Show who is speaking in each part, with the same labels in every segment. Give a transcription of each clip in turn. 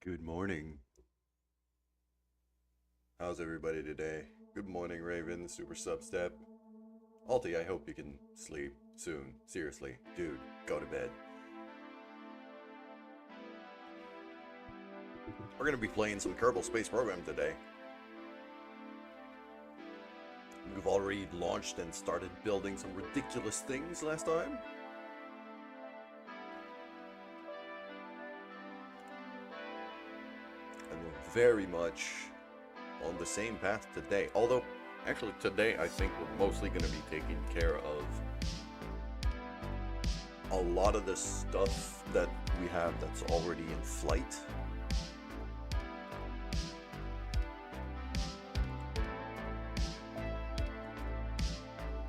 Speaker 1: Good morning. How's everybody today? Good morning, Raven, Super Substep. Alti, I hope you can sleep soon. Seriously, dude, go to bed. We're gonna be playing some Kerbal Space Program today. We've already launched and started building some ridiculous things last time. And we're very much on the same path today. Although, actually today I think we're mostly going to be taking care of a lot of the stuff that we have that's already in flight.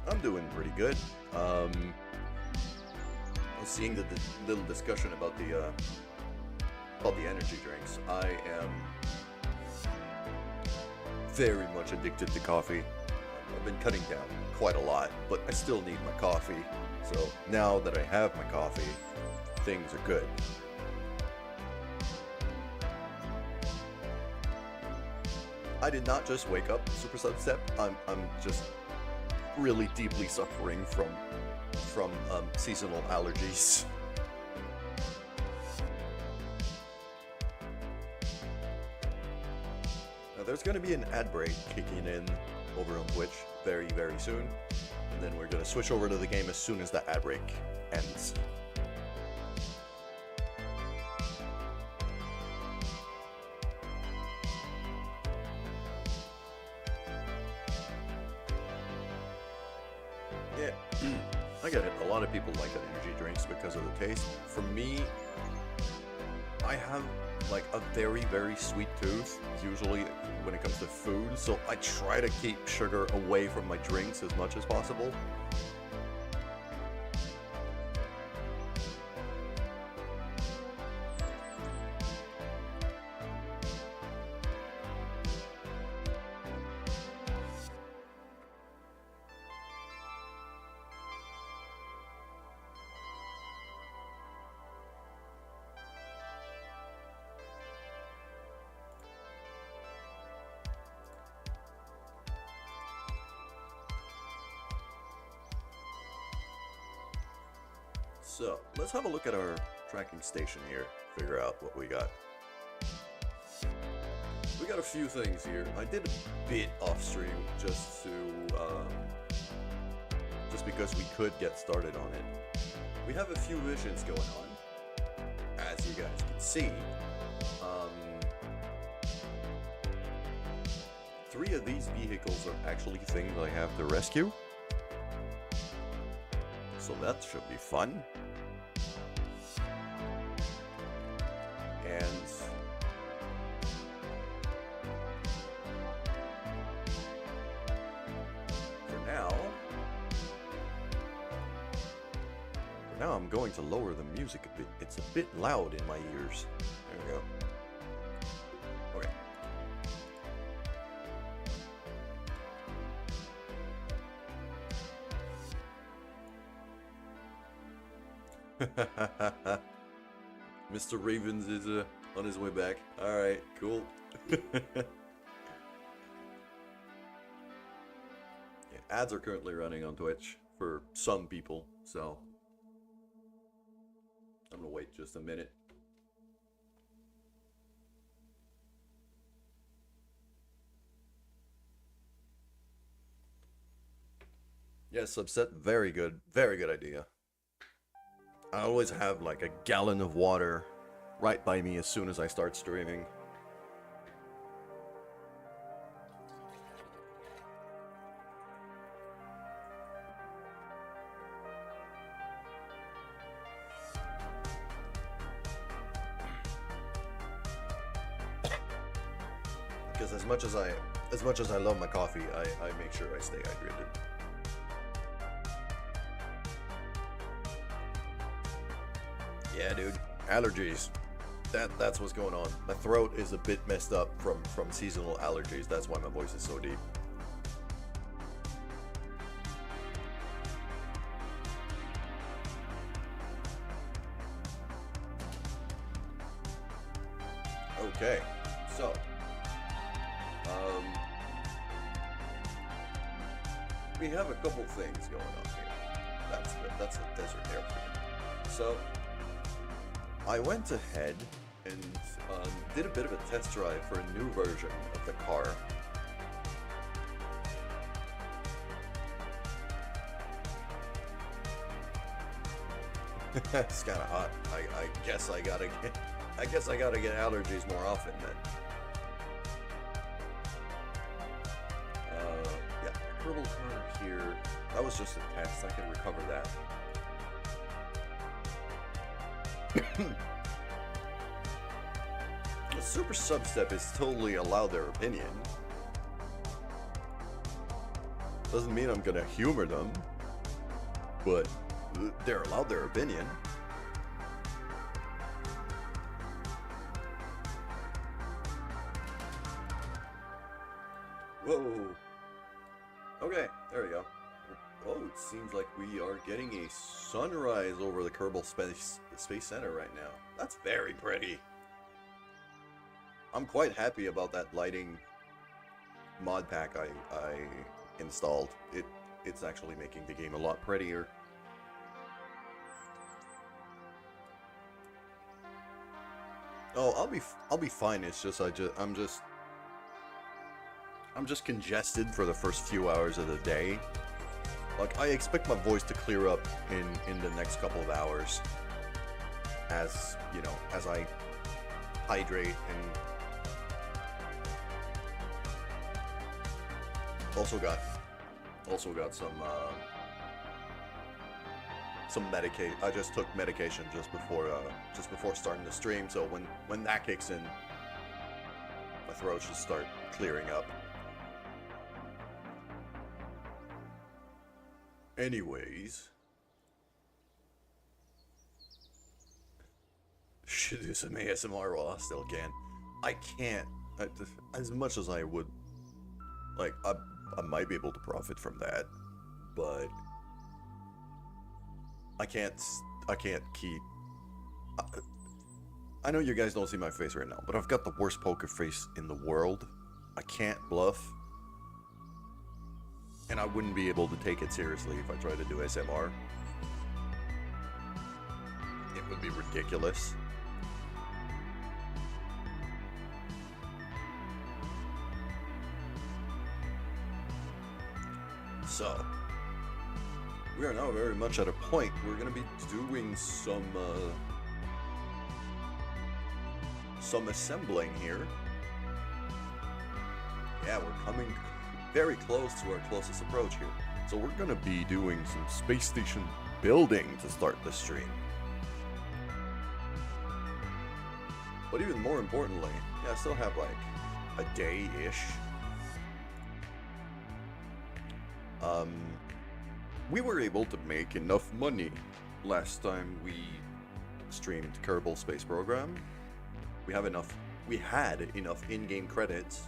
Speaker 1: I'm doing pretty good. I was seeing the little discussion about the energy drinks. I am very much addicted to coffee. I've been cutting down quite a lot, but I still need my coffee. So now that I have my coffee, things are good. I did not just wake up, Super Substep. I'm just really deeply suffering from seasonal allergies. There's going to be an ad break kicking in over on Twitch very, very soon. And then we're going to switch over to the game as soon as that ad break ends. Yeah, I get it. A lot of people like energy drinks because of the taste. For me, I have like a very, very sweet tooth, usually when it comes to food, so I try to keep sugar away from my drinks as much as possible. So, let's have a look at our tracking station here, figure out what we got. We got a few things here. I did a bit off stream just because we could get started on it. We have a few missions going on, as you guys can see. 3 of these vehicles are actually things I have to rescue. So that should be fun. And for now I'm going to lower the music a bit. It's a bit loud in my ears. There we go. Okay. Mr. Ravens is on his way back. Alright, cool. Yeah, ads are currently running on Twitch for some people, so I'm gonna wait just a minute. Yes, Subset, very good idea. I always have like a gallon of water right by me as soon as I start streaming. Because as much as I love my coffee, I make sure I stay hydrated. Yeah, dude. Allergies. That's what's going on. My throat is a bit messed up from seasonal allergies. That's why my voice is so deep. Okay, so, um, we have a couple things going on here. That's a desert air for you. So, I went ahead and did a bit of a test drive for a new version of the car. It's kind of hot. I guess I gotta get allergies more often then. Yeah, Kerbal car here. That was just a test. I can recover that. The Super Substep is totally allowed their opinion. Doesn't mean I'm gonna humor them, but they're allowed their opinion. Whoa. Okay, there we go. Oh, it seems like we are getting a sunrise over the Kerbal Space Center right now. That's very pretty. I'm quite happy about that lighting mod pack I installed. It's actually making the game a lot prettier. Oh, I'll be fine. It's just I'm just congested for the first few hours of the day. Like, I expect my voice to clear up in the next couple of hours as, you know, as I hydrate and also got some medication. I just took medication just before starting the stream, so when that kicks in, my throat should start clearing up. Anyways, should do some ASMR while I still can. I can't, as much as I would, like, I might be able to profit from that, but I can't keep... I know you guys don't see my face right now, but I've got the worst poker face in the world. I can't bluff. And I wouldn't be able to take it seriously if I tried to do ASMR. It would be ridiculous. So, we are now very much at a point we're going to be doing some assembling here. Yeah, we're coming very close to our closest approach here. So we're going to be doing some space station building to start the stream. But even more importantly, yeah, I still have like a day-ish. We were able to make enough money last time we streamed Kerbal Space Program. We had enough in-game credits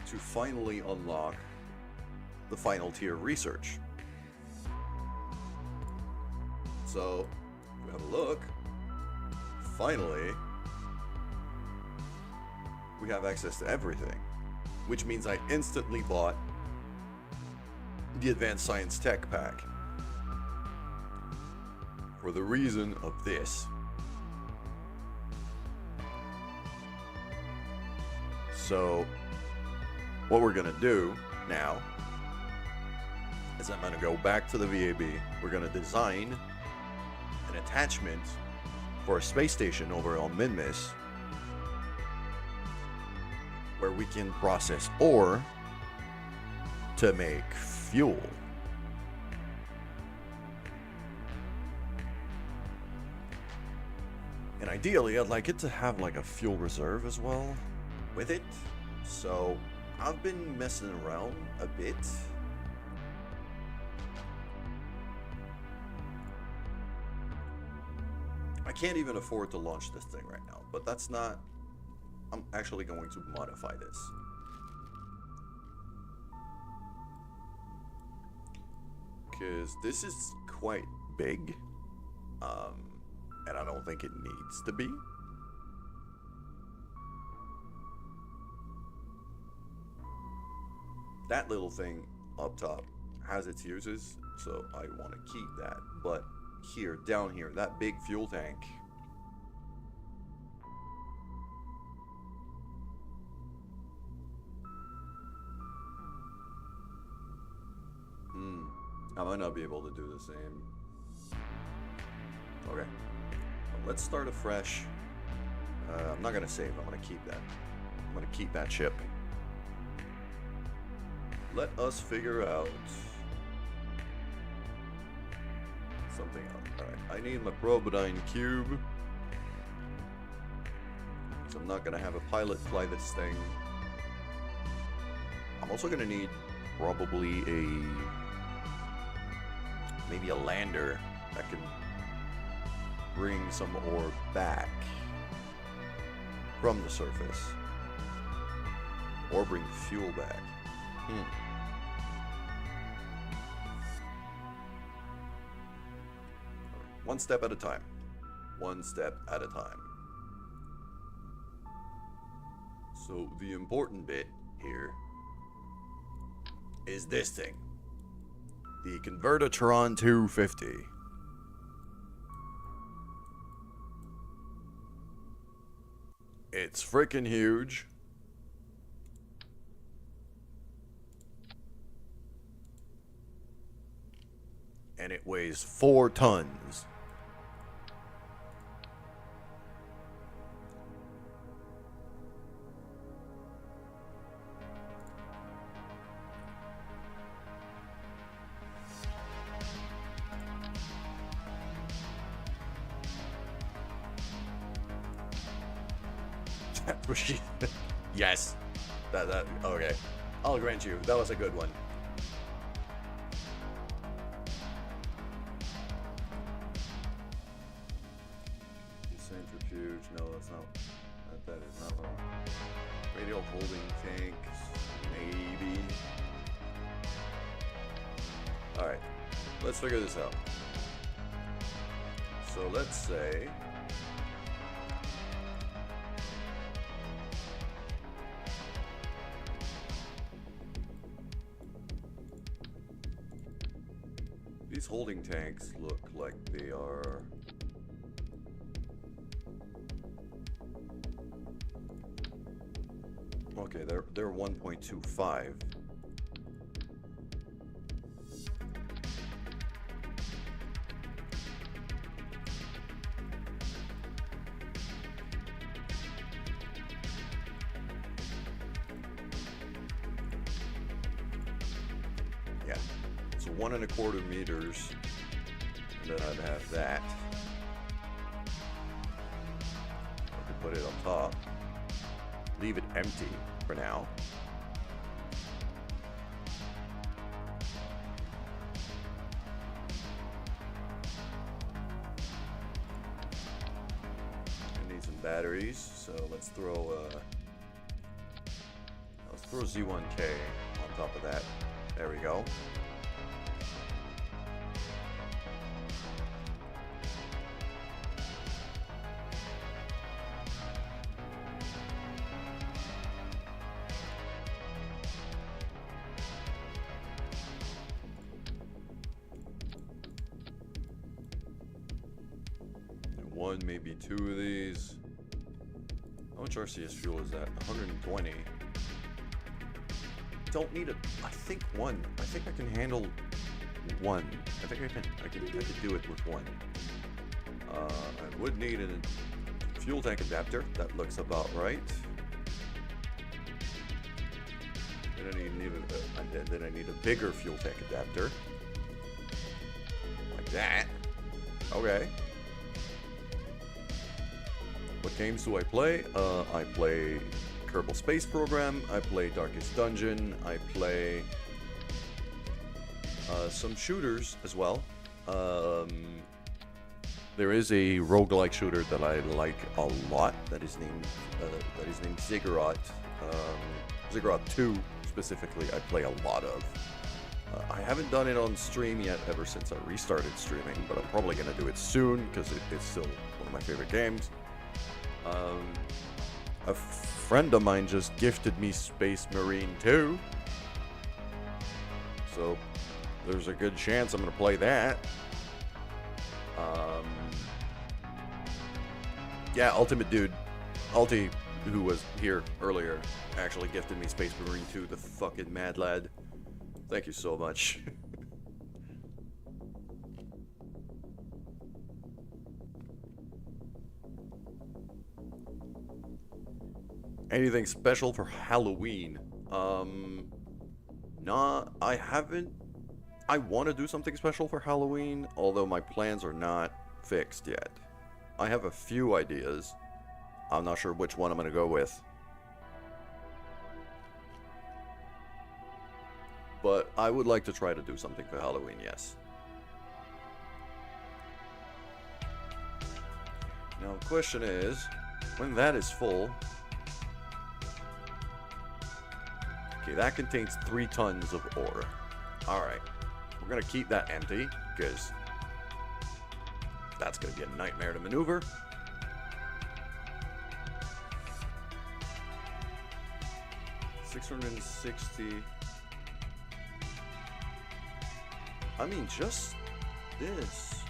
Speaker 1: to finally unlock the final tier research. So, if we have a look, finally, we have access to everything, which means I instantly bought the Advanced Science Tech pack for the reason of this. So, what we're gonna do now is I'm gonna go back to the VAB. We're gonna design an attachment for a space station over on Minmus where we can process ore to make fuel. And ideally, I'd like it to have like a fuel reserve as well with it. So I've been messing around a bit. I can't even afford to launch this thing right now, but that's not... I'm actually going to modify this. Because this is quite big, and I don't think it needs to be. that little thing up top has its uses, so I want to keep that. But here, down here, that big fuel tank. I might not be able to do the same. Okay. Let's start afresh. I'm not going to save. I'm going to keep that. I'm going to keep that chip. Let us figure out something else. Alright, I need my Probodyne cube. So I'm not going to have a pilot fly this thing. I'm also going to need probably maybe a lander that can bring some ore back from the surface. Or bring fuel back. One step at a time. One step at a time. So the important bit here is this thing. The Convertatron 250. It's freaking huge. And it weighs 4 tons. Yes. That okay. I'll grant you. That was a good one. Centrifuge. No, that's not. That is not wrong. Radial holding tanks. Maybe. Alright. Let's figure this out. So let's say these holding tanks look like they are okay, they're 1.25. Yeah. So 1.25 meters, and then I'd have that. I could put it on top. Leave it empty for now. I need some batteries, so let's throw Z1K on top of that. There we go. One, maybe 2 of these. How much RCS fuel is that? 120. Don't need I think 1. I think I can handle 1. I think I can do it with 1. I would need a fuel tank adapter. That looks about right. Then I need a bigger fuel tank adapter. Like that. Okay. What games do I play? I play Kerbal Space Program, I play Darkest Dungeon, I play some shooters as well. There is a roguelike shooter that I like a lot that is named Ziggurat. Ziggurat 2 specifically I play a lot of. I haven't done it on stream yet ever since I restarted streaming, but I'm probably going to do it soon because it's still one of my favorite games. A friend of mine just gifted me Space Marine 2. So there's a good chance I'm gonna play that. Yeah, Ultimate Dude. Ulti, who was here earlier, actually gifted me Space Marine 2, the fucking mad lad. Thank you so much. Anything special for Halloween? Nah, I haven't. I want to do something special for Halloween, although my plans are not fixed yet. I have a few ideas. I'm not sure which one I'm going to go with. But I would like to try to do something for Halloween, yes. Now the question is, when that is full... Okay, that contains 3 tons of ore. Alright. We're going to keep that empty, because that's going to be a nightmare to maneuver. $660. I mean, just this.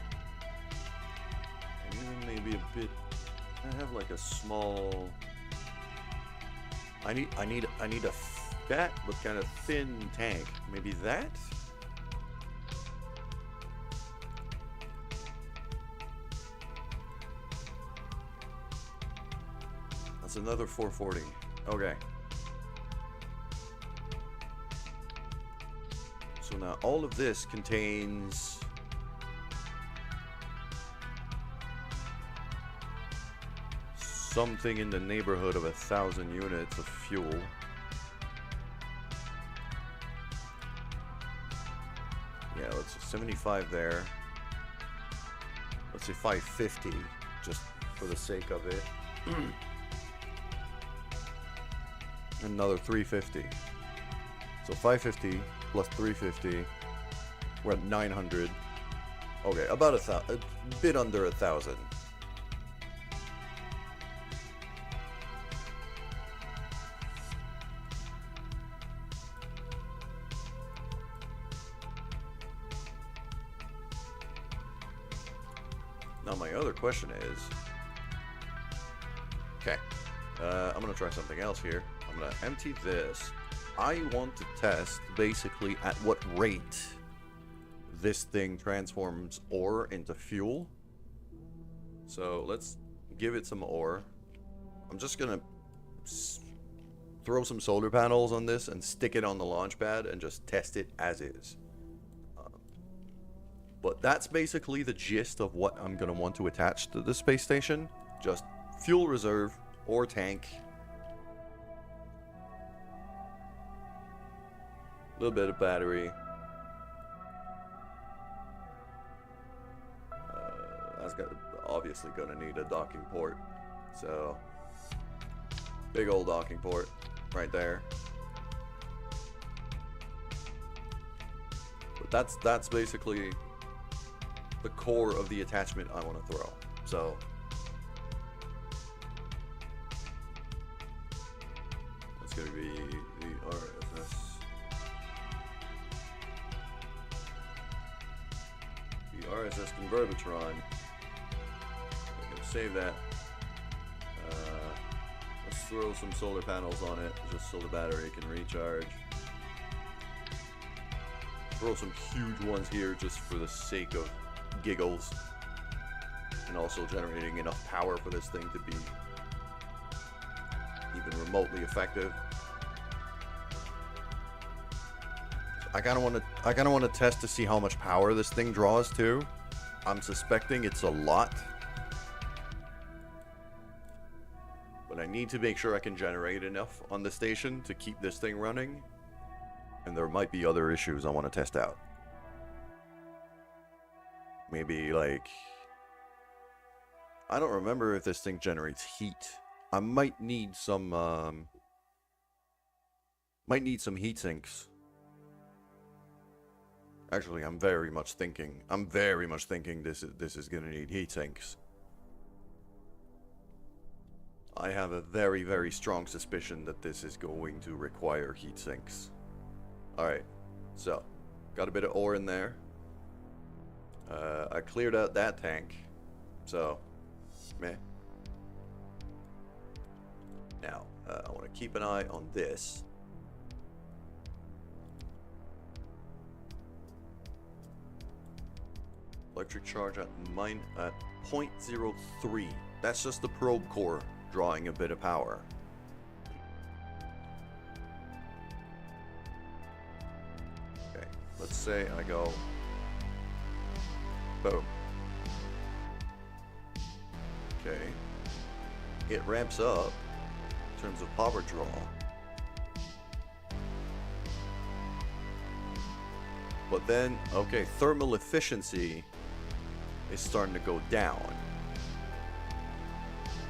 Speaker 1: And even maybe a bit. I have like a small. I need a fat but kind of thin tank. Maybe that. That's another 440. Okay. So now all of this contains something in the neighborhood of 1,000 units of fuel. Yeah, let's see, 75 there. Let's say 550, just for the sake of it. Another 350. So 550 plus 350. We're at 900. Okay, about a bit under 1,000. Now my other question is, okay, I'm gonna try something else here. I'm gonna empty this. I want to test basically at what rate this thing transforms ore into fuel. So let's give it some ore. I'm just gonna throw some solar panels on this and stick it on the launch pad and just test it as is. But that's basically the gist of what I'm gonna want to attach to the space station. Just fuel reserve or tank. A little bit of battery. That's obviously gonna need a docking port. So, big old docking port right there. But that's basically the core of the attachment I want to throw. So it's going to be the RSS. The RSS Converbatron. I'm going to save that. Let's throw some solar panels on it just so the battery can recharge. Throw some huge ones here just for the sake of giggles, and also generating enough power for this thing to be even remotely effective. I kind of want to test to see how much power this thing draws too. I'm suspecting it's a lot, but I need to make sure I can generate enough on the station to keep this thing running, and there might be other issues I want to test out. Maybe like, I don't remember if this thing generates heat. I might need some heat sinks. Actually, I'm very much thinking this is gonna need heat sinks. I have a very, very strong suspicion that this is going to require heat sinks. Alright, so Got a bit of ore in there. I cleared out that tank. So, meh. Now, I want to keep an eye on this. Electric charge at 0.03. That's just the probe core drawing a bit of power. Okay, let's say I go boom. Okay, it ramps up in terms of power draw. But then, okay, thermal efficiency is starting to go down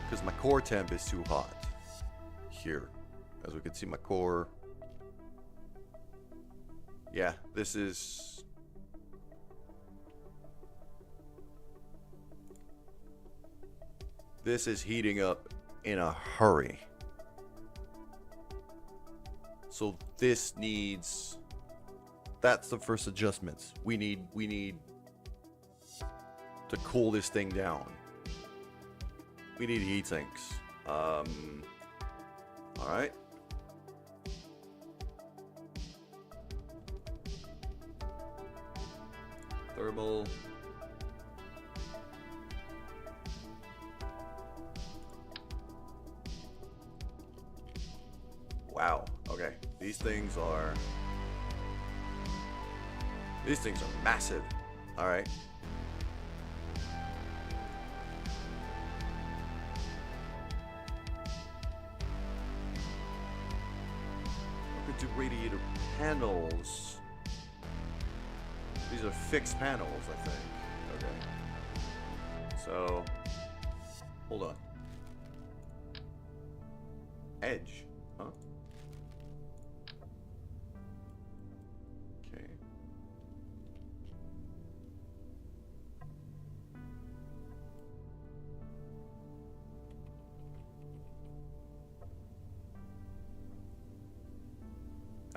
Speaker 1: because my core temp is too hot here. As we can see, my core, yeah, this is heating up in a hurry. So this needs, that's the first adjustments. We need to cool this thing down. We need heat sinks. All right. Thermal. Wow. Okay. These things are massive. All right. To radiator panels. These are fixed panels, I think. Okay. So, hold on. Edge, huh? Okay.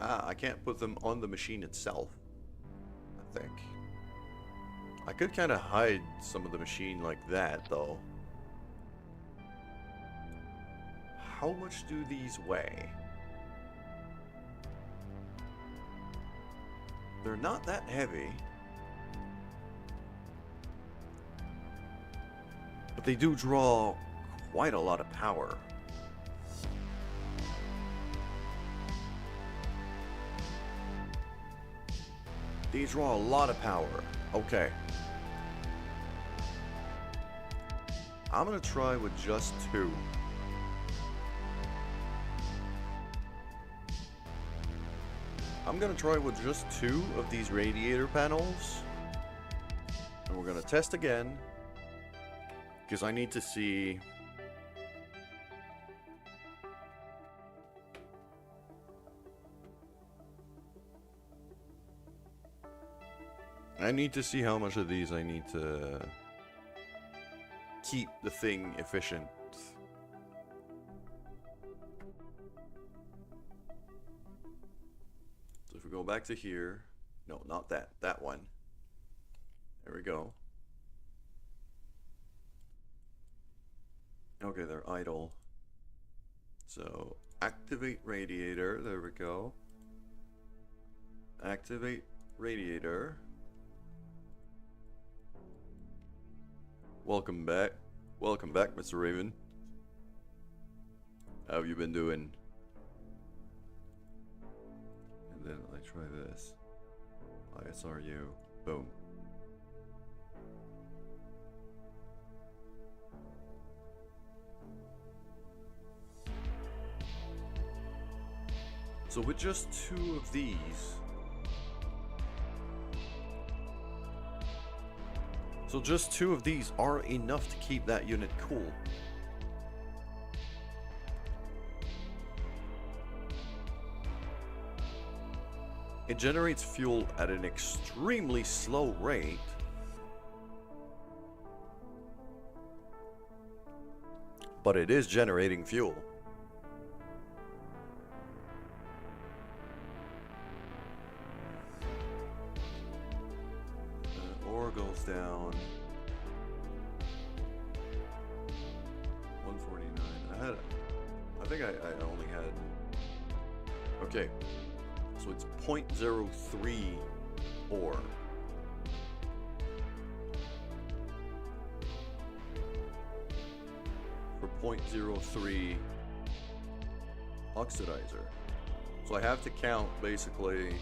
Speaker 1: Ah, I can't put them on the machine itself, I think. I could kind of hide some of the machine like that, though. How much do these weigh? They're not that heavy. But they do draw quite a lot of power. These draw a lot of power. Okay. I'm gonna try with just 2. I'm gonna try with just 2 of these radiator panels. And we're gonna test again. Because I need to see... how much of these I need to keep the thing efficient. So if we go back to here, no, not that, that one. There we go. Okay, they're idle. So activate radiator, there we go. Activate radiator. Welcome back. Welcome back, Mr. Raven. How have you been doing? And then I try this. ISRU. Boom. So with just 2 of these, just 2 of these are enough to keep that unit cool. It generates fuel at an extremely slow rate. But it is generating fuel. this down. 149. I think I only had. Okay, so it's 0.03 ore. For 0.03 oxidizer. So I have to count basically.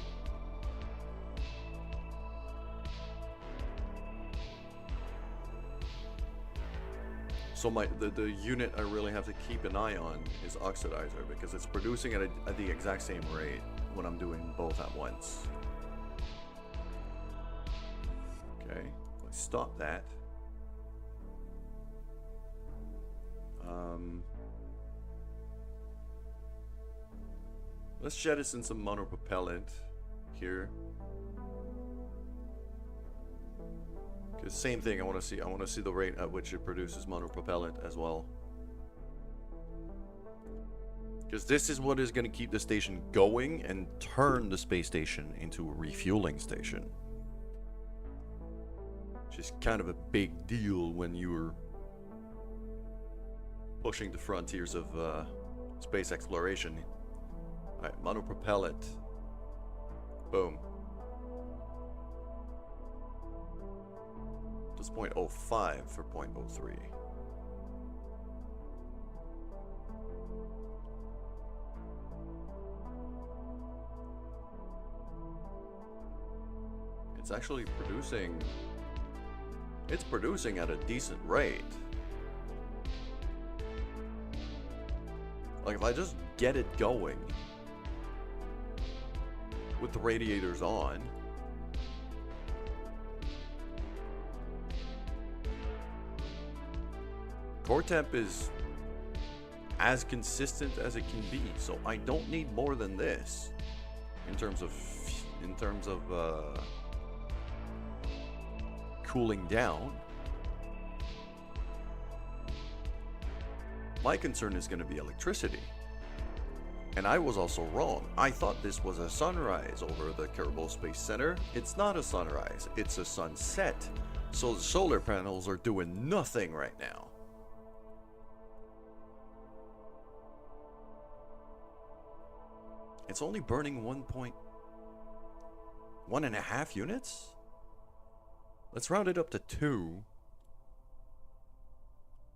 Speaker 1: So the unit I really have to keep an eye on is oxidizer, because it's producing at the exact same rate when I'm doing both at once. Okay, let's stop that. Let's jettison some monopropellant here. Because same thing, I want to see the rate at which it produces monopropellant as well. Because this is what is going to keep the station going and turn the space station into a refueling station. Which is kind of a big deal when you're pushing the frontiers of space exploration. Alright, monopropellant. Boom. It's 0.05 for 0.03. It's actually producing. It's producing at a decent rate. Like if I just get it going with the radiators on, core temp is as consistent as it can be, so I don't need more than this in terms of cooling down. My concern is going to be electricity. And I was also wrong. I thought this was a sunrise over the Kerbal Space Center. It's not a sunrise, it's a sunset. So the solar panels are doing nothing right now. It's only burning 1.5 units? Let's round it up to 2.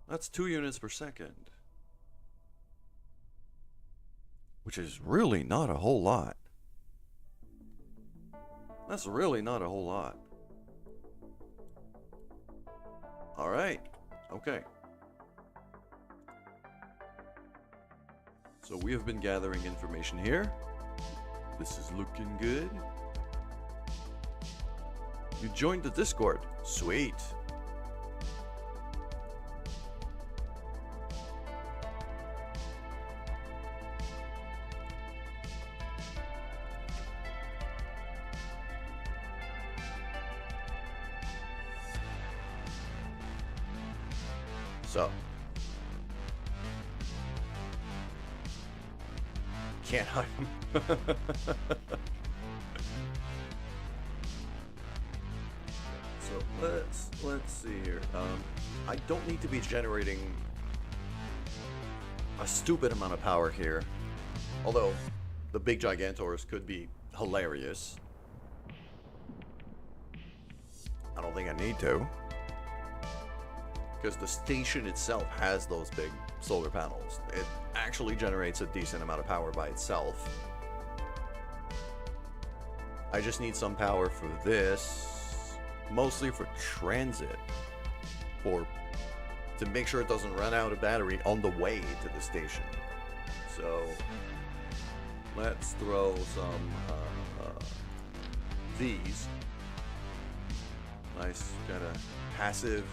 Speaker 1: That's 2 units per second. Which is really not a whole lot. That's really not a whole lot. Alright. Okay. So we have been gathering information here. This is looking good. You joined the Discord. Sweet. So. Can't hide him. So let's see here. I don't need to be generating a stupid amount of power here. Although the big Gigantors could be hilarious. I don't think I need to. Because the station itself has those big solar panels. It actually generates a decent amount of power by itself. I just need some power for this, mostly for transit, or to make sure it doesn't run out of battery on the way to the station. So let's throw some these nice kind of passive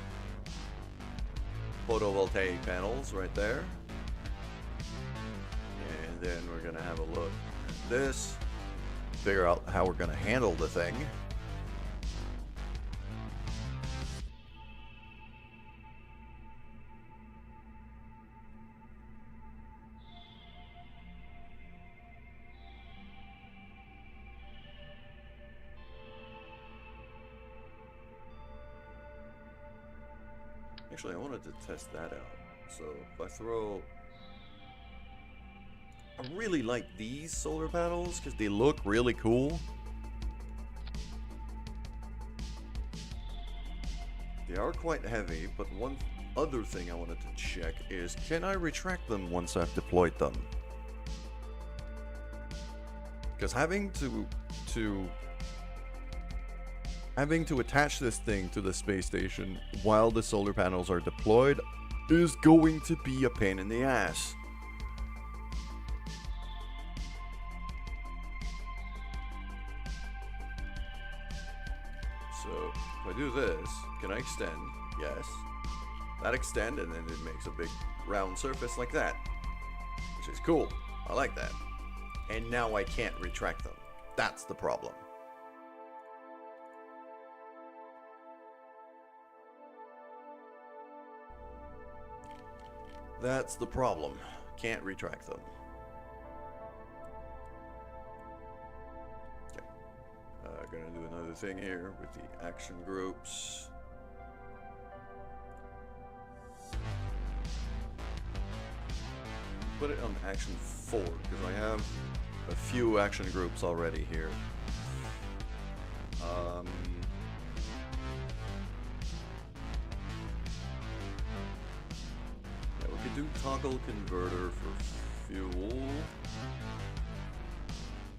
Speaker 1: photovoltaic panels right there. And then we're going to have a look at this, figure out how we're going to handle the thing. Actually, I wanted to test that out. So if I throw... I really like these solar panels because they look really cool. They are quite heavy, but one other thing I wanted to check is, can I retract them once I've deployed them? Because having to attach this thing to the space station while the solar panels are deployed is going to be a pain in the ass. So if I do this, can I extend? Yes. That extend, and then it makes a big round surface like that, which is cool. I like that. And now I can't retract them. That's the problem. That's the problem. Can't retract them. Okay. Gonna do another thing here with the action groups. Put it on action 4 because I have a few action groups already here. Yeah, we could do toggle converter for fuel.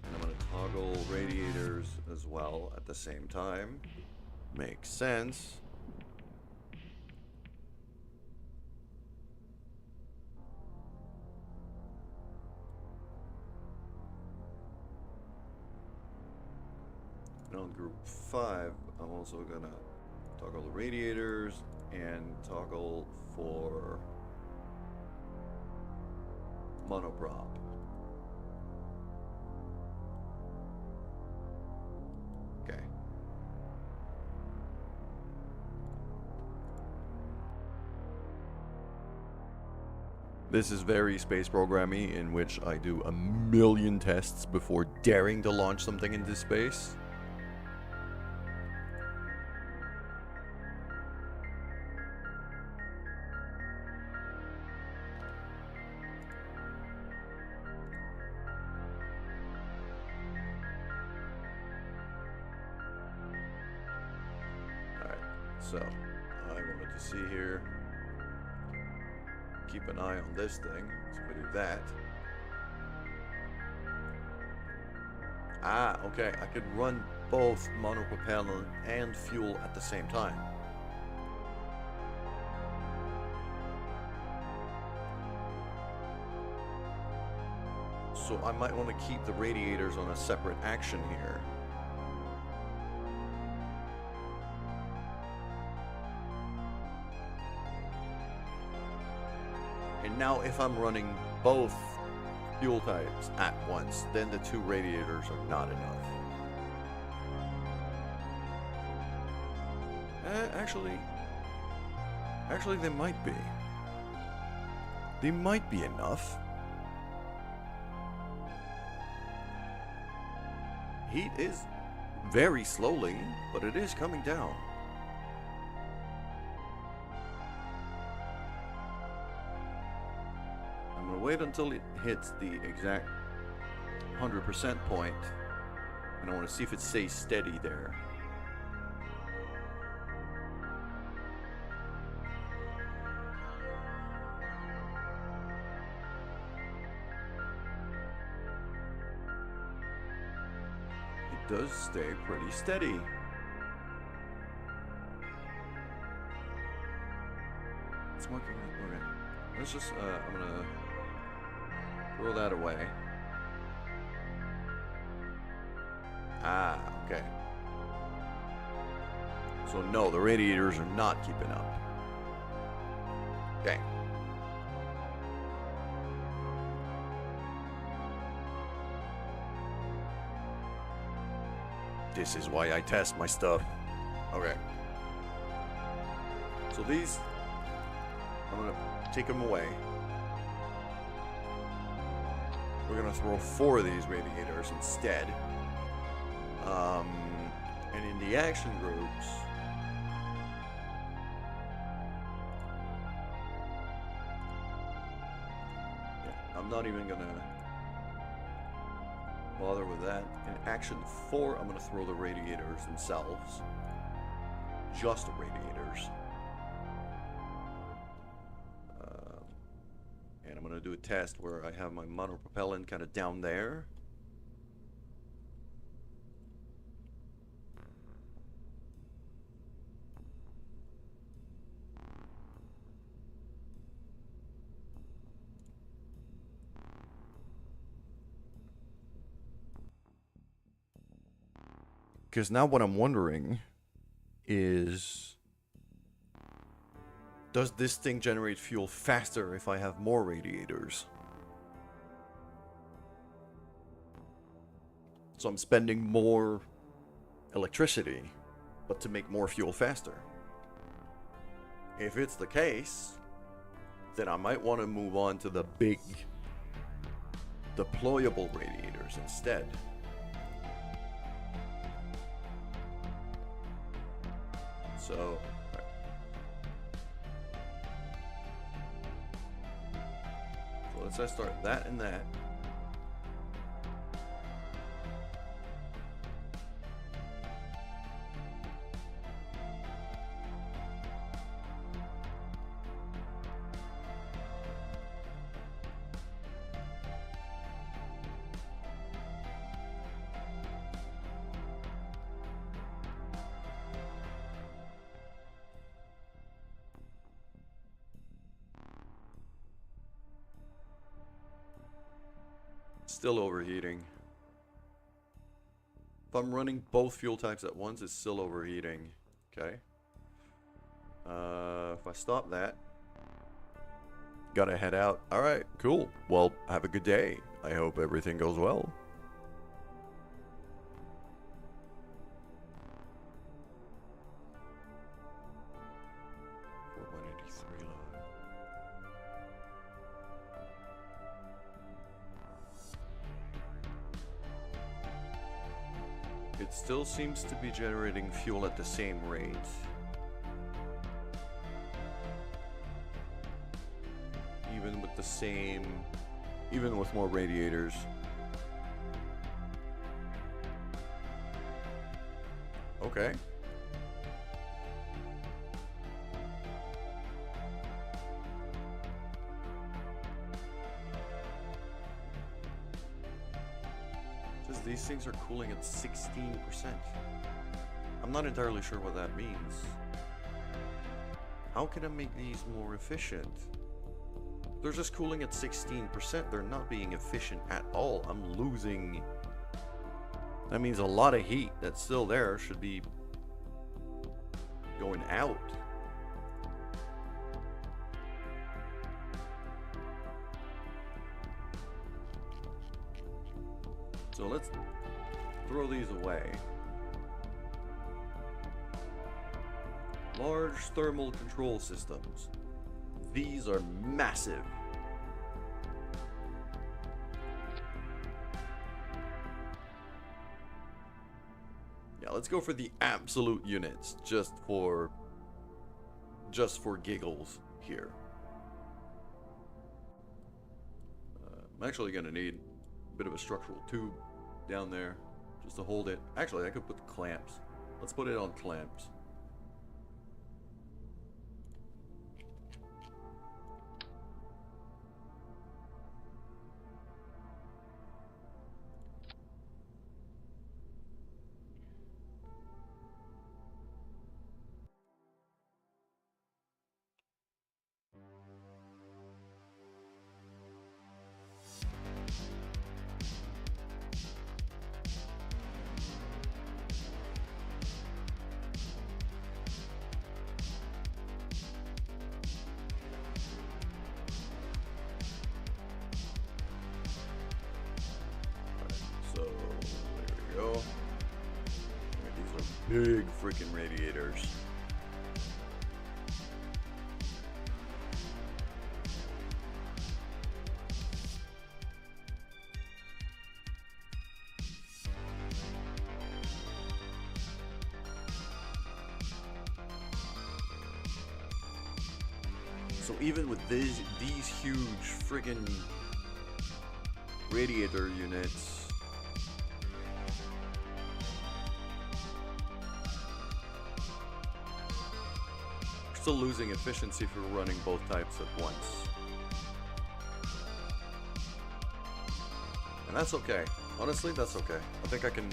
Speaker 1: And I'm going to toggle radiators as well at the same time. Makes sense. On group 5, I'm also gonna toggle the radiators and toggle for monoprop. Okay. This is very space programmy, in which I do a million tests before daring to launch something into space. So, I wanted to see here, keep an eye on this thing, so we do that. Ah, okay, I could run both monopropellant and fuel at the same time. So I might want to keep the radiators on a separate action here. And now if I'm running both fuel types at once, then the 2 radiators are not enough. Actually they might be. They might be enough. Heat is very slowly, but it is coming down. I'm gonna wait until it hits the exact 100% point, and I want to see if it stays steady there. It does stay pretty steady. It's working. Okay. Let's just, I'm gonna throw that away. Ah, okay. So no, the radiators are not keeping up. Okay. This is why I test my stuff. Okay. So these, I'm gonna take them away. We're gonna throw 4 of these radiators instead. And in the action groups, not even gonna bother with that. In action 4, I'm gonna throw the radiators themselves. Just the radiators. And I'm gonna do a test where I have my monopropellant kind of down there. Because now what I'm wondering is, does this thing generate fuel faster if I have more radiators? So I'm spending more electricity, but to make more fuel faster. If it's the case, then I might want to move on to the big deployable radiators instead. So, right. So let's start that and that. Still overheating. If I'm running both fuel types at once, it's still overheating. Okay. If I stop that, gotta head out. Alright, cool. Well, have a good day. I hope everything goes well. It still seems to be generating fuel at the same rate. Even with the same... even with more radiators. Okay. These things are cooling at 16%. I'm not entirely sure what that means. How can I make these more efficient? They're just cooling at 16%. They're not being efficient at all. I'm losing... That means a lot of heat that's still there should be going out. So let's throw these away. Large thermal control systems. These are massive. Yeah, let's go for the absolute units just for giggles here. I'm actually gonna need a bit of a structural tube down there just to hold it. Actually, I could put the clamps. Let's put it on clamps. Big freaking radiators. So even with these huge friggin' radiator units. We're still losing efficiency for running both types at once. And that's okay. Honestly, that's okay. I think I can...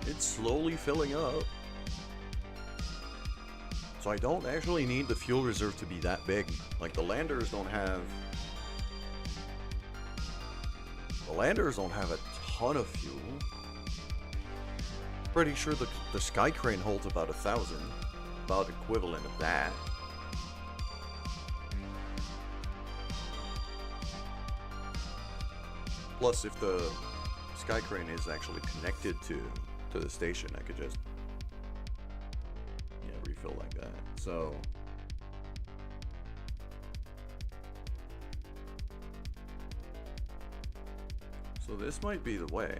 Speaker 1: It's slowly filling up. So I don't actually need the fuel reserve to be that big. Like the landers don't have... The landers don't have a ton of fuel. Pretty sure the Sky Crane holds about 1,000. About equivalent of that. Plus if the Sky Crane is actually connected to the station, I could just refill like that. So this might be the way.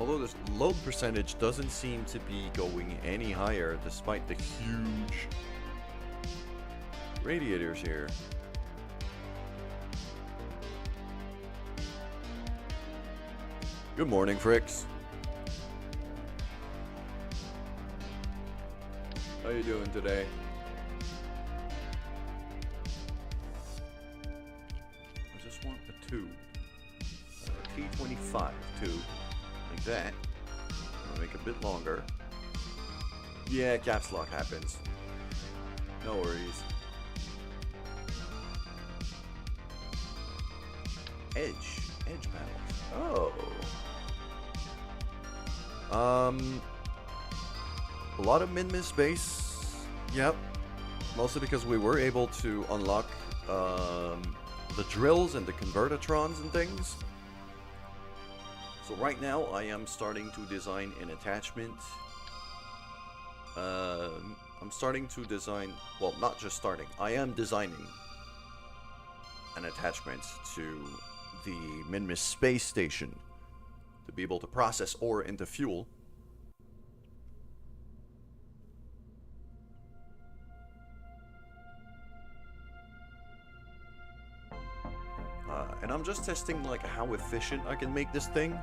Speaker 1: Although this load percentage doesn't seem to be going any higher despite the huge radiators here. Good morning, Fricks. How you doing today? I just want a tube. A T25 tube. Like that. I'm gonna make it a bit longer. Yeah, caps lock happens. No worries. Edge panels. Oh. A lot of Minmus Base. Yep. Mostly because we were able to unlock the drills and the convertitrons and things. So right now I am starting to design an attachment. I'm starting to design, well, not just starting, I am designing an attachment to the Minmus Space Station to be able to process ore into fuel. And I'm just testing like how efficient I can make this thing.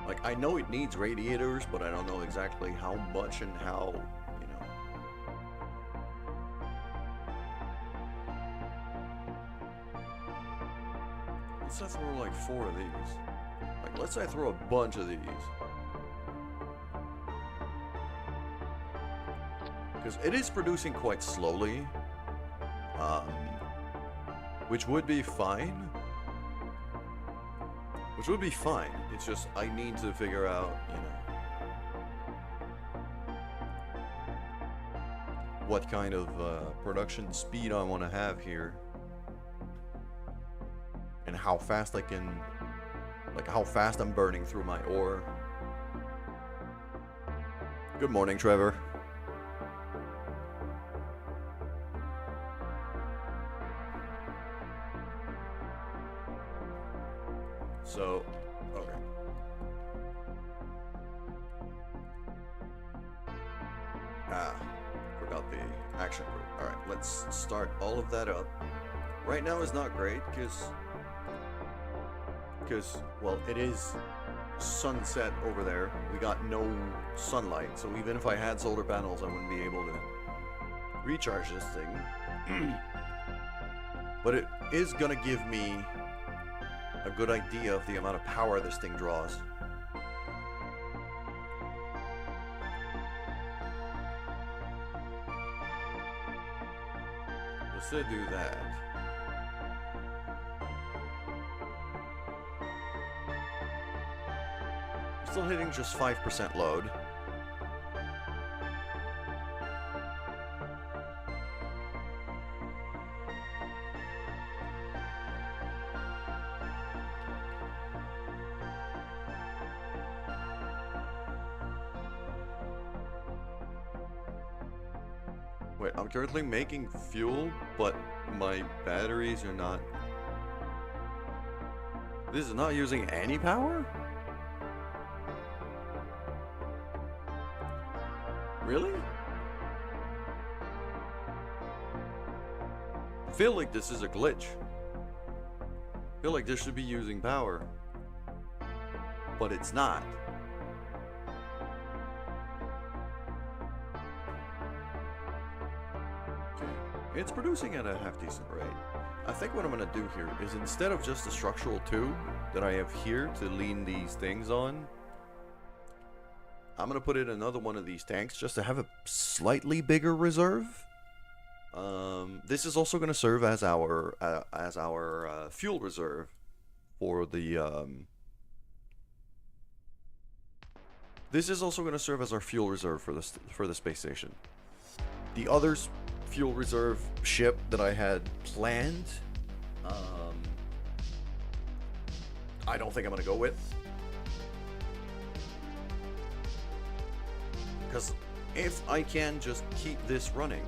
Speaker 1: Like I know it needs radiators, but I don't know exactly how much and how, you know. Let's say I throw like 4 of these. Like let's say I throw a bunch of these. Because it is producing quite slowly. Which would be fine. Which would be fine. It's just I need to figure out, you know, what kind of production speed I want to have here. And how fast I can, like how fast I'm burning through my ore. Good morning, Trevor. So, okay. Forgot the action group. Alright, let's start all of that up. Right now is not great, because, well, it is sunset over there. We got no sunlight, so even if I had solar panels, I wouldn't be able to recharge this thing. But it is gonna give me a good idea of the amount of power this thing draws. Let's do that. Still hitting just 5% load. Wait, I'm currently making fuel, but my batteries are not... This is not using any power? Really? I feel like this is a glitch. I feel like this should be using power. But it's not. Okay. It's producing at a half-decent rate. I think what I'm going to do here is, instead of just a structural tube that I have here to lean these things on, I'm going to put in another one of these tanks just to have a slightly bigger reserve. This is also going to serve as our fuel reserve for the... This is also going to serve as our fuel reserve for the space station. The other fuel reserve ship that I had planned, I don't think I'm going to go with. Because if I can just keep this running,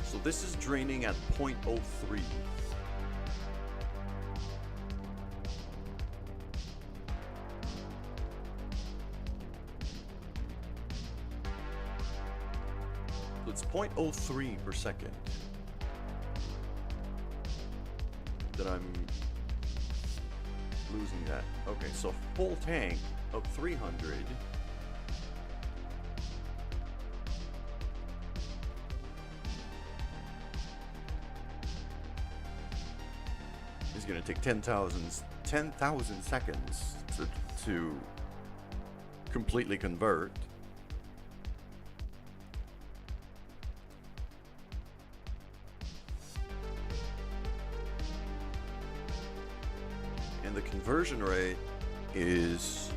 Speaker 1: so this is draining at 0.03. So it's 0.03 per second that I'm losing that. Okay, so full tank of 300 is going to take 10,000 seconds to completely convert. And the conversion rate is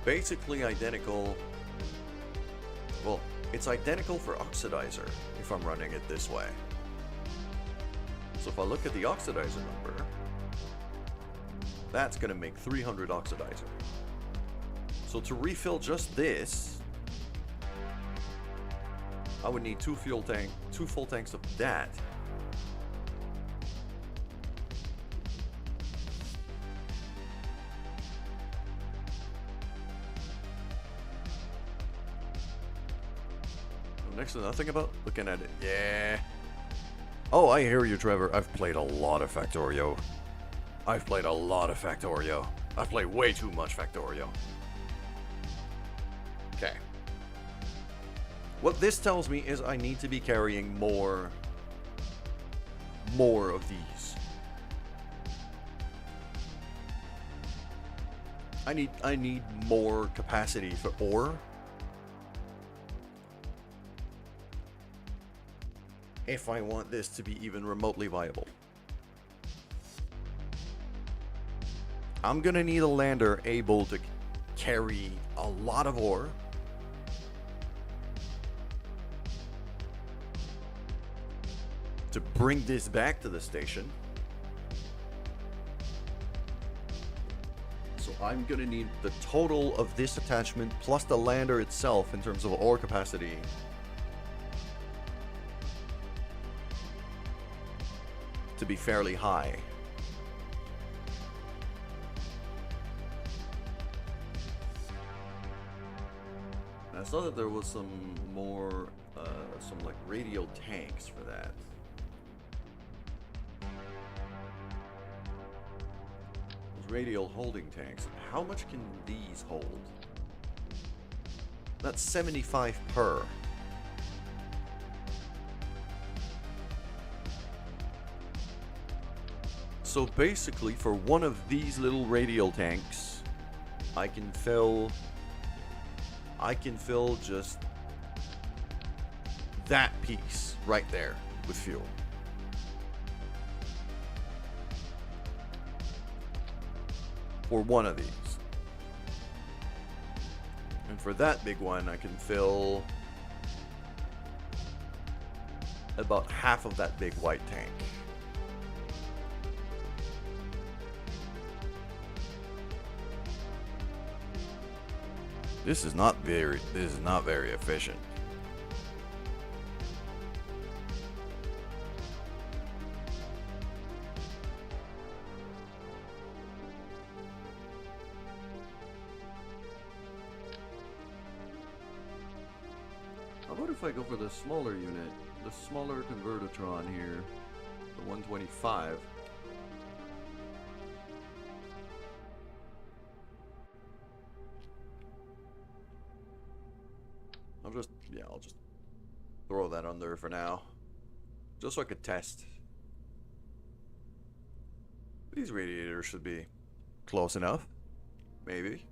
Speaker 1: basically identical. Well, it's identical for oxidizer if I'm running it this way. So if I look at the oxidizer number, that's going to make 300 oxidizer. So to refill just this, I would need two full tanks of that. Next to nothing about looking at it. Yeah. Oh, I hear you, Trevor. I've played a lot of Factorio. I've played way too much Factorio. Okay. What this tells me is I need to be carrying more of these. I need more capacity for ore. If I want this to be even remotely viable. I'm gonna need a lander able to carry a lot of ore. To bring this back to the station. So I'm gonna need the total of this attachment plus the lander itself in terms of ore capacity to be fairly high. I saw that there was some more, some like radial tanks for that. Those radial holding tanks. How much can these hold? That's 75 per. So basically, for one of these little radial tanks, I can fill just that piece right there with fuel. For one of these. And for that big one, I can fill about half of that big white tank. This is not very efficient. How about if I go for the smaller unit, the smaller convertitron here, the 125? I'll just throw that on there for now, just so I could test. These radiators should be close enough, maybe.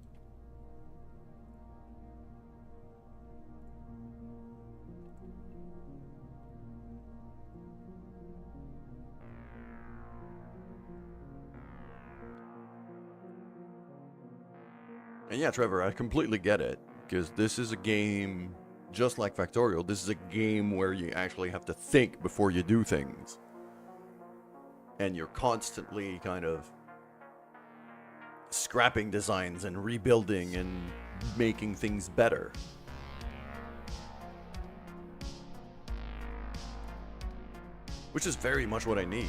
Speaker 1: And yeah, Trevor, I completely get it, because this is a game, just like Factorial, this is a game where you actually have to think before you do things. And you're constantly kind of scrapping designs and rebuilding and making things better. Which is very much what I need.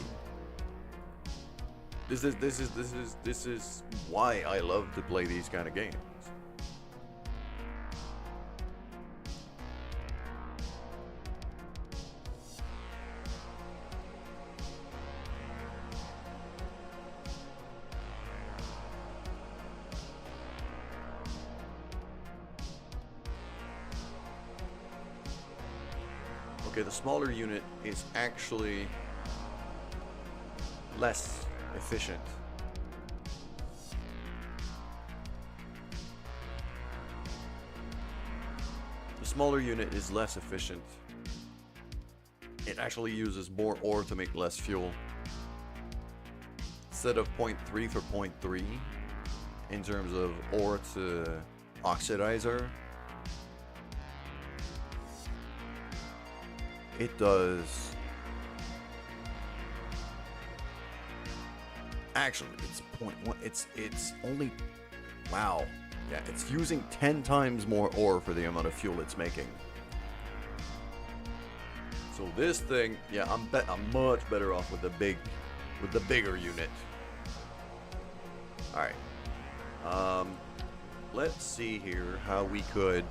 Speaker 1: This is why I love to play these kind of games. Okay, the smaller unit is actually less efficient. The smaller unit is less efficient. It actually uses more ore to make less fuel. Instead of 0.3 for 0.3 in terms of ore to oxidizer, it does. Actually, it's 0.1. It's only. Wow. Yeah, it's using 10 times more ore for the amount of fuel it's making. So this thing, yeah, I'm much better off with the bigger unit. All right. Let's see here how we could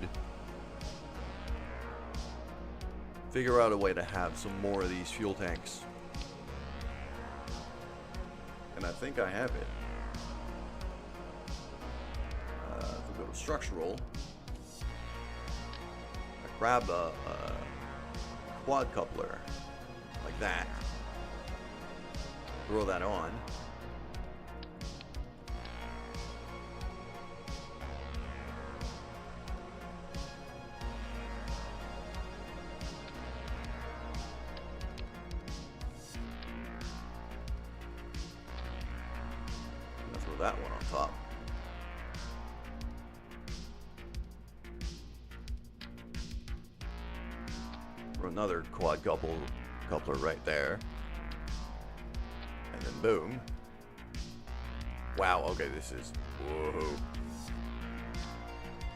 Speaker 1: figure out a way to have some more of these fuel tanks. And I think I have it. If we go to structural, I grab a quad coupler like that, throw that on. That one on top. For another quad coupler right there. And then boom. Wow, okay, this is, whoa.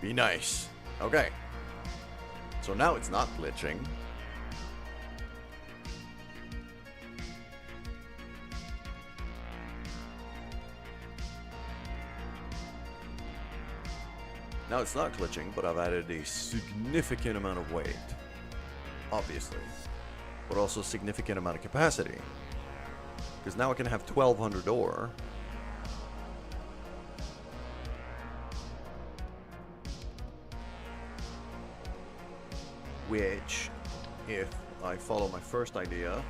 Speaker 1: Be nice. Okay. So now it's not glitching. Now it's not glitching, but I've added a significant amount of weight, obviously, but also a significant amount of capacity, because now I can have 1200 ore, which, if I follow my first idea,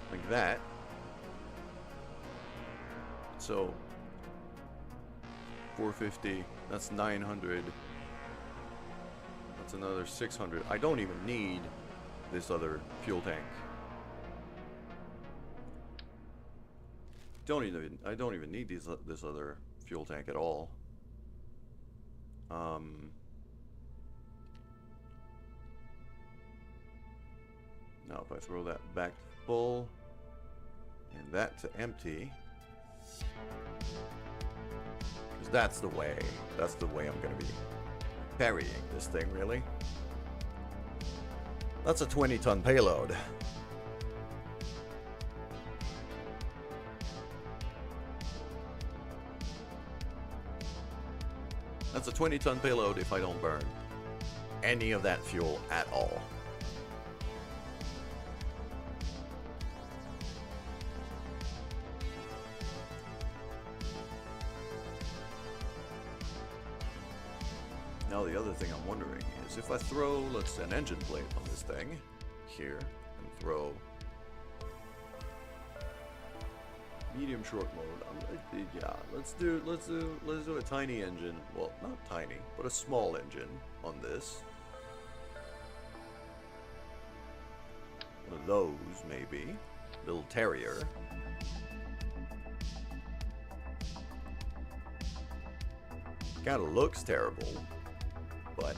Speaker 1: like that. So 450. That's 900. That's another 600. I don't even need this other fuel tank. I don't even need this other fuel tank at all. Now if I throw that back full and that to empty, because that's the way I'm gonna be parrying this thing, really. That's a 20-ton payload. That's a 20-ton payload if I don't burn any of that fuel at all. Now the other thing I'm wondering is if I throw, let's say, an engine plate on this thing here and throw medium short mode. Yeah, let's do a tiny engine. Well, not tiny, but a small engine on this. One of those, maybe. Little Terrier. Kinda looks terrible, but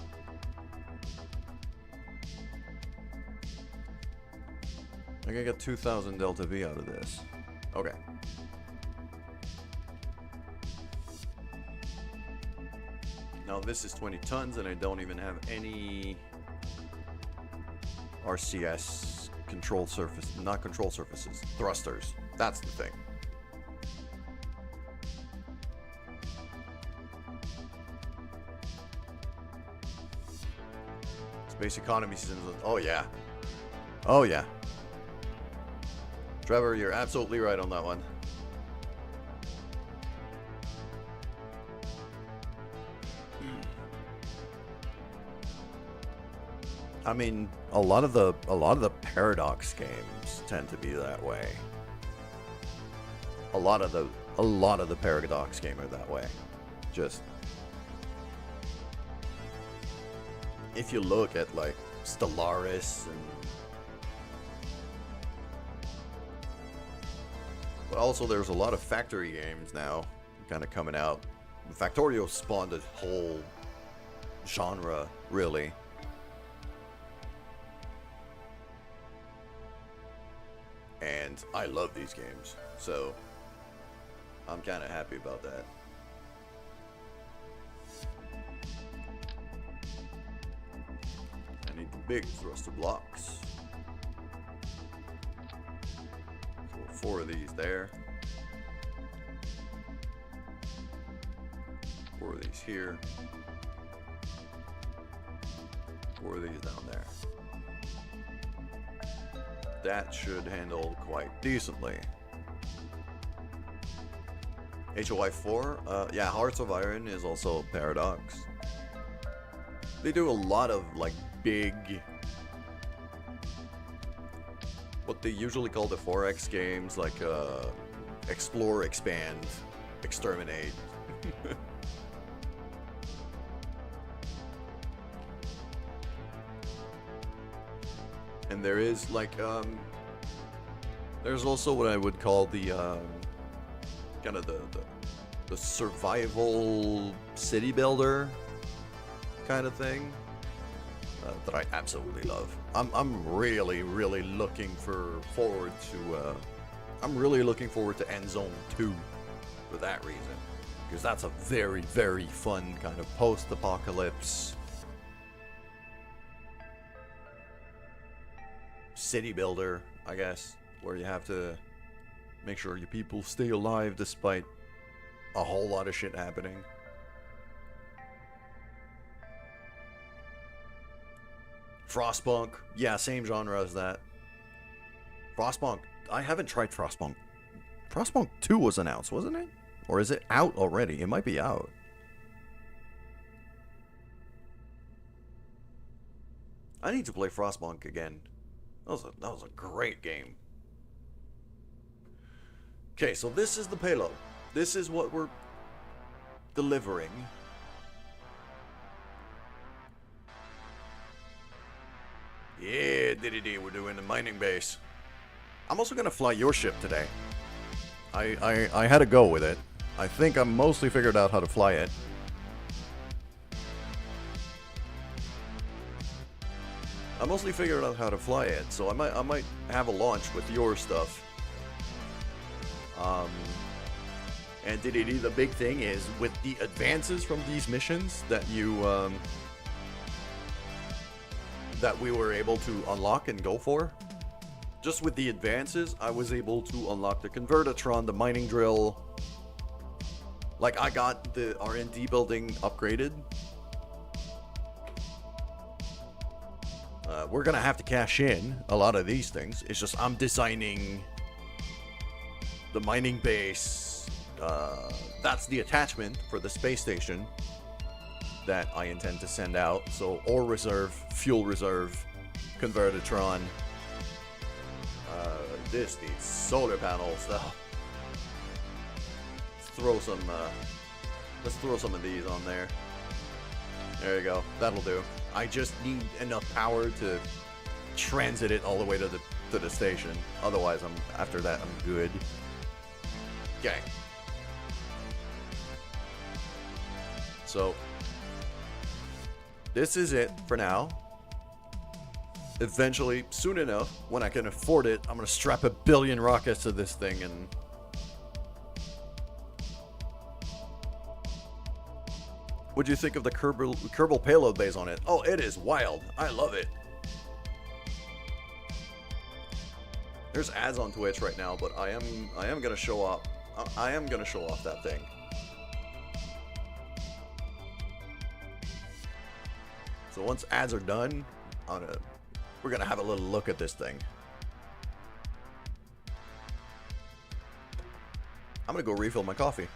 Speaker 1: I think I got 2,000 Delta V out of this. Okay. Now this is 20 tons and I don't even have any RCS control surface, not control surfaces, thrusters. That's the thing. Space economy systems. Oh yeah. Oh yeah. Trevor, you're absolutely right on that one. I mean, a lot of the Paradox games tend to be that way. A lot of the Paradox games are that way. Just if you look at like Stellaris and but also there's a lot of factory games now kind of coming out. Factorio spawned a whole genre, really. And I love these games, so I'm kind of happy about that. I need the big thruster blocks. So 4 of these there. 4 of these here. 4 of these down there. That should handle quite decently. HOI 4, yeah, Hearts of Iron is also Paradox. They do a lot of like big, what they usually call the 4X games, like Explore, Expand, Exterminate. And there is like there's also what I would call the kind of the survival city builder kind of thing that I absolutely love. I'm really looking forward to I'm really looking forward to End Zone 2 for that reason, because that's a very fun kind of post-apocalypse city builder, I guess, where you have to make sure your people stay alive despite a whole lot of shit happening. Frostpunk, yeah, same genre as that. Frostpunk, I haven't tried Frostpunk. Frostpunk 2 was announced, wasn't it? Or is it out already? It might be out. I need to play Frostpunk again. That was a great game. Okay, so this is the payload. This is what delivering. Yeah, we're doing the mining base. I'm also gonna fly your ship today. I had to go with it. I think I mostly figured out how to fly it. I mostly figured out how to fly it, so I might have a launch with your stuff. And the big thing is with the advances from these missions that that we were able to unlock and go for. Just with the advances, I was able to unlock the Convertatron, the mining drill. Like, I got the R&D building upgraded. We're gonna have to cash in a lot of these things. It's just I'm designing the mining base. That's the attachment for the space station that I intend to send out. So, ore reserve, fuel reserve, Convertatron. This needs solar panels, though. Let's throw some of these on there. There you go. That'll do. I just need enough power to transit it all the way to the station. Otherwise, after that, I'm good. Okay. So, this is it for now. Eventually, soon enough, when I can afford it, I'm gonna strap 1 billion rockets to this thing and... What'd you think of the Kerbal payload base on it? Oh, it is wild. I love it. There's ads on Twitch right now, but I am gonna show off. I am gonna show off that thing. So once ads are done, we're gonna have a little look at this thing. I'm gonna go refill my coffee.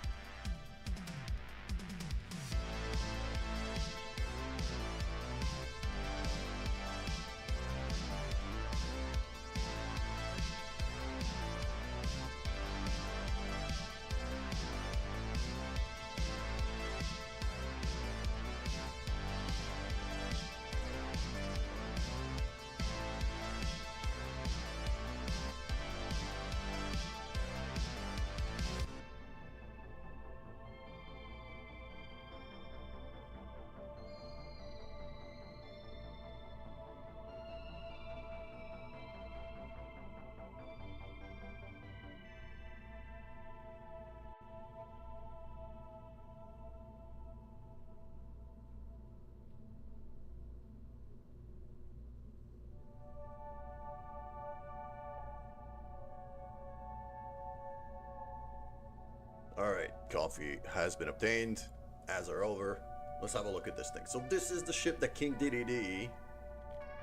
Speaker 1: Alright, coffee has been obtained. Ads are over. Let's have a look at this thing. So this is the ship that King DDD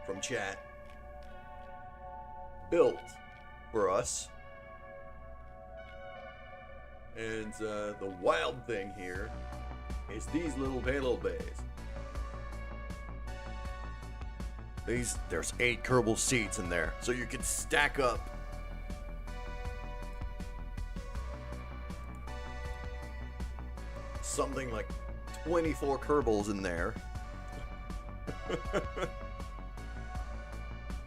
Speaker 1: from chat built for us. And the wild thing here is these little payload bays. There's 8 Kerbal seats in there, so you can stack up something like 24 Kerbals in there.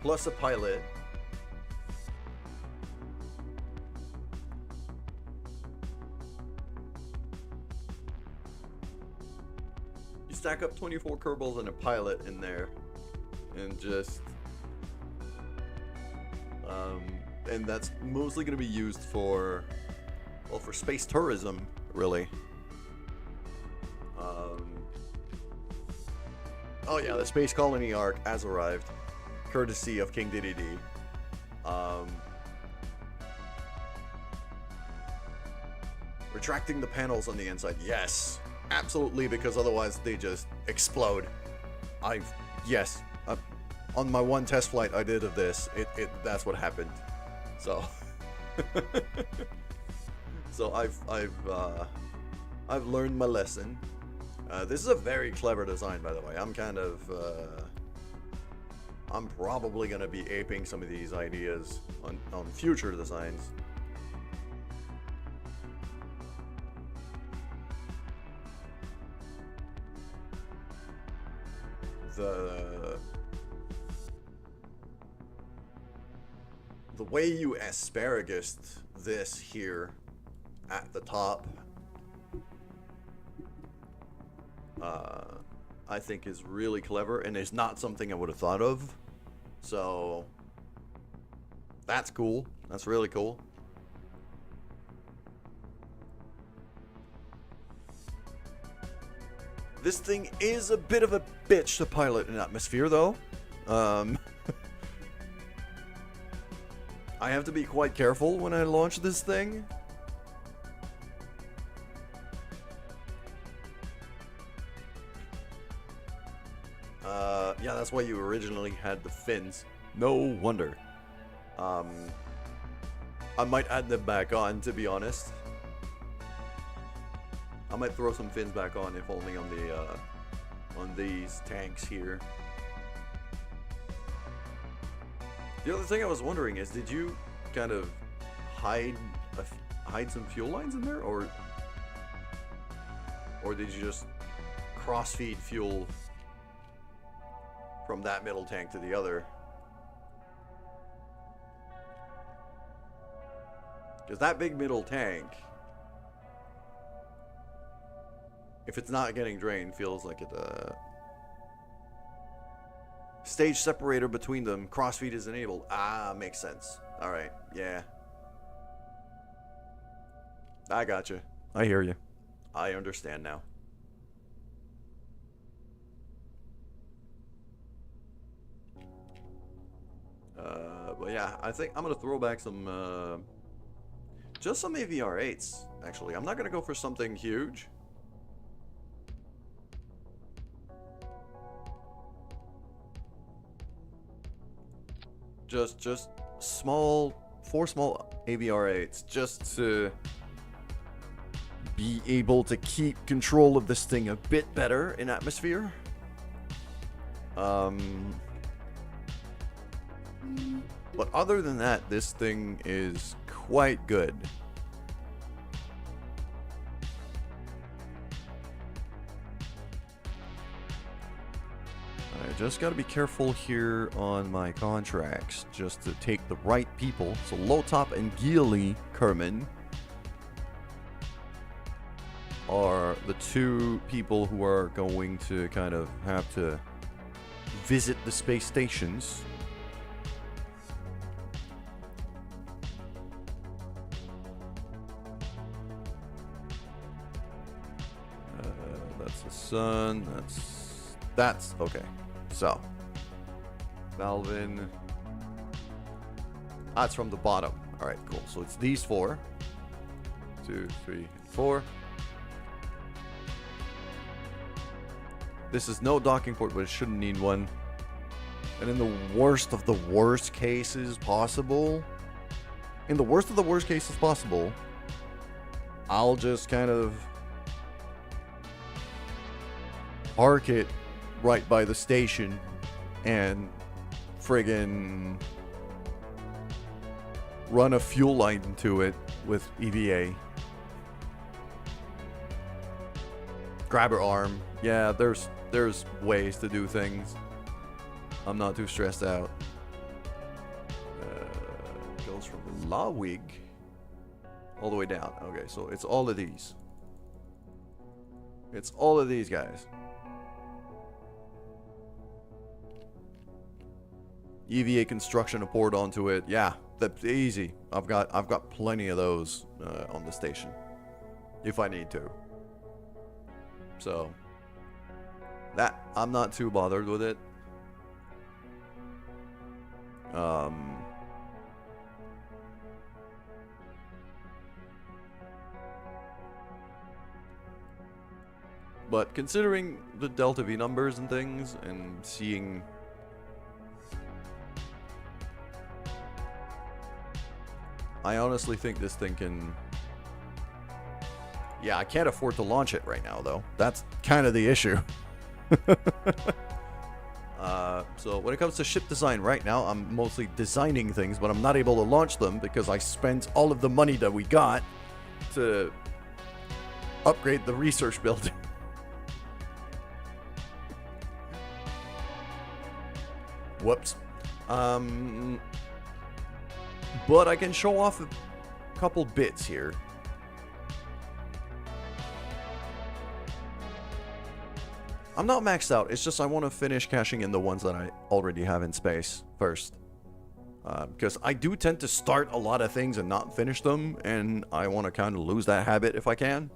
Speaker 1: Plus a pilot. You stack up 24 Kerbals and a pilot in there. And just... and that's mostly going to be used for... well, for space tourism, really. Oh yeah, the Space Colony Arc has arrived, courtesy of King DDD. Retracting the panels on the inside, yes, absolutely, because otherwise they just explode. Yes, on my one test flight I did of this, that's what happened. So, so I've learned my lesson. This is a very clever design, by the way. I'm probably going to be aping some of these ideas on future designs. the way you asparagus this here at the top, I think is really clever, and it's not something I would have thought of. So that's cool. That's really cool. This thing is a bit of a bitch to pilot in atmosphere, though. I have to be quite careful when I launch this thing. Yeah, that's why you originally had the fins. No wonder. I might add them back on, to be honest. I might throw some fins back on, if only on the on these tanks here. The other thing I was wondering is, did you kind of hide some fuel lines in there, or did you just cross-feed fuel from that middle tank to the other? Because that big middle tank, if it's not getting drained, feels like it, stage separator between them, crossfeed is enabled. Ah, makes sense. Alright, yeah. I gotcha. I hear you. I understand now. But yeah, I think I'm gonna throw back some, just some AVR8s, actually. I'm not gonna go for something huge. Just small, 4 small AVR8s, just to be able to keep control of this thing a bit better in atmosphere. But other than that, this thing is quite good. I just gotta be careful here on my contracts, just to take the right people. So Lotop and Geely Kerman are the 2 people who are going to kind of have to visit the space stations. That's the sun. That's okay. So, Valvin. That's from the bottom. All right, cool. So it's these 4. 2, 3, 4. This is no docking port, but it shouldn't need one. And in the worst of the worst cases possible, I'll just kind of park it right by the station and friggin' run a fuel line to it with EVA. Grabber arm. Yeah, there's ways to do things. I'm not too stressed out. Goes from Lawig all the way down. Okay, so it's all of these. It's all of these guys. EVA construction to port onto it. Yeah, that's easy. I've got plenty of those on the station if I need to. So that I'm not too bothered with it. But considering the Delta V numbers and things, and seeing I honestly think this thing can... Yeah, I can't afford to launch it right now, though. That's kind of the issue. So when it comes to ship design right now, I'm mostly designing things, but I'm not able to launch them because I spent all of the money that we got to upgrade the research building. Whoops. But I can show off a couple bits here. I'm not maxed out, it's just I want to finish cashing in the ones that I already have in space first. Because I do tend to start a lot of things and not finish them, and I want to kind of lose that habit if I can.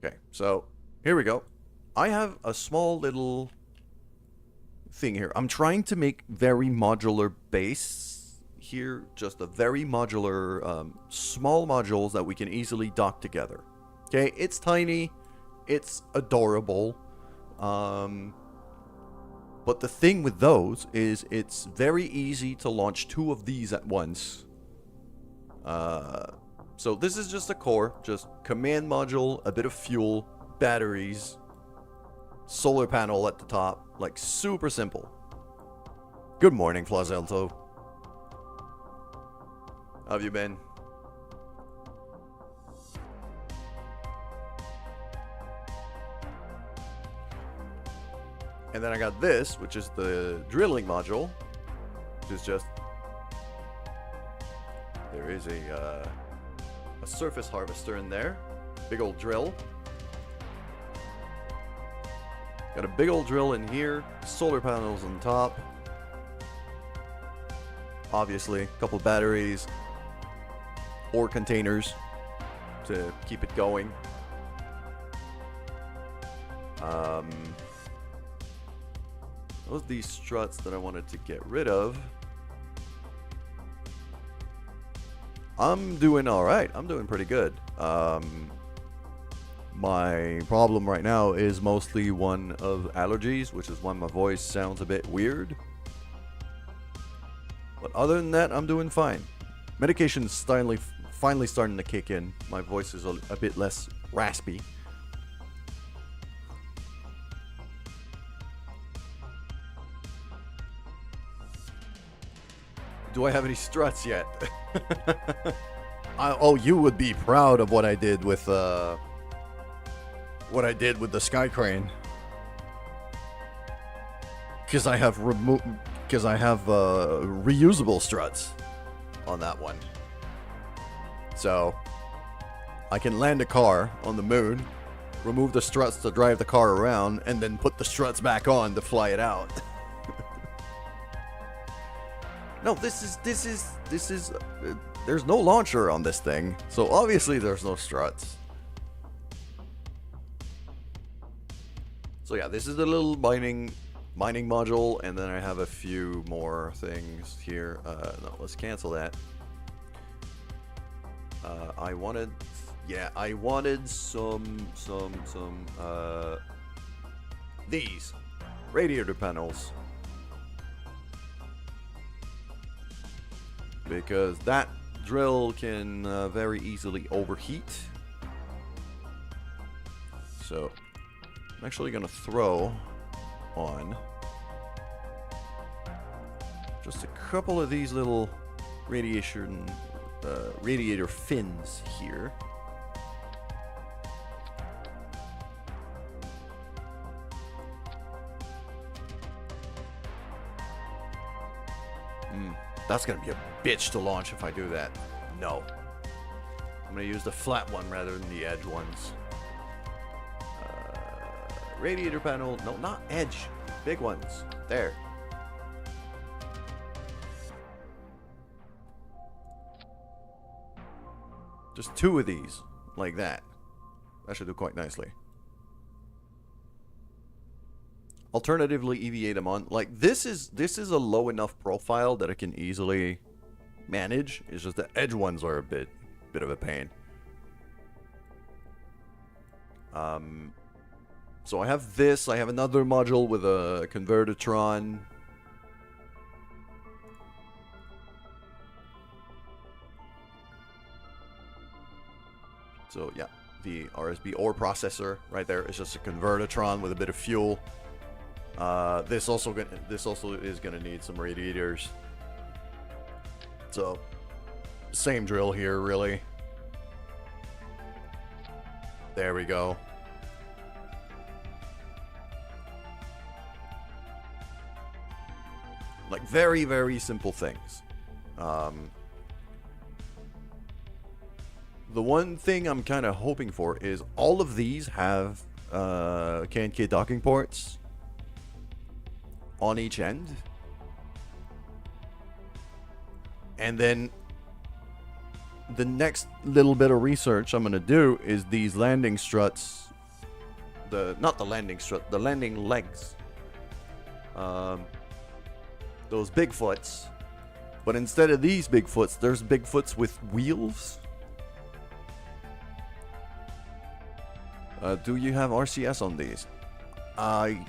Speaker 1: Okay, so here we go. I have a small little thing here. I'm trying to make very modular base here, just a very modular, small modules that we can easily dock together. Okay, it's tiny, it's adorable, but the thing with those is it's very easy to launch 2 of these at once. So this is just a core, just command module, a bit of fuel, batteries, solar panel at the top, like super simple. Good morning, Flazelto. How have you been? And then I got this, which is the drilling module, which is just, there is a surface harvester in there, big old drill. Got a big old drill in here, solar panels on top. Obviously, a couple batteries, ore containers to keep it going. Those are these struts that I wanted to get rid of. I'm doing alright. I'm doing pretty good. My problem right now is mostly one of allergies, which is why my voice sounds a bit weird. But other than that, I'm doing fine. Medication's finally starting to kick in. My voice is a bit less raspy. Do I have any struts yet? Oh, you would be proud of what I did with the sky crane. Because I have reusable struts on that one. So I can land a car on the moon, remove the struts to drive the car around, and then put the struts back on to fly it out. No, this is there's no launcher on this thing, so obviously there's no struts. So yeah, this is the little mining module, and then I have a few more things here. No, let's cancel that. I wanted some these radiator panels. Because that drill can very easily overheat. So I'm actually going to throw on just a couple of these little radiator fins here. That's going to be a bitch to launch if I do that. No. I'm going to use the flat one rather than the edge ones. Radiator panel. No, not edge. Big ones. There. Just 2 of these. Like that. That should do quite nicely. Alternatively, EVA them on. Like, this is a low enough profile that I can easily manage. It's just the edge ones are a bit of a pain. So I have this. I have another module with a convertitron. So yeah, the RSB ore processor right there is just a convertitron with a bit of fuel. This also is gonna need some radiators. So same drill here, really. There we go. Very, very simple things. The one thing I'm kind of hoping for is all of these have K&K docking ports on each end. And then the next little bit of research I'm going to do is these landing struts. Not the landing strut, the landing legs. Those Bigfoots. But instead of these Bigfoots, there's Bigfoots with wheels. Do you have RCS on these? I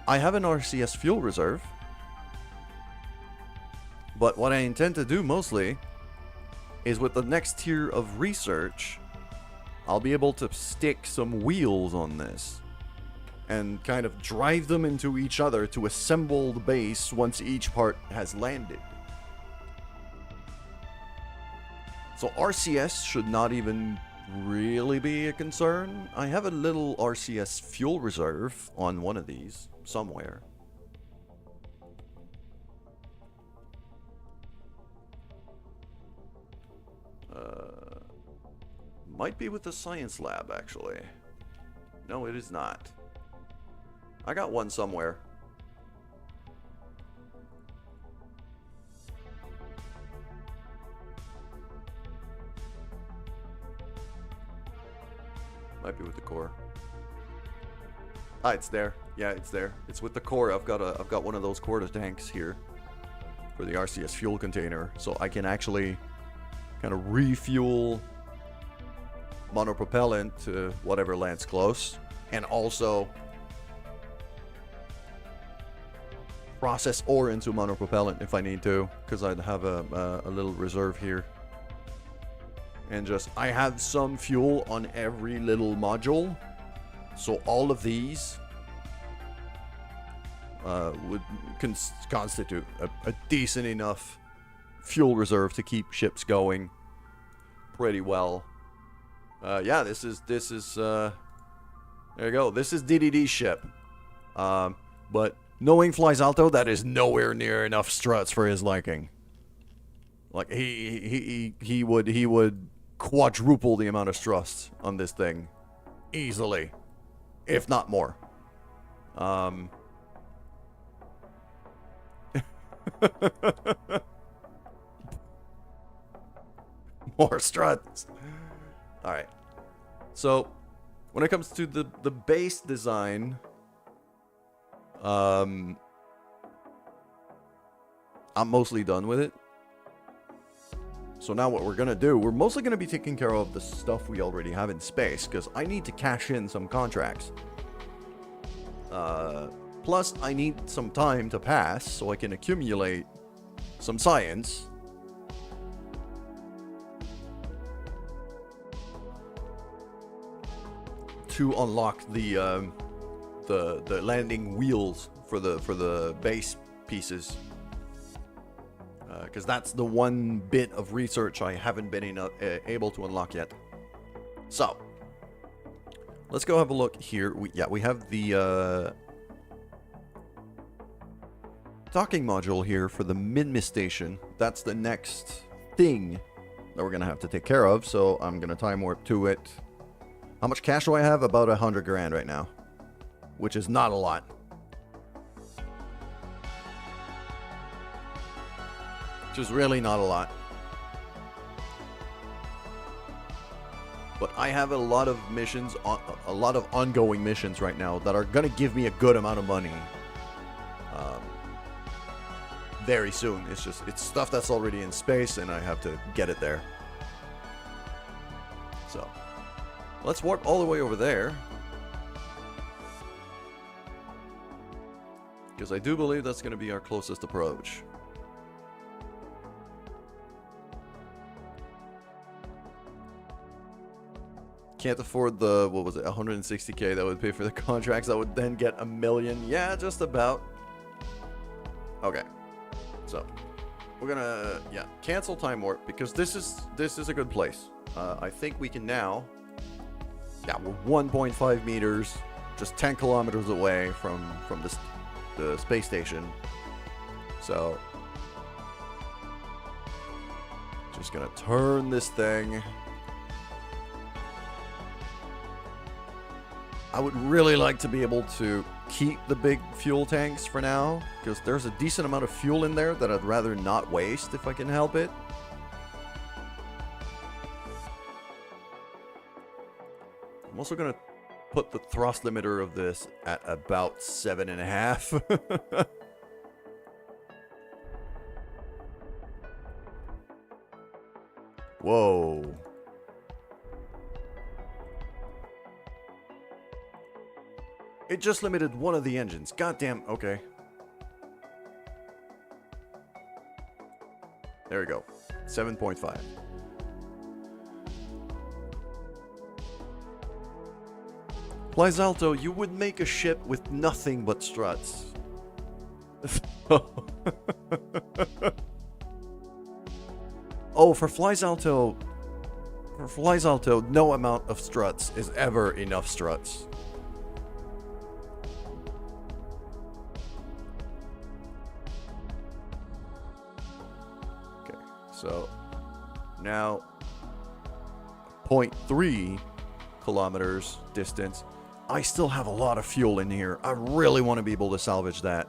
Speaker 1: have an RCS fuel reserve. But what I intend to do mostly is with the next tier of research, I'll be able to stick some wheels on this and kind of drive them into each other to assemble the base once each part has landed. So RCS should not even really be a concern. I have a little RCS fuel reserve on one of these somewhere. Might be with the science lab, actually. No, it is not. I got one somewhere. Might be with the core. Ah, it's there. Yeah, it's there. It's with the core. I've got one of those quarter tanks here for the RCS fuel container, so I can actually kind of refuel monopropellant to whatever lands close, and also process ore into monopropellant if I need to, because I'd have a little reserve here. And just, I have some fuel on every little module, so all of these would constitute a decent enough fuel reserve to keep ships going pretty well. Yeah, this is there you go. This is DDD's ship. But knowing Flies Alto, that is nowhere near enough struts for his liking. Like he would quadruple the amount of struts on this thing easily, if not more. More struts. All right. So, when it comes to the base design, I'm mostly done with it. So now what we're going to do, we're mostly going to be taking care of the stuff we already have in space, because I need to cash in some contracts. Plus, I need some time to pass so I can accumulate some science. To unlock the landing wheels for the base pieces. Because that's the one bit of research I haven't been able to unlock yet. So, let's go have a look here. We have the docking module here for the Minmus station. That's the next thing that we're going to have to take care of. So, I'm going to time warp to it. How much cash do I have? About 100 grand right now. Which is not a lot. Which is really not a lot. But I have a lot of missions, a lot of ongoing missions right now that are going to give me a good amount of money. Very soon. It's stuff that's already in space and I have to get it there. So, let's warp all the way over there. Because I do believe that's going to be our closest approach. Can't afford the, what was it, 160k that would pay for the contracts. That would then get 1 million. Yeah, just about. Okay. So, we're gonna, yeah, cancel time warp because this is a good place. I think we can now, yeah, we're 1.5 meters, just 10 kilometers away from the space station. So, Just gonna turn this thing. I would really like to be able to keep the big fuel tanks for now, because there's a decent amount of fuel in there that I'd rather not waste if I can help it. I'm also gonna put the thrust limiter of this at about 7.5. Whoa. It just limited one of the engines. Goddamn. Okay. There we go. 7.5. Plizalto, you would make a ship with nothing but struts. Oh, for Plizalto, no amount of struts is ever enough struts. Okay, so now 0.3 kilometers distance. I still have a lot of fuel in here. I really want to be able to salvage that.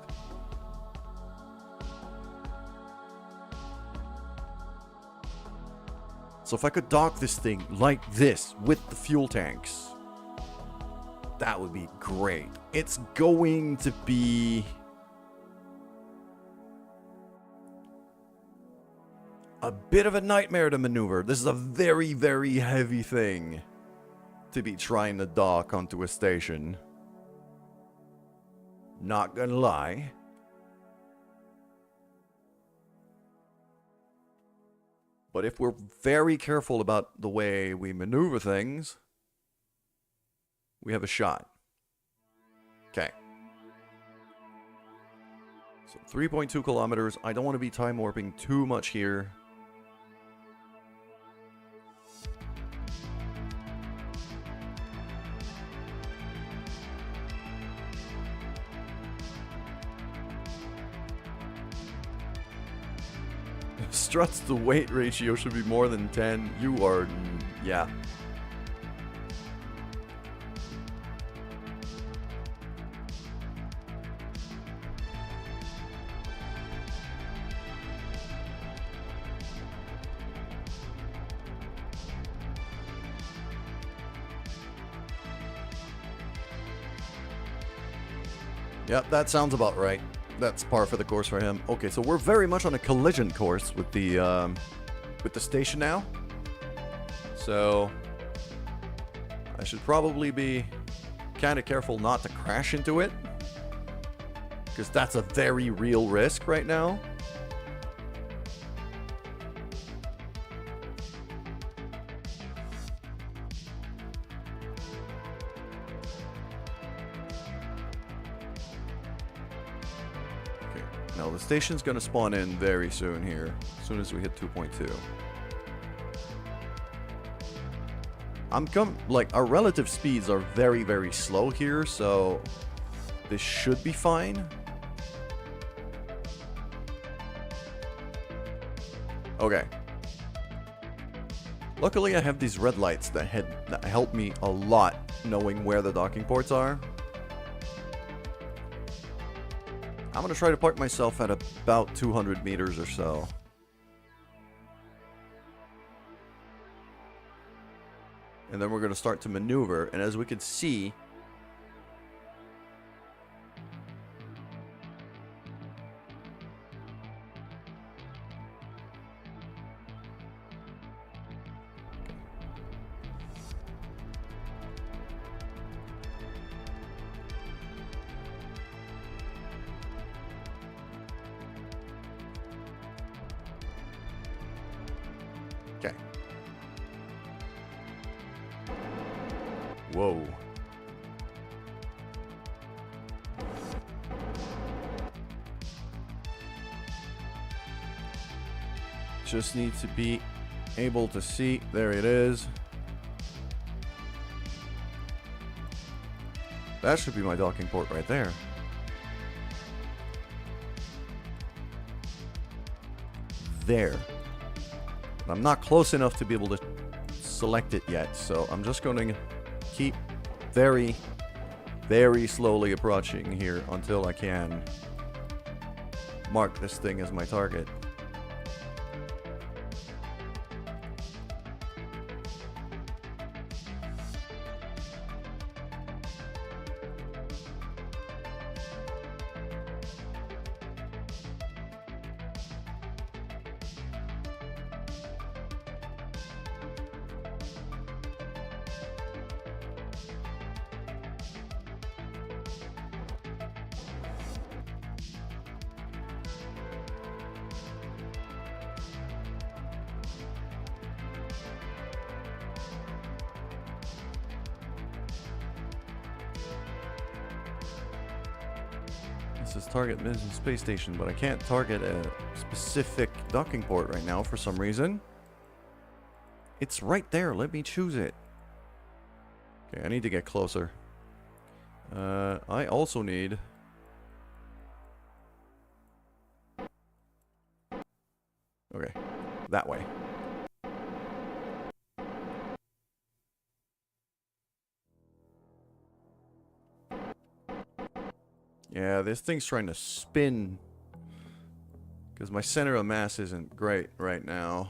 Speaker 1: So if I could dock this thing like this with the fuel tanks, that would be great. It's going to be a bit of a nightmare to maneuver. This is a very, very heavy thing to be trying to dock onto a station. Not gonna lie. But if we're very careful about the way we maneuver things, we have a shot. Okay. So 3.2 kilometers. I don't want to be time warping too much here. Struts to weight ratio should be more than 10. You are... yeah. Yep, that sounds about right. That's par for the course for him. Okay, so we're very much on a collision course with the station now. So I should probably be kind of careful not to crash into it, because that's a very real risk right now. Now the station's going to spawn in very soon here, as soon as we hit 2.2. Like, our relative speeds are very, very slow here, so this should be fine. Okay. Luckily, I have these red lights that help me a lot knowing where the docking ports are. I'm going to try to park myself at about 200 meters or so. And then we're going to start to maneuver. And as we can see, okay. Whoa. Just need to be able to see. There it is. That should be my docking port right there. There. But I'm not close enough to be able to select it yet, so I'm just going to keep very, very slowly approaching here until I can mark this thing as my target. This is target Minmus Space Station, but I can't target a specific docking port right now for some reason. It's right there. Let me choose it. Okay, I need to get closer. I also need... Okay, that way. Yeah, this thing's trying to spin. Because my center of mass isn't great right now.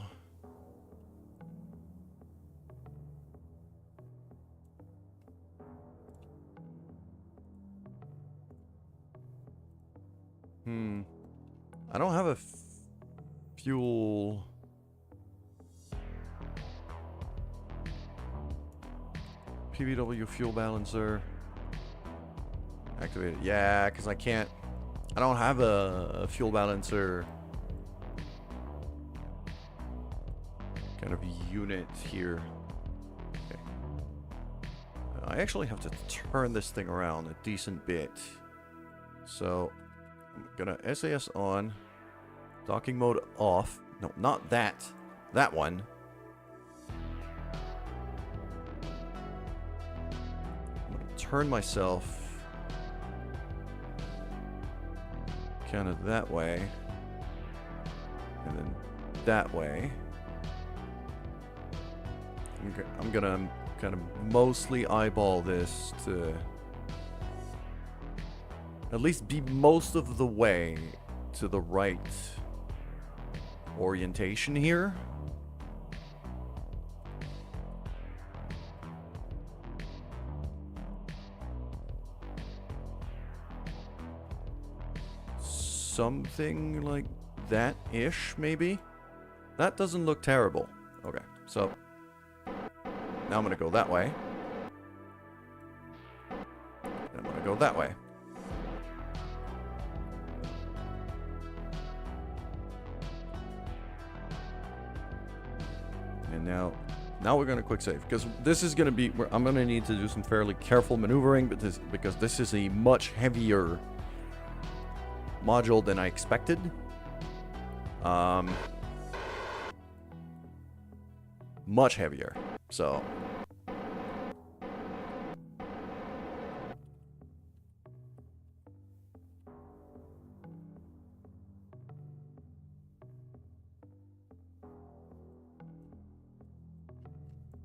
Speaker 1: I don't have a fuel... PBW fuel balancer. Activated. Yeah, because I can't... I don't have a fuel balancer kind of unit here. Okay. I actually have to turn this thing around a decent bit. So, I'm gonna SAS on. Docking mode off. No, not that. That one. I'm gonna turn myself kind of that way, and then that way. I'm gonna kind of mostly eyeball this to at least be most of the way to the right orientation here. Something like that-ish, maybe? That doesn't look terrible. Okay, so now I'm gonna go that way. And I'm gonna go that way. And now we're gonna quick save, because this is gonna be where I'm gonna need to do some fairly careful maneuvering, but because this is a much heavier module than I expected. Much heavier. So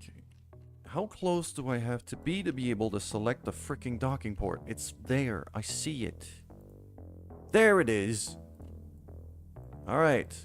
Speaker 1: okay. How close do I have to be able to select the freaking docking port? It's there. I see it. There it is. All right.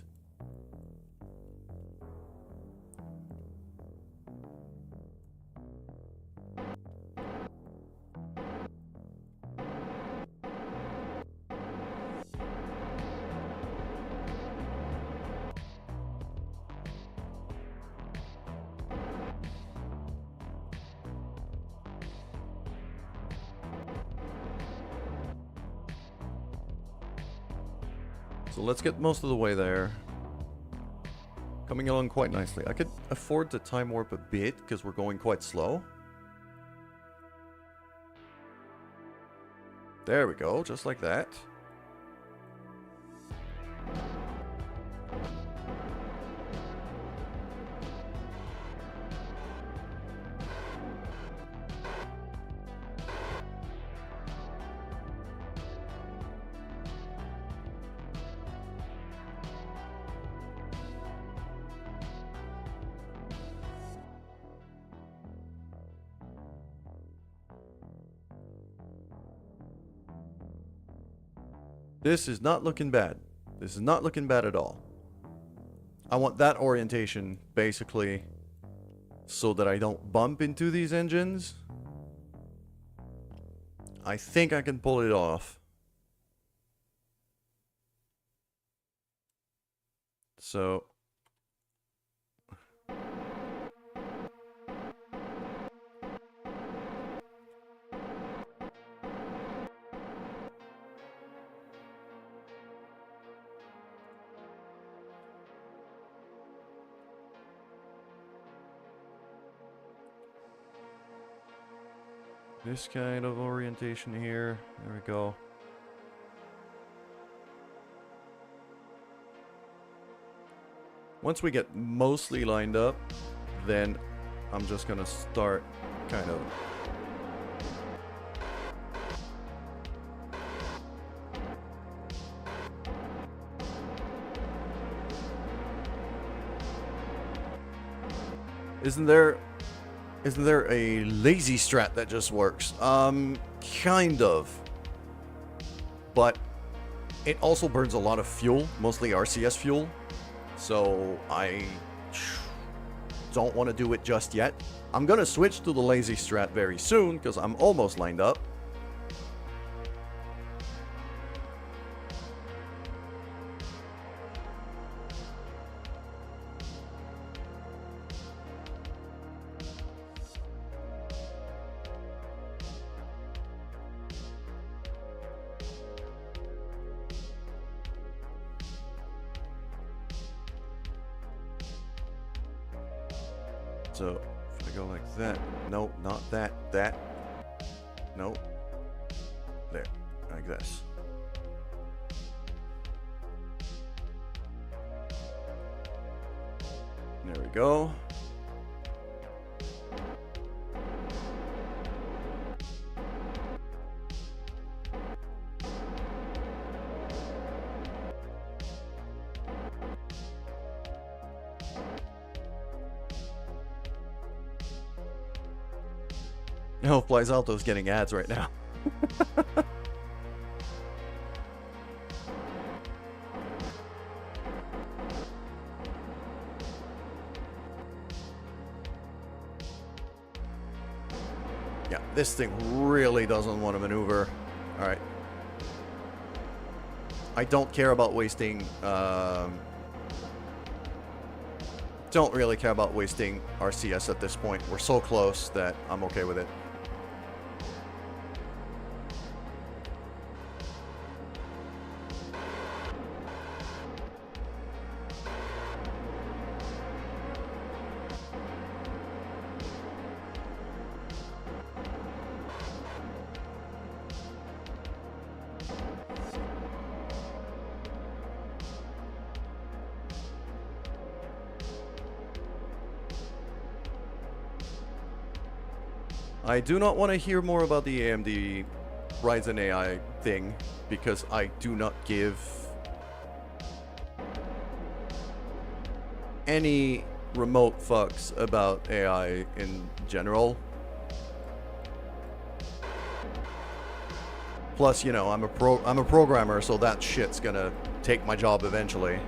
Speaker 1: So let's get most of the way there. Coming along quite nicely. I could afford to time warp a bit because we're going quite slow. There we go, just like that. This is not looking bad. This is not looking bad at all. I want that orientation, basically, so that I don't bump into these engines. I think I can pull it off. So... this kind of orientation here. There we go. Once we get mostly lined up, then I'm just gonna start kind of... Isn't there a lazy strat that just works? Kind of. But it also burns a lot of fuel, mostly RCS fuel. So I don't want to do it just yet. I'm gonna switch to the lazy strat very soon because I'm almost lined up. So, if I go like that, no, not that, that, no, there, like this. There we go. Oh, Flies Alto's getting ads right now. Yeah, this thing really doesn't want to maneuver. Alright. I don't care about wasting... don't really care about wasting RCS at this point. We're so close that I'm okay with it. I do not want to hear more about the AMD Ryzen AI thing, because I do not give any remote fucks about AI in general. Plus, you know, I'm a programmer, so that shit's gonna take my job eventually.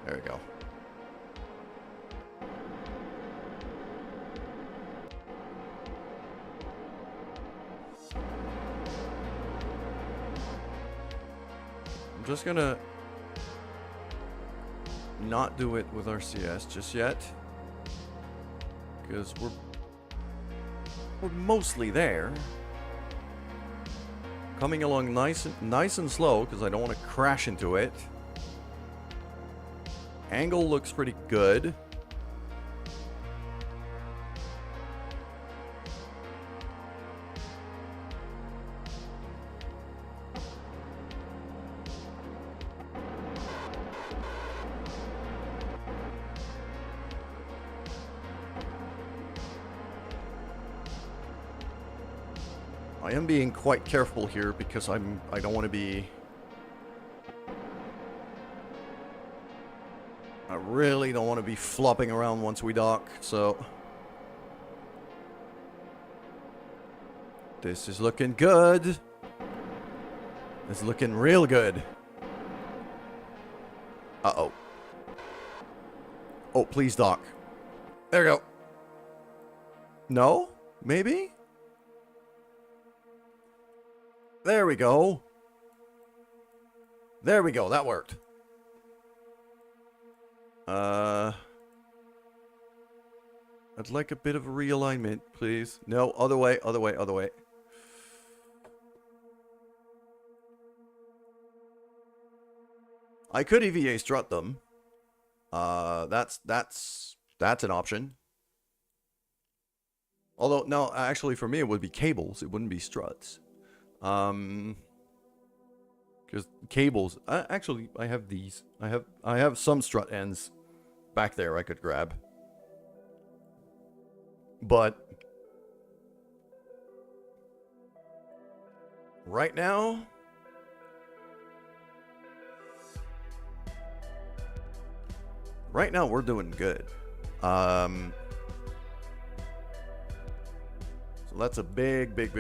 Speaker 1: There we go. I'm just gonna not do it with RCS just yet, because we're mostly there. Coming along nice and slow, because I don't want to crash into it. Angle looks pretty good. I am being quite careful here because I don't want to be... I really don't want to be flopping around once we dock, so... This is looking good. It's looking real good. Uh-oh. Oh, please dock. There we go. No? Maybe? There we go. There we go. That worked. I'd like a bit of a realignment, please. No, other way, other way, other way. I could EVA strut them. That's an option. Although, no, actually for me it would be cables. It wouldn't be struts. Because cables... actually, I have these. I have some strut ends back there I could grab. But... right now... right now we're doing good. So that's a big... This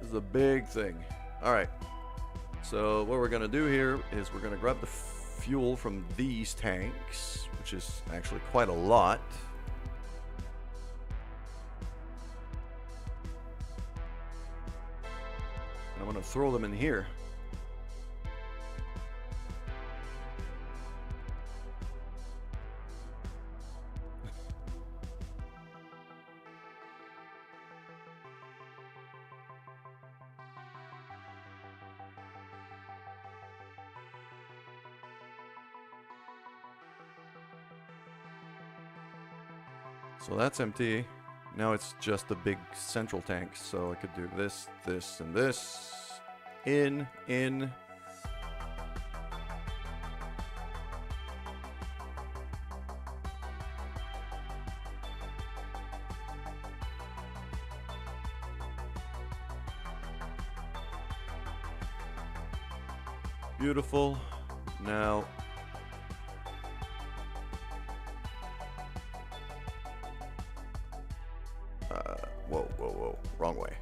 Speaker 1: is a big thing. Alright. So what we're going to do here is we're going to grab the fuel from these tanks, which is actually quite a lot. And I'm going to throw them in here. So that's empty. Now it's just the big central tank. So I could do this, this, and this. In. Beautiful. Now... whoa. Wrong way.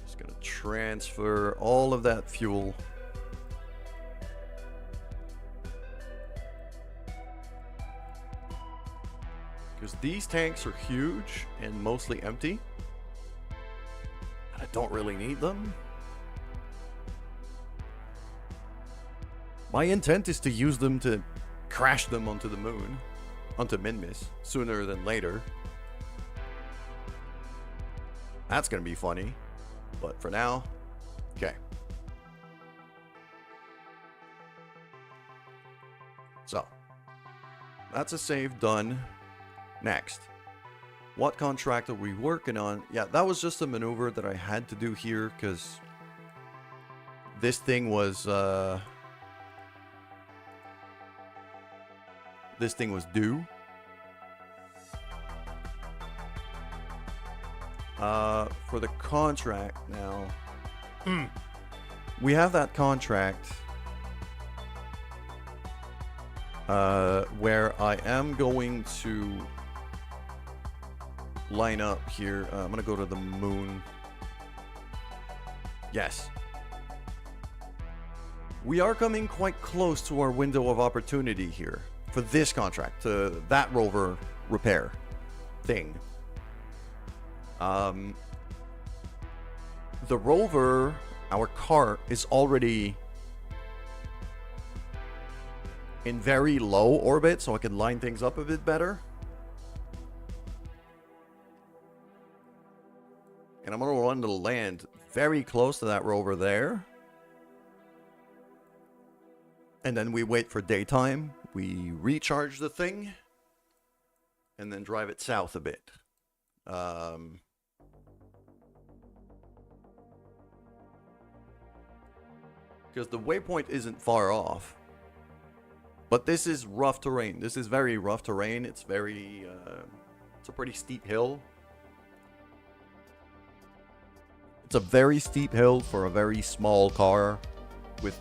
Speaker 1: Just gonna transfer all of that fuel. Because these tanks are huge and mostly empty. I don't really need them. My intent is to use them to crash them onto the moon, onto Minmus, sooner than later. That's gonna be funny, but for now, okay. So, that's a save done. Next, what contract are we working on? Yeah, that was just a maneuver that I had to do here, because this thing was, this thing was due. For the contract now. We have that contract where I am going to line up here. I'm going to go to the moon. Yes. We are coming quite close to our window of opportunity here. For this contract, to that rover repair thing. The rover, our cart, is already in very low orbit, so I can line things up a bit better. And I'm going to run to land very close to that rover there. And then we wait for daytime. We recharge the thing. and then drive it south a bit. Because the waypoint isn't far off. But this is rough terrain. This is very rough terrain. It's very, it's a pretty steep hill. It's a very steep hill for a very small car with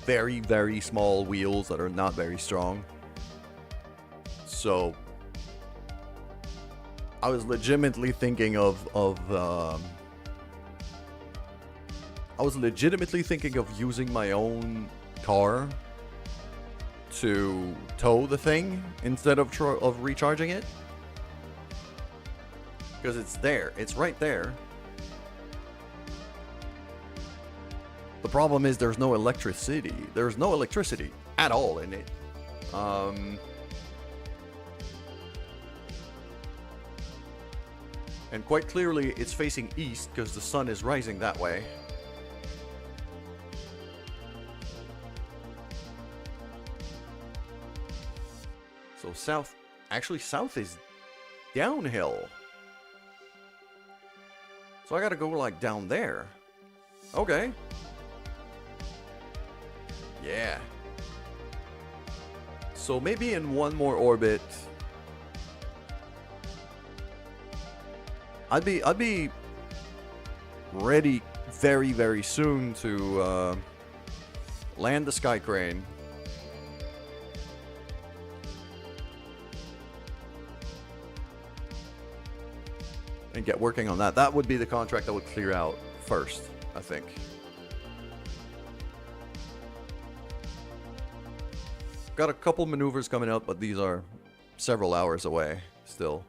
Speaker 1: very, very small wheels that are not very strong. So I was legitimately thinking of using my own car to tow the thing instead of recharging it, because it's there. It's right there. The problem is there's no electricity. There's no electricity at all in it. And quite clearly it's facing east because the sun is rising that way. So south, actually south is downhill. So I gotta go like down there. Okay. Yeah. So maybe in one more orbit, I'd be ready very, very soon to land the sky crane. And get working on that. That would be the contract that would clear out first, I think. Got a couple maneuvers coming up, but these are several hours away still.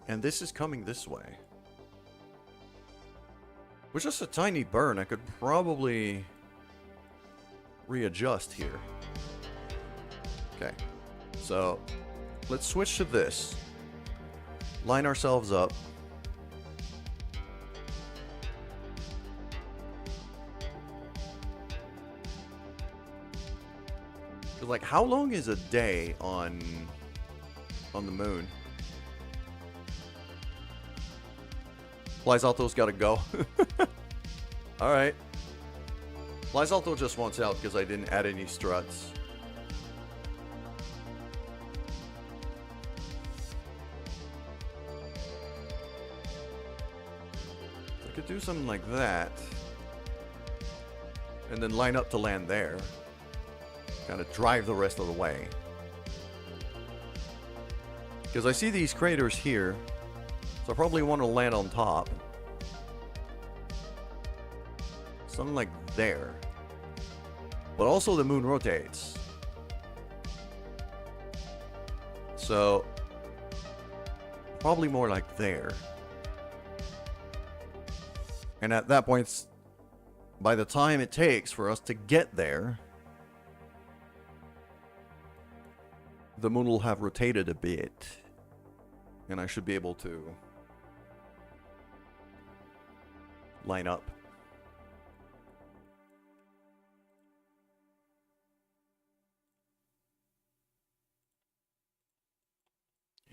Speaker 1: And this is coming this way. With just a tiny burn, I could probably readjust here. Okay, so let's switch to this. Line ourselves up. Like, how long is a day on the moon? Flysalto's gotta go. Alright. Flysalto just wants out because I didn't add any struts. I could do something like that. And then line up to land there. Kind of drive the rest of the way. Because I see these craters here. So I probably want to land on top. Something like there. But also the moon rotates. So probably more like there. And at that point, by the time it takes for us to get there, the moon will have rotated a bit, and I should be able to line up.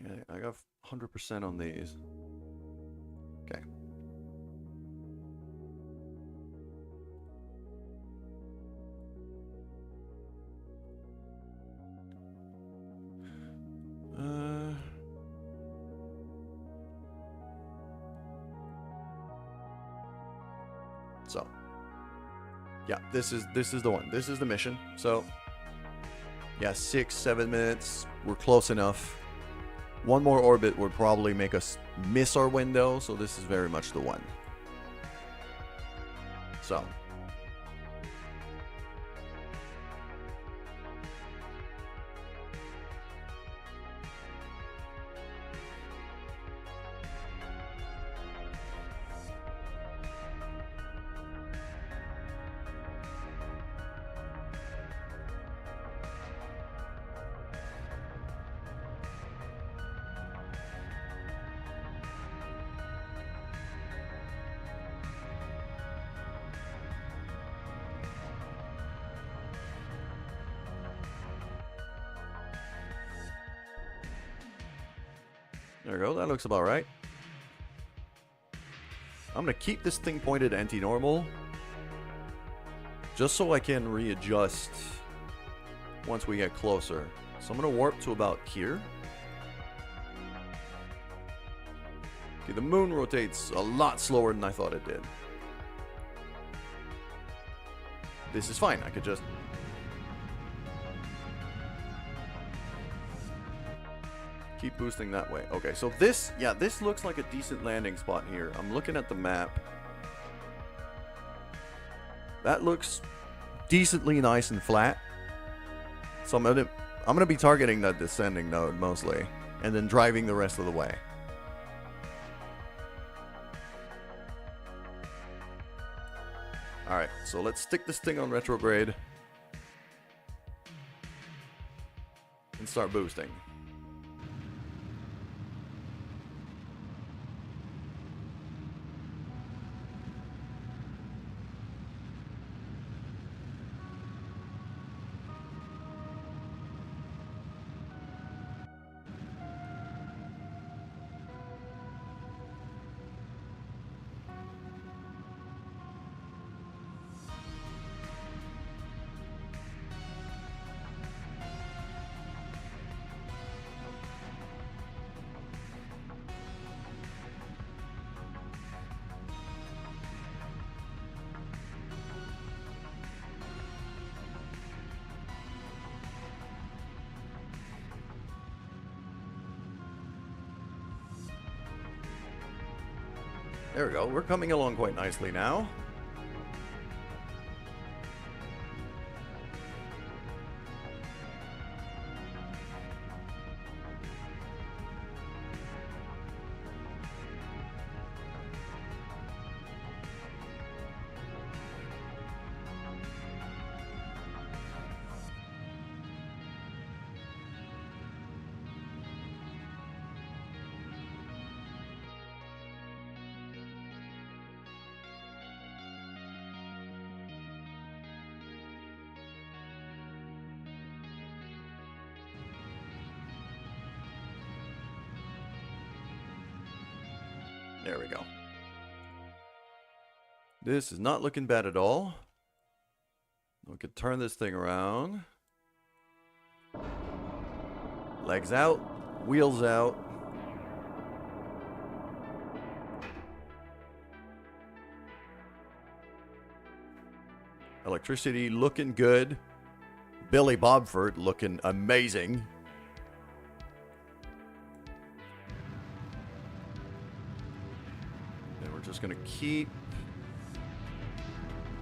Speaker 1: Yeah, I got 100% on these. Okay. So, yeah, this is the one. This is the mission. So, yeah, 6-7 minutes. We're close enough. One more orbit would probably make us miss our window, so this is very much the one. So, There we go, that looks about right. I'm gonna keep this thing pointed anti-normal, just so I can readjust once we get closer. So I'm gonna warp to about here. Okay, the moon rotates a lot slower than I thought it did. This is fine, I could just... keep boosting that way. Okay, so this, yeah, this looks like a decent landing spot here. I'm looking at the map. That looks decently nice and flat. So I'm gonna be targeting that descending node mostly, and then driving the rest of the way. Alright, so let's stick this thing on retrograde and start boosting. There we go, we're coming along quite nicely now. There we go. This is not looking bad at all. We could turn this thing around. Legs out, wheels out. Electricity looking good. Billy Bobford looking amazing. And we're just going to keep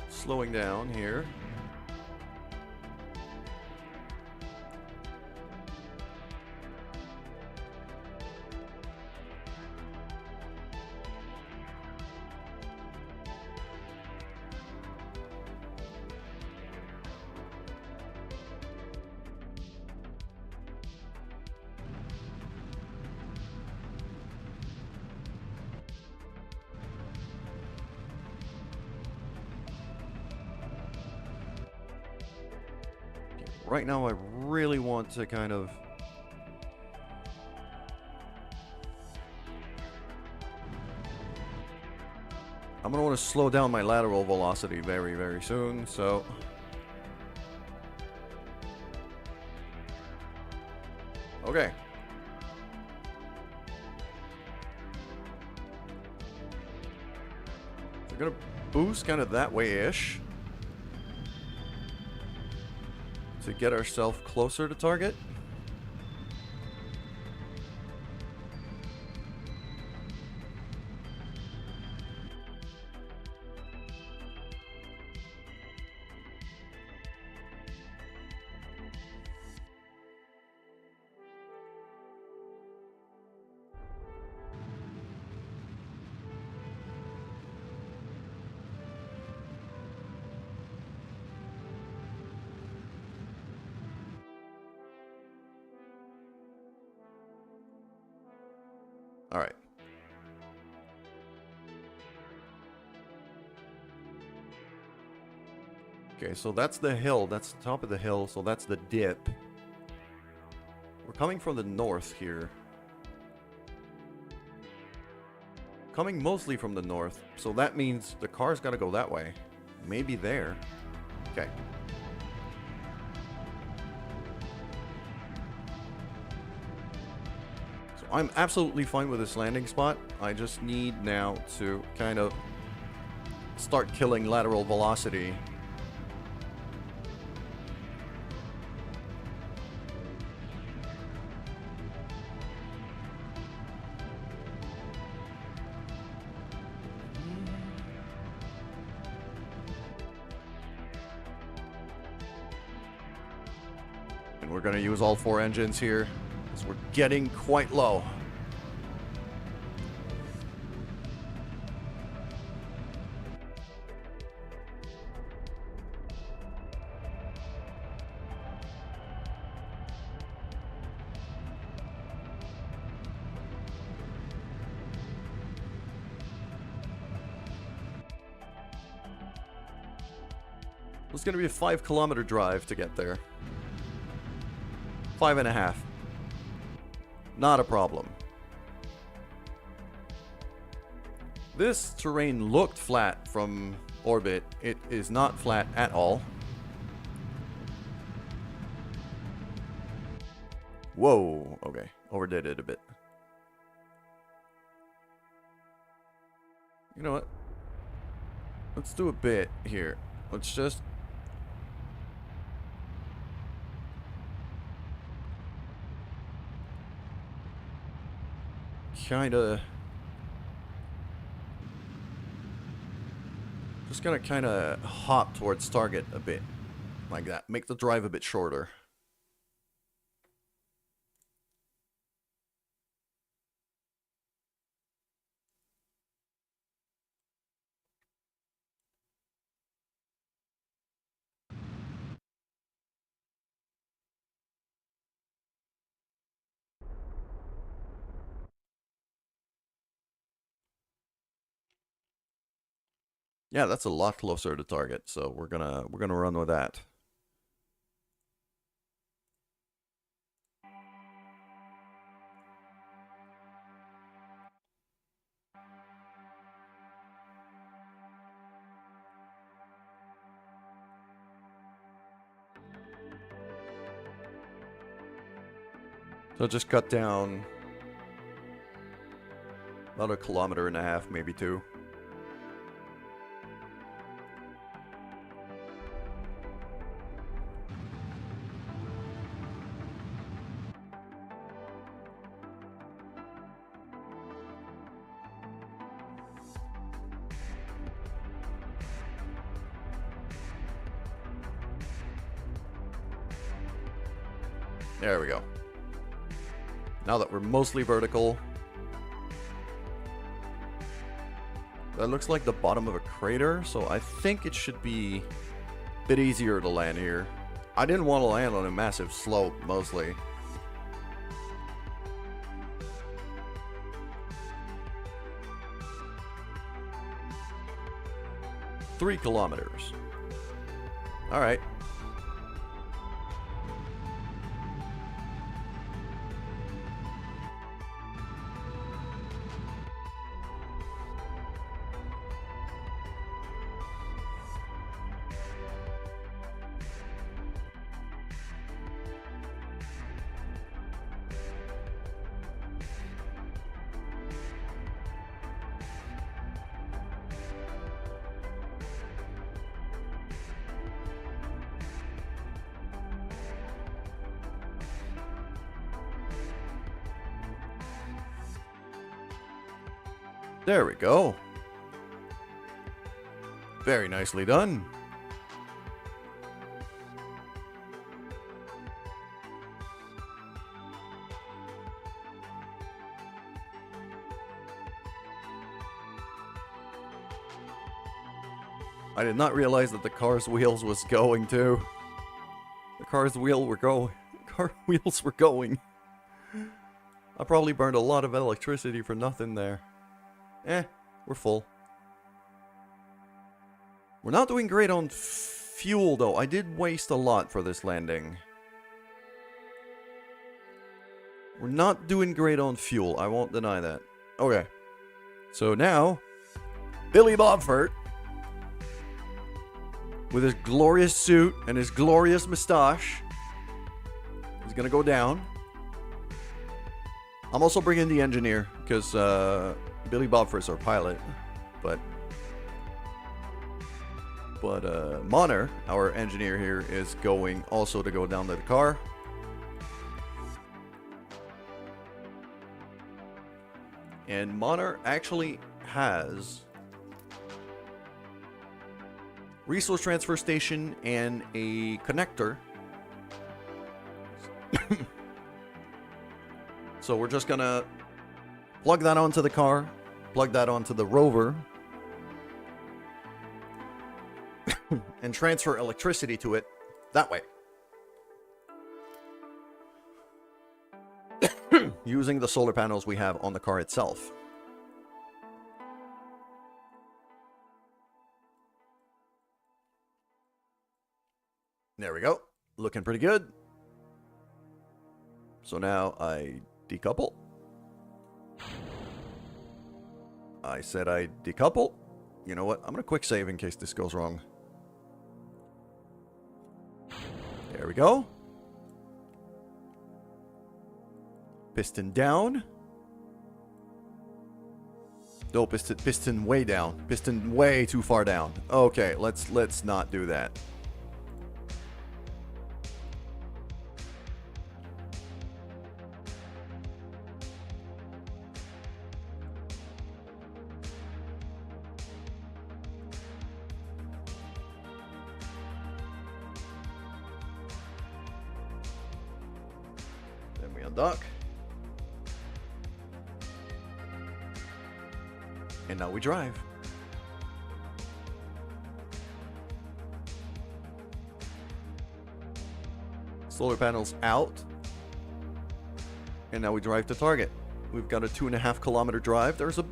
Speaker 1: slowing down here. Right now, I really want to kind of... I'm going to want to slow down my lateral velocity very, very soon, so... Okay. We're going to boost kind of that way-ish. To get ourselves closer to target. All right. Okay, so that's the hill. That's the top of the hill, so that's the dip. We're coming from the north here. Coming mostly from the north, so that means the car's got to go that way. Maybe there. Okay. So I'm absolutely fine with this landing spot. I just need now to kind of start killing lateral velocity. And we're going to use all 4 engines here, because we're getting quite low. It's going to be a 5-kilometer drive to get there. 5.5. Not a problem. This terrain looked flat from orbit. It is not flat at all. Whoa. Okay. Overdid it a bit. You know what? Let's do a bit here. Let's just... just gonna kind of hop towards target a bit, like that. Make the drive a bit shorter. Yeah, that's a lot closer to target, so we're gonna run with that. So just cut down about 1.5 kilometers, maybe 2. There we go. Now that we're mostly vertical. That looks like the bottom of a crater, so I think it should be a bit easier to land here. I didn't want to land on a massive slope, mostly. Three kilometers. Alright. There we go. Very nicely done. I did not realize that the car's wheels was going too. The car's wheels were going. I probably burned a lot of electricity for nothing there. We're full. We're not doing great on fuel, though. I did waste a lot for this landing. We're not doing great on fuel. I won't deny that. Okay. So now, Billy Bobfort, with his glorious suit and his glorious moustache, is going to go down. I'm also bringing the engineer, because Billy Bobfort's our pilot, but Monner, our engineer here, is going also to go down to the car. And Monner actually has resource transfer station and a connector. So we're just gonna plug that onto the car, plug that onto the rover, and transfer electricity to it that way. Using the solar panels we have on the car itself. There we go. Looking pretty good. So now I decouple. I said I decouple. You know what? I'm going to quick save in case this goes wrong. There we go. Piston down. No, piston way down. Piston way too far down. Okay, let's not do that. Then we undock. And now we drive. Solar panels out. And now we drive to target. We've got a 2.5 kilometer drive. There's a...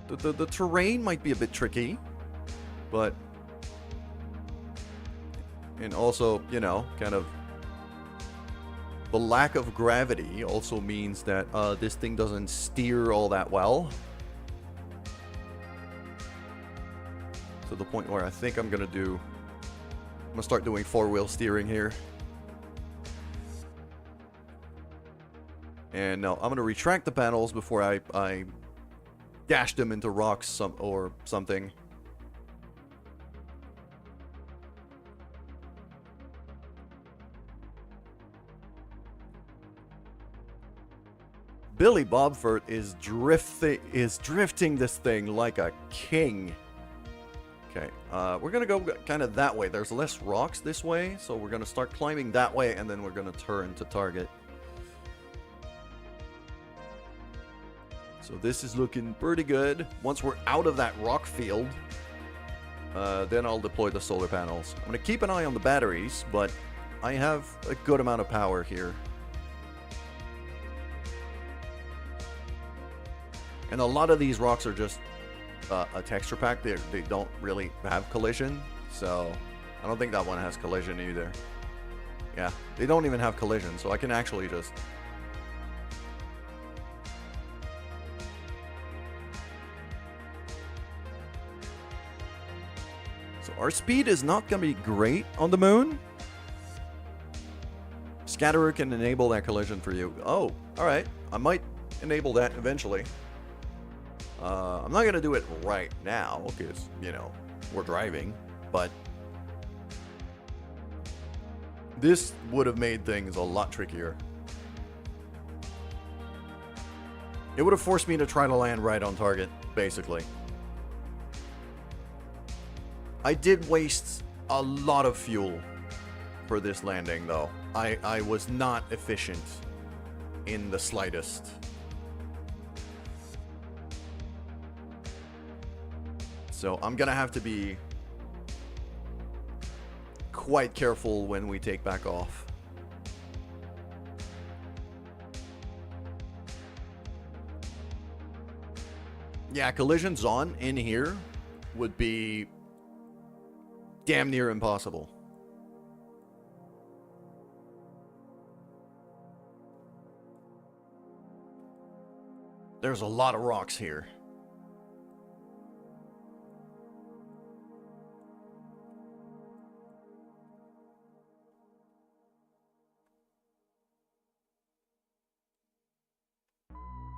Speaker 1: The terrain might be a bit tricky. But... And also, you know, kind of... The lack of gravity also means that this thing doesn't steer all that well. To the point where I think I'm going to start doing 4-wheel steering here. And now I'm going to retract the panels before I dash them into rocks or something. Billy Bobfort is drifting this thing like a king. Okay, we're gonna go kind of that way. There's less rocks this way, so we're gonna start climbing that way, and then we're gonna turn to target. So this is looking pretty good. Once we're out of that rock field, then I'll deploy the solar panels. I'm gonna keep an eye on the batteries, but I have a good amount of power here. And a lot of these rocks are just a texture pack. They don't really have collision. So I don't think that one has collision either. Yeah, they don't even have collision. So I can actually just... So our speed is not going to be great on the moon. Scatterer can enable that collision for you. Oh, alright. I might enable that eventually. I'm not going to do it right now, because, you know, we're driving, but this would have made things a lot trickier. It would have forced me to try to land right on target, basically. I did waste a lot of fuel for this landing, though. I was not efficient in the slightest. So I'm gonna have to be quite careful when we take back off. Yeah, collisions on in here would be damn near impossible. there's a lot of rocks here.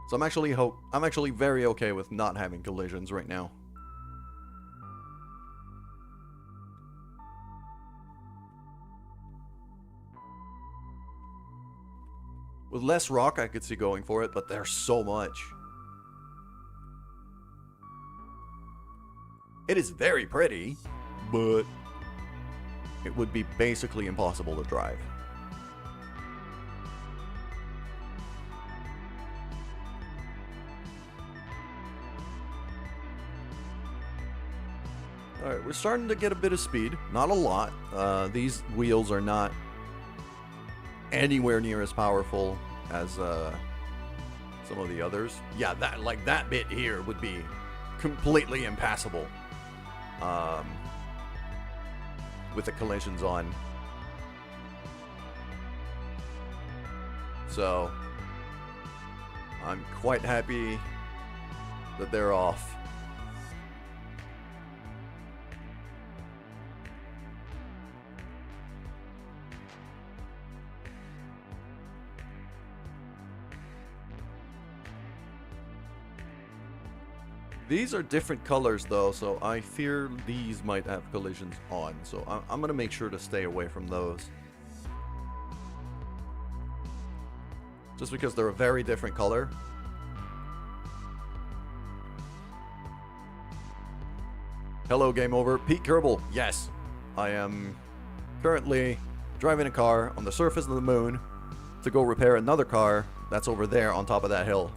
Speaker 1: So I'm actually very okay with not having collisions right now. With less rock, I could see going for it, but there's so much. It is very pretty, but it would be basically impossible to drive. Alright, we're starting to get a bit of speed. Not a lot. These wheels are not anywhere near as powerful as some of the others. Yeah, that bit here would be completely impassable with the collisions on. So I'm quite happy that they're off. These are different colors though, so I fear these might have collisions on, so I'm gonna make sure to stay away from those. Just because they're a very different color. Hello, game over. Pete Kerbal. Yes, I am currently driving a car on the surface of the moon to go repair another car that's over there on top of that hill.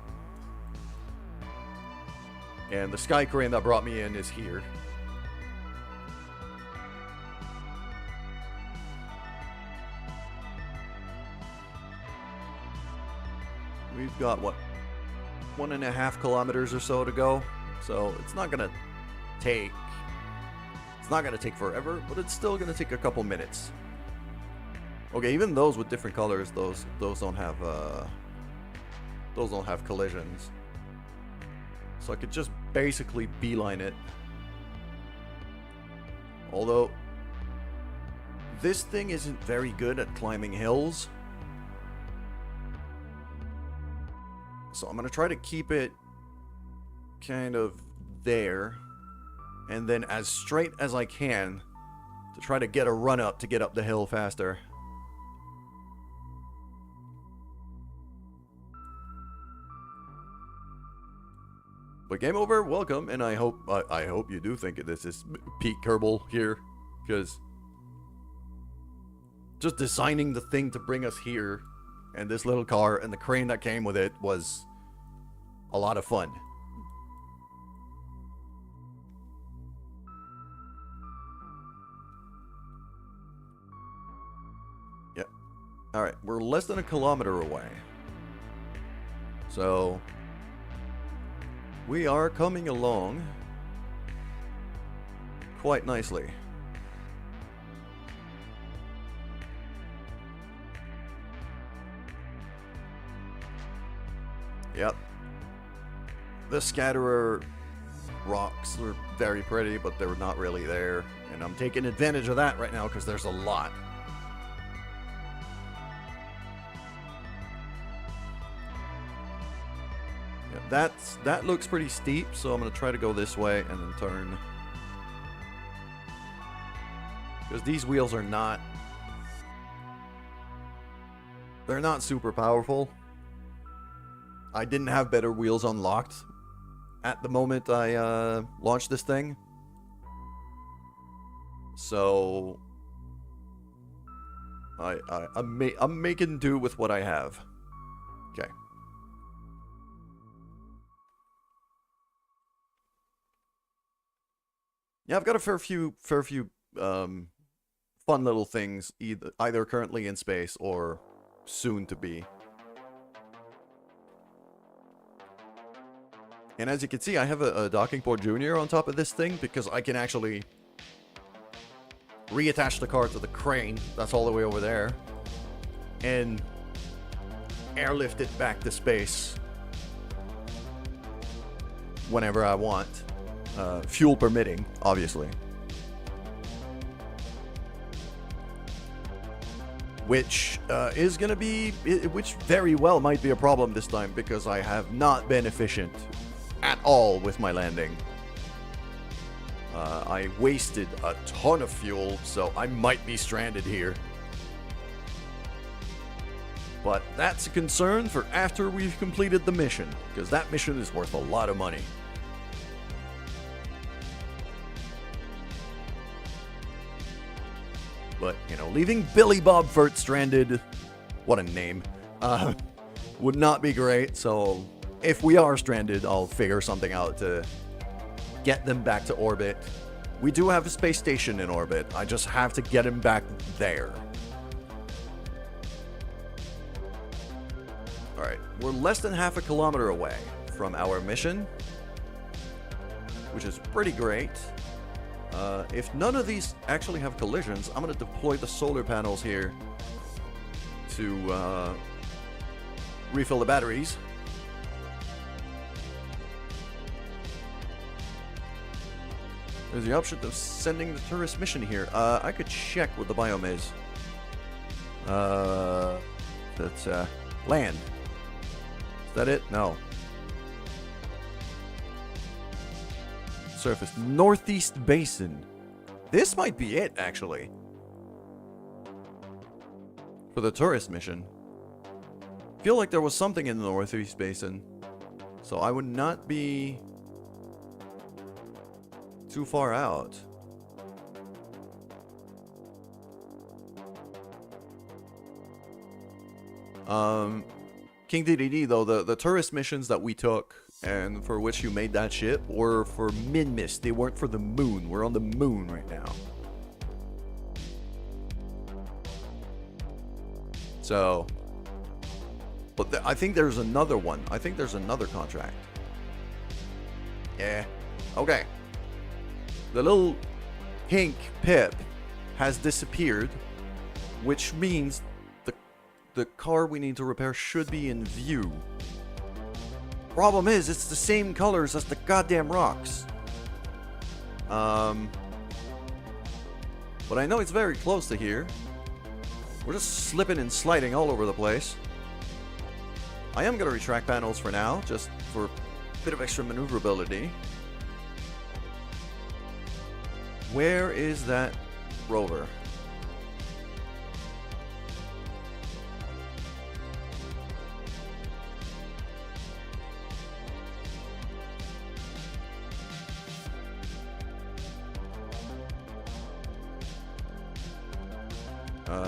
Speaker 1: And the sky crane that brought me in is here. We've got, what, 1.5 kilometers or so to go. So it's not gonna take forever, but it's still gonna take a couple minutes. Okay, even those with different colors, those don't have collisions. So I could just basically beeline it. Although this thing isn't very good at climbing hills. So I'm going to try to keep it kind of there. And then as straight as I can to try to get a run up to get up the hill faster. But game over, welcome, and I hope you do think this is Pete Kerbal here, because just designing the thing to bring us here, and this little car, and the crane that came with it was a lot of fun. Yep. Alright, we're less than a kilometer away. So we are coming along quite nicely. Yep. The scatterer rocks are very pretty, but they're not really there. And I'm taking advantage of that right now because there's a lot. That looks pretty steep, so I'm going to try to go this way and then turn. Because these wheels are not... they're not super powerful. I didn't have better wheels unlocked at the moment I launched this thing. So... I'm making do with what I have. Okay. Yeah, I've got a fair few fun little things, either currently in space or soon to be. And as you can see, I have a docking port junior on top of this thing because I can actually reattach the car to the crane that's all the way over there and airlift it back to space whenever I want. Fuel permitting, obviously. Which is going to be, which very well might be a problem this time, because I have not been efficient at all with my landing. I wasted a ton of fuel, so I might be stranded here. But that's a concern for after we've completed the mission, because that mission is worth a lot of money. But, you know, leaving Billy Bob Furt stranded, what a name, would not be great. So if we are stranded, I'll figure something out to get them back to orbit. We do have a space station in orbit. I just have to get him back there. Alright, we're less than half a kilometer away from our mission, which is pretty great. If none of these actually have collisions, I'm going to deploy the solar panels here to refill the batteries. There's the option of sending the tourist mission here. I could check what the biome is. That's land. Is that it? No. Surface. Northeast Basin. This might be it, actually. For the tourist mission. Feel like there was something in the Northeast Basin. So I would not be too far out. King DDD, though, the tourist missions that we took and for which you made that ship were for Minmus. They weren't for the moon. We're on the moon right now. So, but I think there's another one. I think there's another contract. Yeah. Okay. The little pink pip has disappeared, which means the car we need to repair should be in view. Problem is, it's the same colors as the goddamn rocks. But I know it's very close to here. We're just slipping and sliding all over the place. I am going to retract panels for now, just for a bit of extra maneuverability. Where is that rover?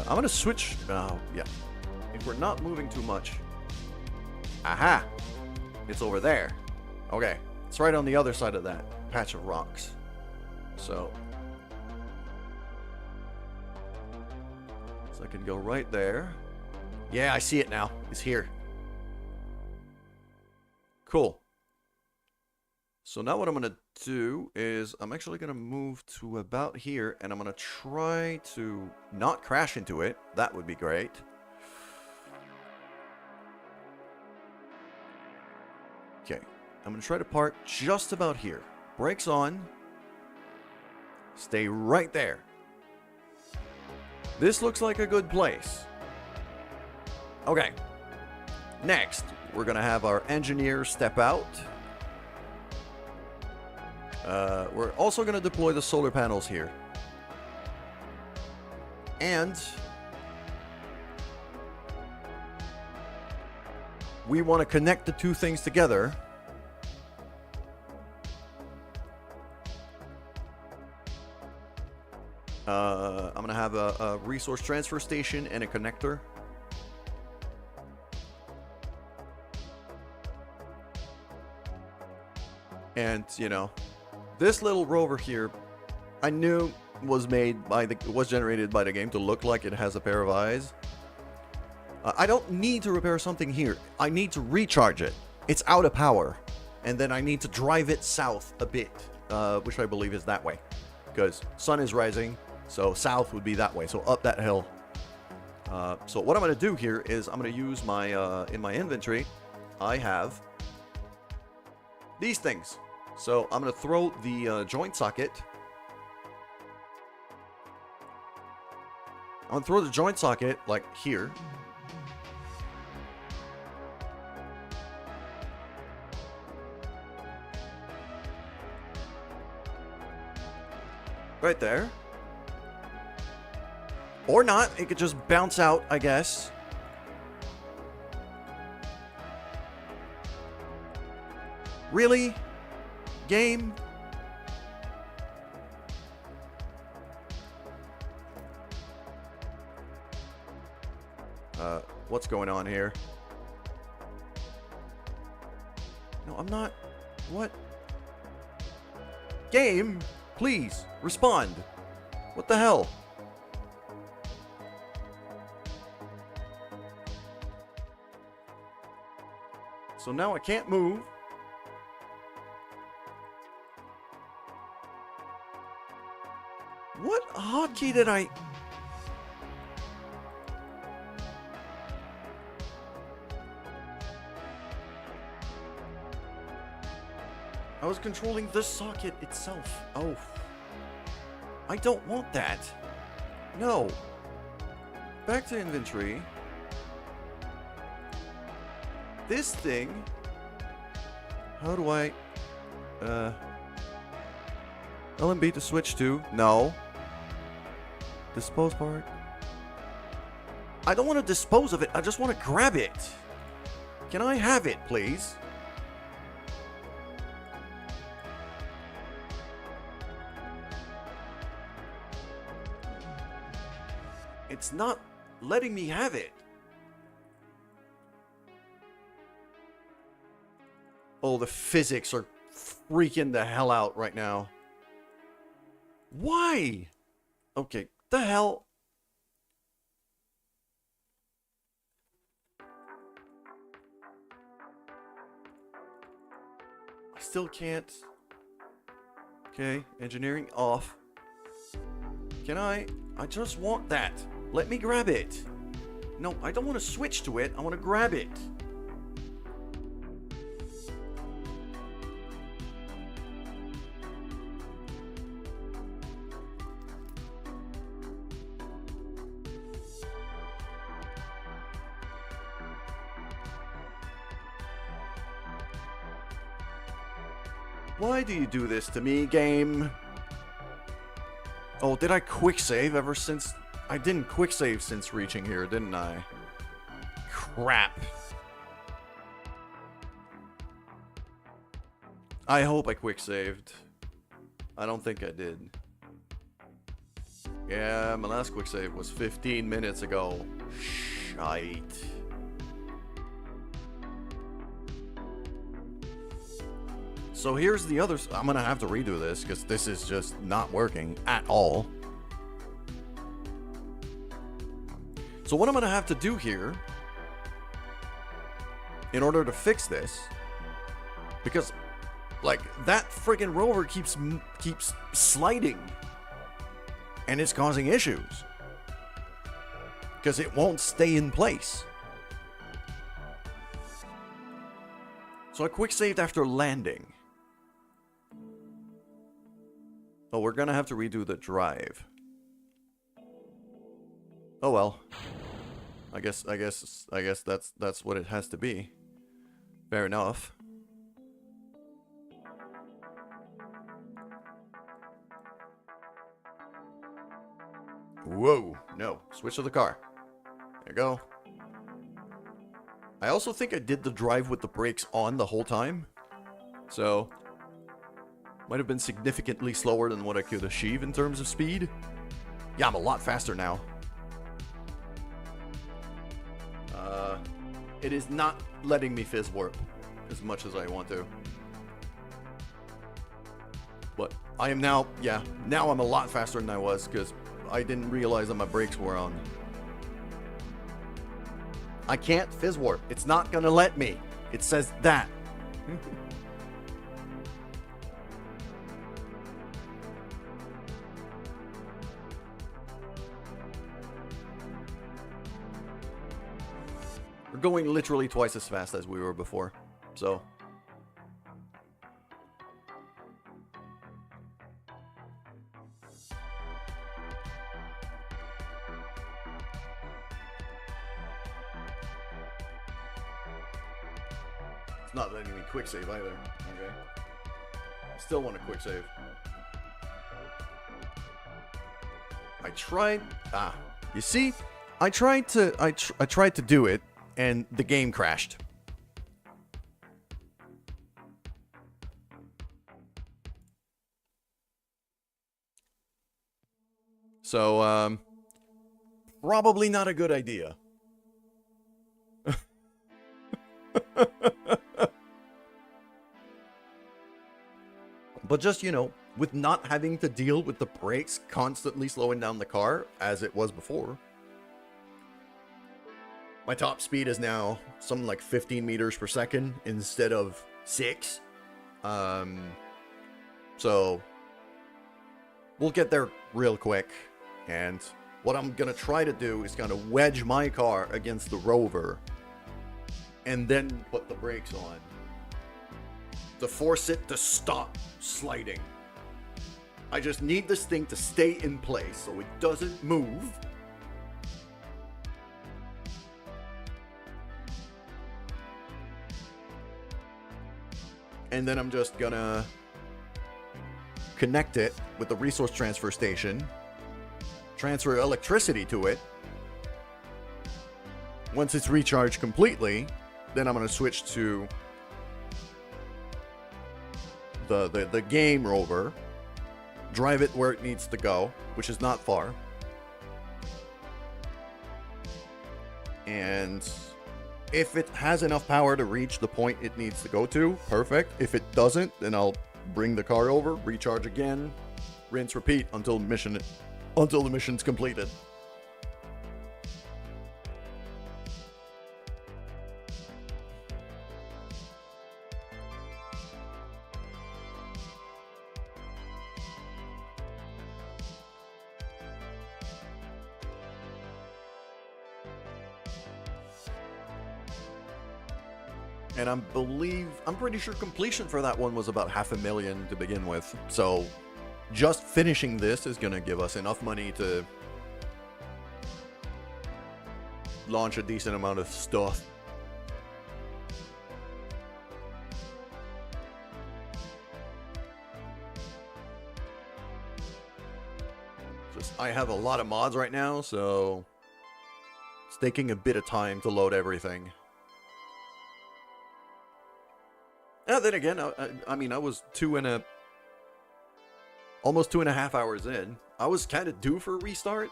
Speaker 1: I'm going to switch. Oh, yeah. If we're not moving too much. Aha! It's over there. Okay. It's right on the other side of that patch of rocks. So I can go right there. Yeah, I see it now. It's here. Cool. So now what I'm going to do is I'm actually going to move to about here, and I'm going to try to not crash into it. That would be great. Okay. I'm going to try to park just about here. Brakes on. Stay right there. This looks like a good place. Okay. Next, we're going to have our engineer step out. We're also going to deploy the solar panels here. And we want to connect the two things together. I'm going to have a resource transfer station and a connector. And, you know, this little rover here, I knew was generated by the game to look like it has a pair of eyes. I don't need to repair something here. I need to recharge it. It's out of power. And then I need to drive it south a bit, which I believe is that way. Because sun is rising, so south would be that way. So up that hill. So what I'm going to do here is I'm going to use my, in my inventory, I have these things. So I'm going to throw the joint socket. I'm going to throw the joint socket, like, here. Right there. Or not. It could just bounce out, I guess. Really? Game? What's going on here? No, I'm not. What? Game? Please, respond. What the hell? So now I can't move. What hotkey did I... I was controlling the socket itself. Oh. I don't want that. No. Back to inventory. This thing... How do I... LMB to switch to? No. Dispose part? I don't want to dispose of it. I just want to grab it. Can I have it, please? It's not letting me have it. Oh, the physics are freaking the hell out right now. Why? Okay, the hell? I still can't. Okay, engineering off. Can I just want that. Let me grab it. No, I don't want to switch to it. I want to grab it. Why do you do this to me, game? Oh, did I quick save ever since... I didn't quick save since reaching here, didn't I? Crap. I hope I quick saved. I don't think I did. Yeah, my last quick save was 15 minutes ago. Shite. So here's the other... I'm gonna have to redo this because this is just not working at all. So what I'm gonna have to do here, in order to fix this, because like that friggin' rover keeps sliding, and it's causing issues because it won't stay in place. So I quick saved after landing. Oh, we're gonna have to redo the drive. Oh well. I guess that's what it has to be. Fair enough. Whoa, no. Switch to the car. There you go. I also think I did the drive with the brakes on the whole time. So, might have been significantly slower than what I could achieve in terms of speed. Yeah, I'm a lot faster now. It is not letting me fizz warp as much as I want to. But I am now, yeah, now I'm a lot faster than I was because I didn't realize that my brakes were on. I can't fizz warp. It's not gonna let me. It says that. We're going literally twice as fast as we were before, so. not letting me quick save either. Okay. Still want a quick save. I tried. You see, I tried to do it, and the game crashed. So, probably not a good idea. But just, you know, with not having to deal with the brakes constantly slowing down the car, as it was before. My top speed is now something like 15 meters per second instead of 6. So, we'll get there real quick. And what I'm going to try to do is kind of wedge my car against the rover. And then put the brakes on. To force it to stop sliding. I just need this thing to stay in place so it doesn't move. And then I'm just gonna connect it with the resource transfer station, transfer electricity to it. Once it's recharged completely, then I'm gonna switch to the game rover, drive it where it needs to go, which is not far. And if it has enough power to reach the point it needs to go to, perfect. If it doesn't, then I'll bring the car over, recharge again, rinse, repeat until the mission's completed. And I'm pretty sure completion for that one was about $500,000 to begin with. So just finishing this is gonna give us enough money to launch a decent amount of stuff. I have a lot of mods right now, so it's taking a bit of time to load everything. And then again, I mean, I was almost 2.5 hours in. I was kind of due for a restart.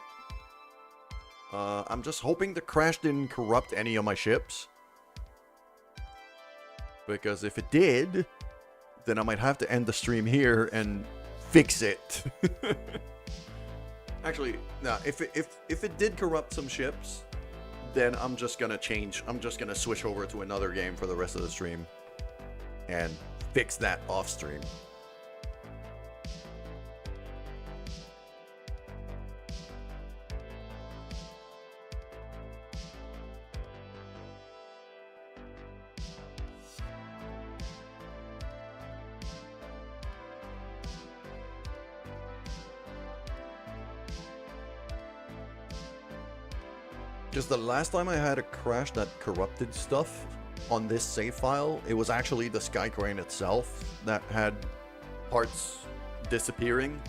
Speaker 1: I'm just hoping the crash didn't corrupt any of my ships. Because if it did, then I might have to end the stream here and fix it. Actually, no, if it did corrupt some ships, then I'm just gonna switch over to another game for the rest of the stream. And fix that off stream. Because the last time I had a crash that corrupted stuff on this save file, it was actually the Sky Crane itself that had parts disappearing.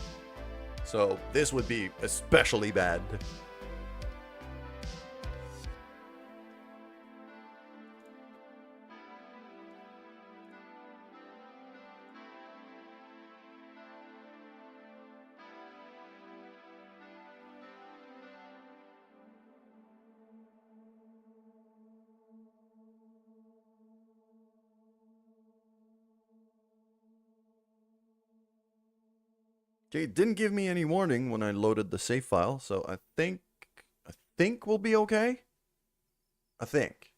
Speaker 1: So this would be especially bad. Okay, it didn't give me any warning when I loaded the save file, so I think we'll be okay. I think.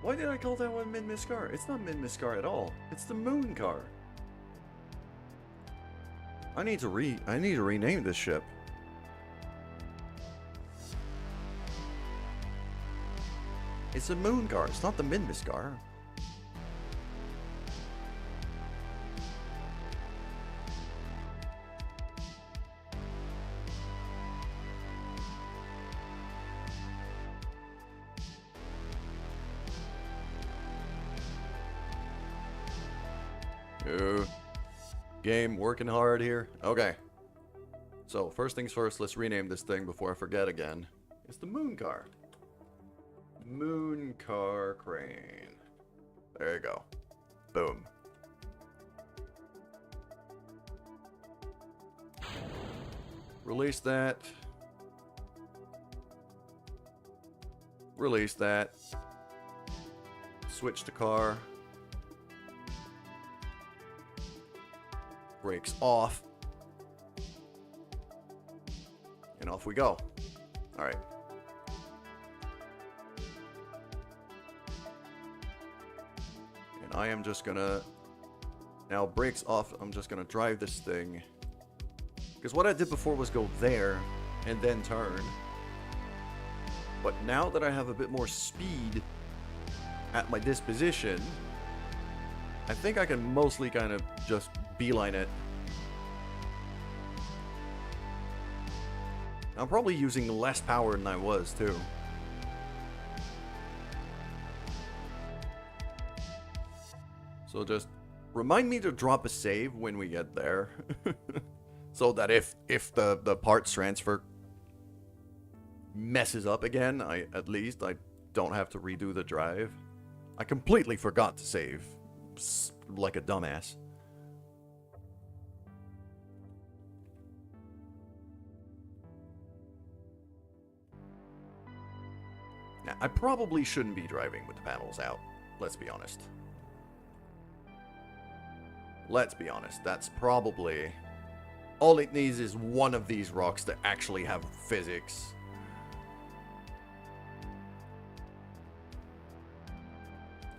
Speaker 1: Why did I call that one Minmus car? It's not Minmus car at all. It's the moon car. I need to rename this ship. It's a moon car. It's not the Minmus car. Game working hard here. Okay. So first things first, let's rename this thing before I forget again. It's the moon car. Moon car crane. There you go. Boom. Release that. Release that. Switch to car. Brakes off. And off we go. Alright. And I am just gonna... Now, brakes off, I'm just gonna drive this thing. Because what I did before was go there and then turn. But now that I have a bit more speed at my disposition, I think I can mostly kind of just beeline it. I'm probably using less power than I was, too. So just remind me to drop a save when we get there. So that if the parts transfer messes up again, at least I don't have to redo the drive. I completely forgot to save. Like a dumbass. Now, I probably shouldn't be driving with the panels out. Let's be honest. Let's be honest. That's probably... All it needs is one of these rocks to actually have physics.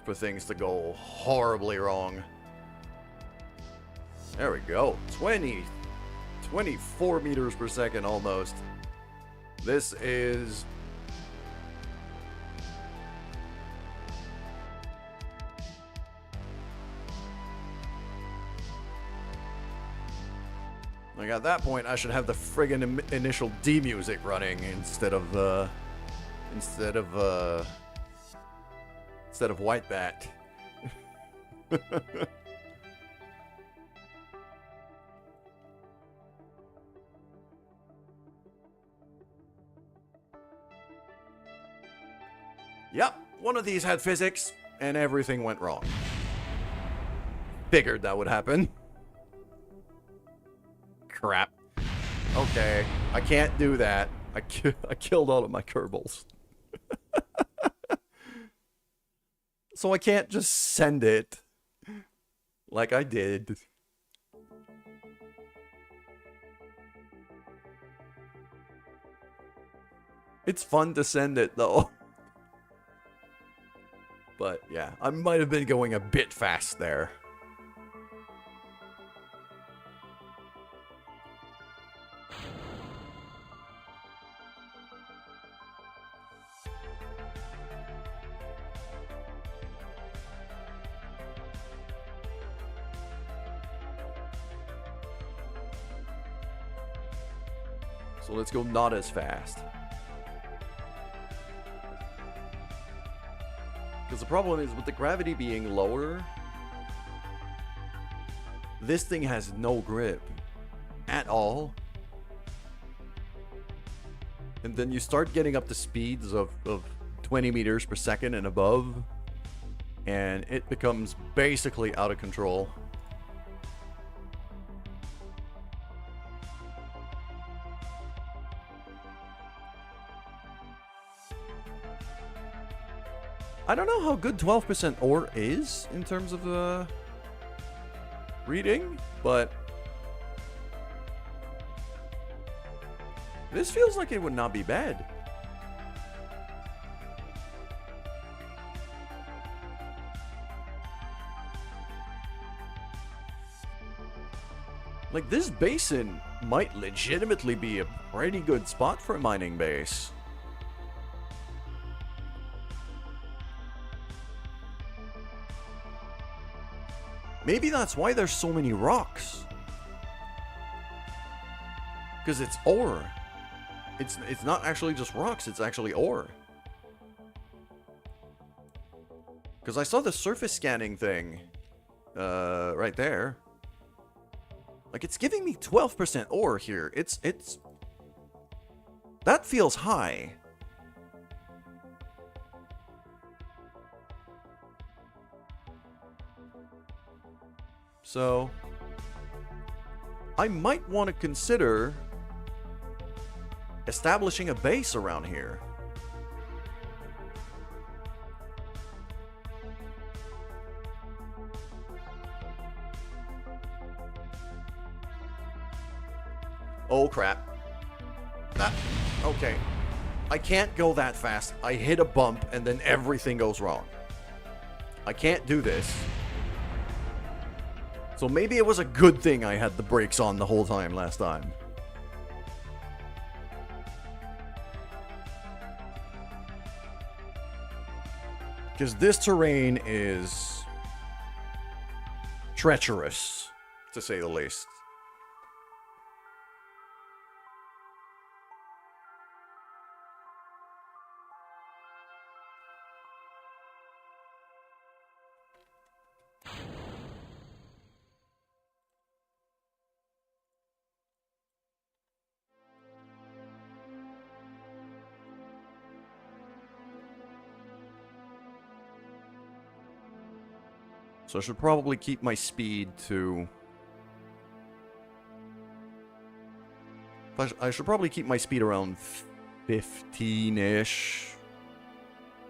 Speaker 1: For things to go horribly wrong. There we go. 24 meters per second almost. This is... Like at that point, I should have the friggin' initial D music running instead of White Bat. Yep, one of these had physics, and everything went wrong. Figured that would happen. Crap. Okay, I can't do that. I killed all of my Kerbals. So I can't just send it like I did. It's fun to send it though. But yeah, I might have been going a bit fast there. So let's go not as fast. Because the problem is with the gravity being lower, this thing has no grip at all. And then you start getting up to speeds of 20 meters per second and above, and it becomes basically out of control. I don't know how good 12% ore is in terms of reading, but this feels like it would not be bad. Like, this basin might legitimately be a pretty good spot for a mining base. Maybe that's why there's so many rocks. Because it's ore. It's not actually just rocks, it's actually ore. Because I saw the surface scanning thing right there. Like, it's giving me 12% ore here. It's... That feels high. So... I might want to consider establishing a base around here. Oh crap. Okay. I can't go that fast. I hit a bump and then everything goes wrong. I can't do this. So maybe it was a good thing I had the brakes on the whole time last time. Because this terrain is treacherous, to say the least. So I should probably keep my speed to... I should probably keep my speed around 15-ish.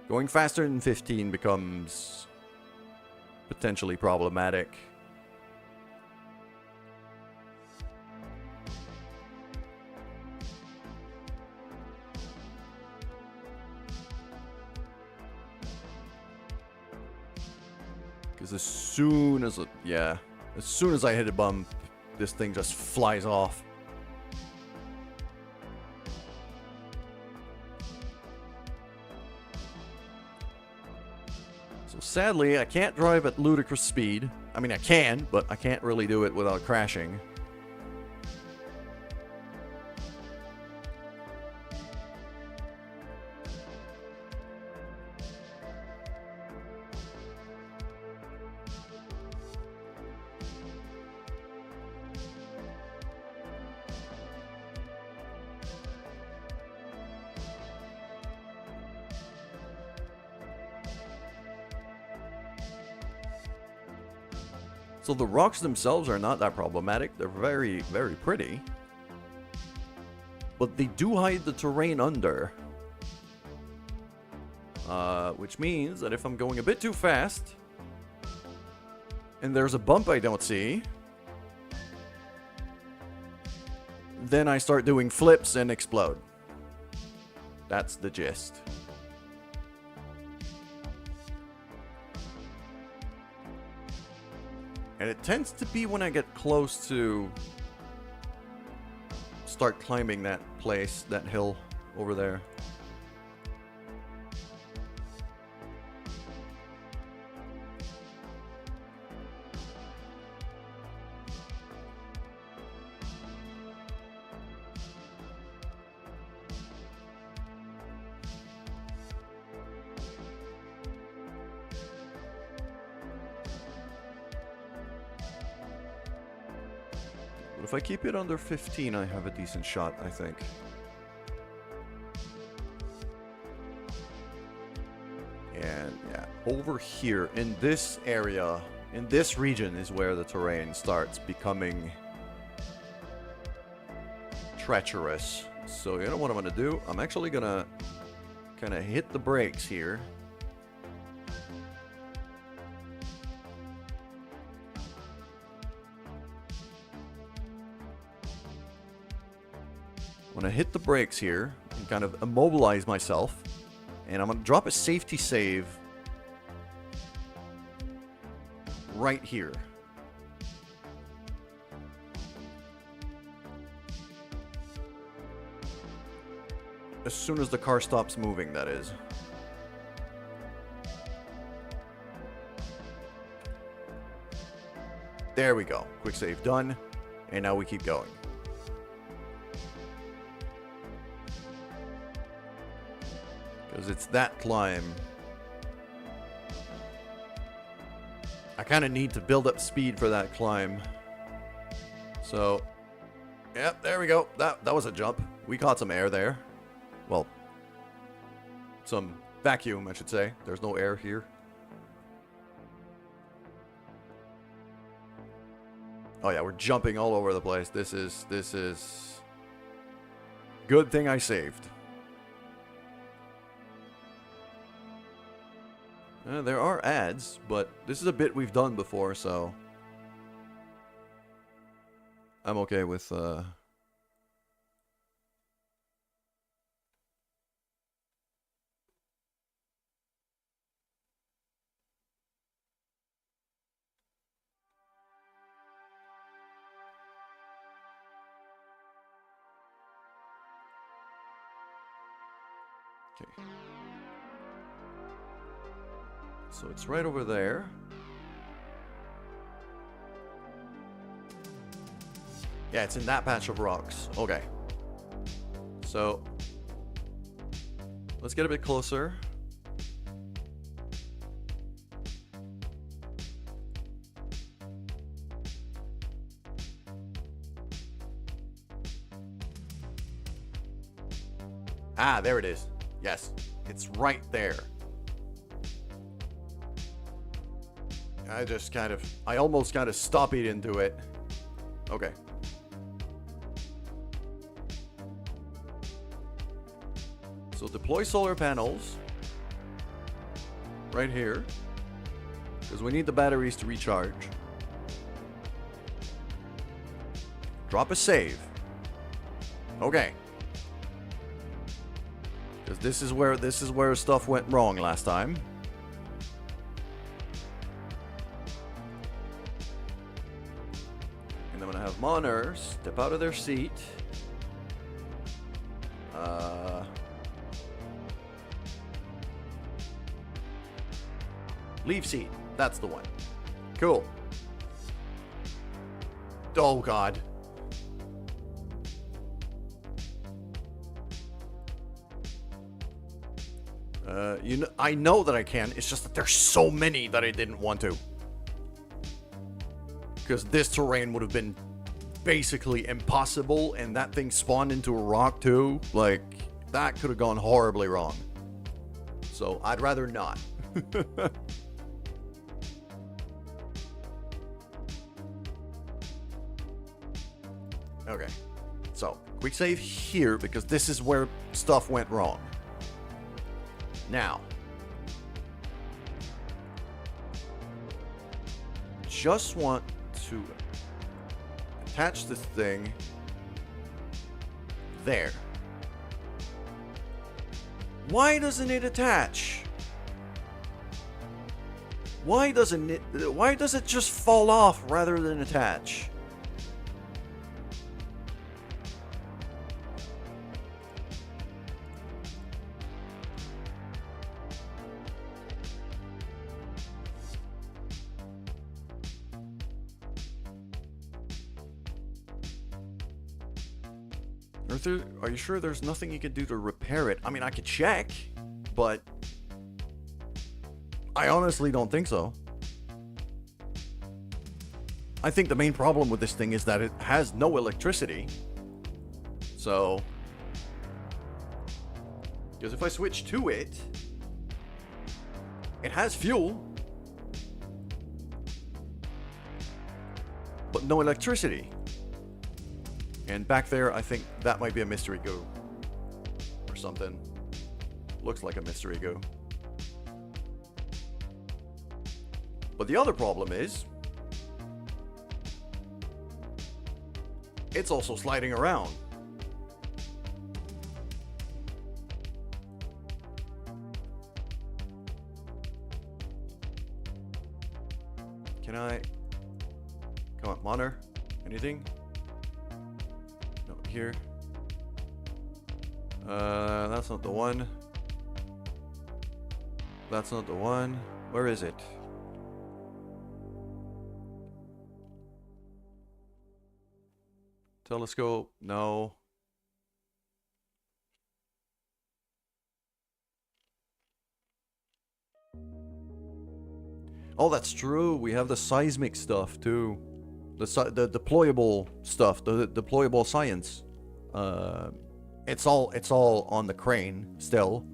Speaker 1: Going faster than 15 becomes potentially problematic. Because as soon as I hit a bump, this thing just flies off. So sadly, I can't drive at ludicrous speed. I mean, I can, but I can't really do it without crashing. So the rocks themselves are not that problematic. They're very, very pretty. But they do hide the terrain under. Which means that if I'm going a bit too fast, and there's a bump I don't see, then I start doing flips and explode. That's the gist. And it tends to be when I get close to start climbing that place, that hill over there. But if I keep it under 15, I have a decent shot, I think. And yeah, over here, in this area, in this region is where the terrain starts becoming treacherous. So you know what I'm going to do? I'm actually going to kind of hit the brakes here. I'm going to hit the brakes here and kind of immobilize myself. And I'm going to drop a safety save right here. As soon as the car stops moving, that is. There we go. Quick save done. And now we keep going. Because it's that climb. I kind of need to build up speed for that climb. So, yep, there we go. That was a jump. We caught some air there. Well, some vacuum, I should say. There's no air here. Oh yeah, we're jumping all over the place. This is good thing I saved. There are ads, but this is a bit we've done before, so I'm okay with okay. So it's right over there. Yeah, it's in that patch of rocks. Okay. So let's get a bit closer. Ah, there it is. Yes, it's right there. I almost kind of stoppied into it. Okay. So deploy solar panels. Right here. Because we need the batteries to recharge. Drop a save. Okay. Because this is where stuff went wrong last time. Monner, step out of their seat. Leave seat. That's the one. Cool. Oh, God. I know that I can. It's just that there's so many that I didn't want to. Because this terrain would have been basically impossible, and that thing spawned into a rock too. Like, that could have gone horribly wrong. So I'd rather not. Okay, so quick save here because this is where stuff went wrong. Now, just want to attach this thing there. Why doesn't it attach? Why does it just fall off rather than attach? Are you sure there's nothing you could do to repair it? I mean, I could check, but I honestly don't think so. I think the main problem with this thing is that it has no electricity. So, because if I switch to it, it has fuel, but no electricity. And back there, I think that might be a mystery goo. Or something. Looks like a mystery goo. But the other problem is, it's also sliding around. Can I... Come on, monitor. Anything? Here. That's not the one. That's not the one. Where is it? Telescope? No. Oh, that's true. We have the seismic stuff too. The deployable stuff, the deployable science. It's all on the crane still.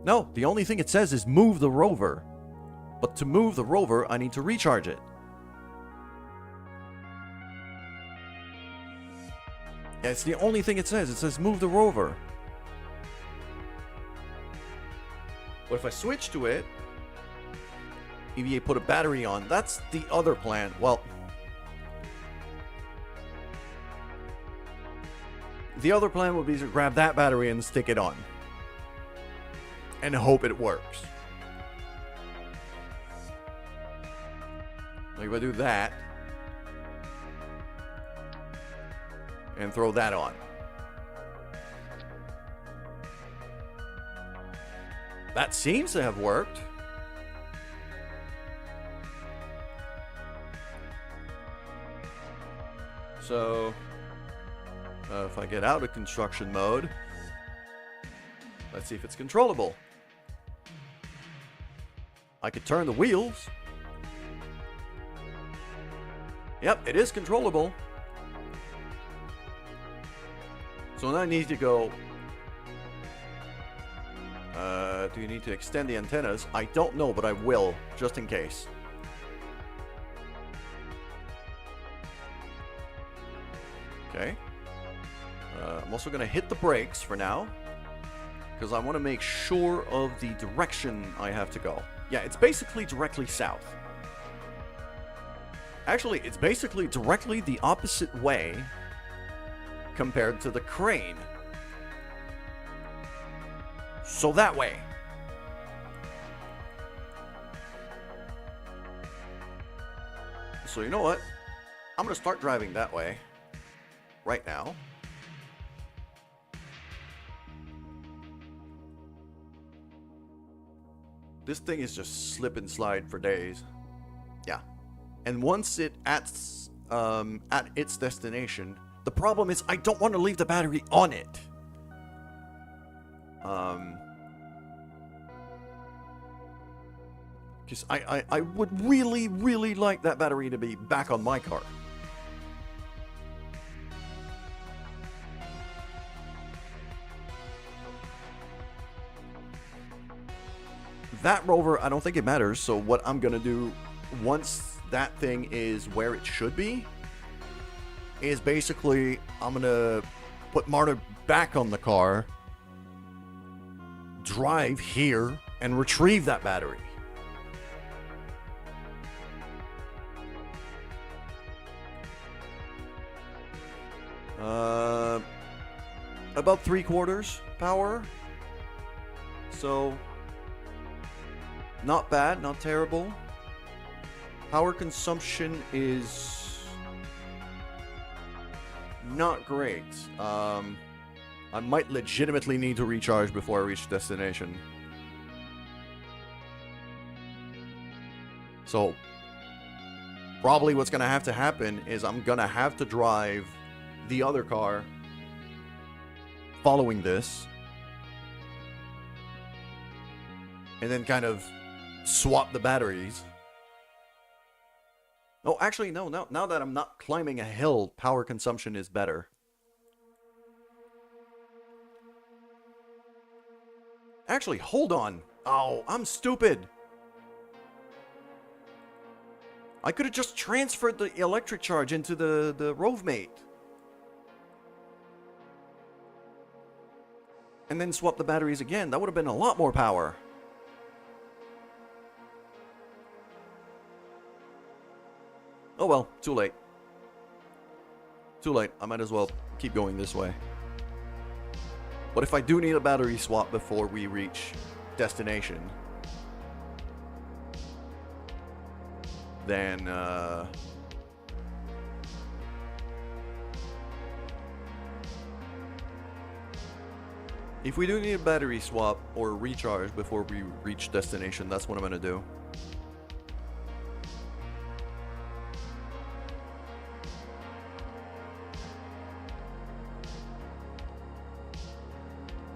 Speaker 1: No, the only thing it says is move the rover. But to move the rover, I need to recharge it. Yeah, it's the only thing it says. It says move the rover. But if I switch to it, EVA put a battery on. That's the other plan. Well, the other plan would be to grab that battery and stick it on. And hope it works. Like if I do that. And throw that on. That seems to have worked. So, if I get out of construction mode, let's see if it's controllable. I could turn the wheels. Yep, it is controllable. So now I need to go... do you need to extend the antennas? I don't know, but I will, just in case. Okay. I'm also going to hit the brakes for now, because I want to make sure of the direction I have to go. Yeah, it's basically directly south. Actually, it's basically directly the opposite way compared to the crane. So that way. So you know what? I'm going to start driving that way. Right now. This thing is just slip and slide for days. Yeah. And once it at its destination, the problem is I don't want to leave the battery on it. Because I would really, really like that battery to be back on my car. That rover, I don't think it matters. So what I'm going to do once that thing is where it should be is basically I'm going to put Marta back on the car, drive here, and retrieve that battery. About 3/4 power. So... not bad, not terrible. Power consumption is not great. I might legitimately need to recharge before I reach destination. So, probably what's going to have to happen is I'm going to have to drive the other car following this. And then kind of swap the batteries. Oh, actually, no. Now that I'm not climbing a hill, power consumption is better. Actually, hold on. Oh, I'm stupid. I could have just transferred the electric charge into the Rovemate. And then swap the batteries again. That would have been a lot more power. Oh well, too late. Too late. I might as well keep going this way. But if I do need a battery swap before we reach destination, then If we do need a battery swap or recharge before we reach destination, that's what I'm gonna do.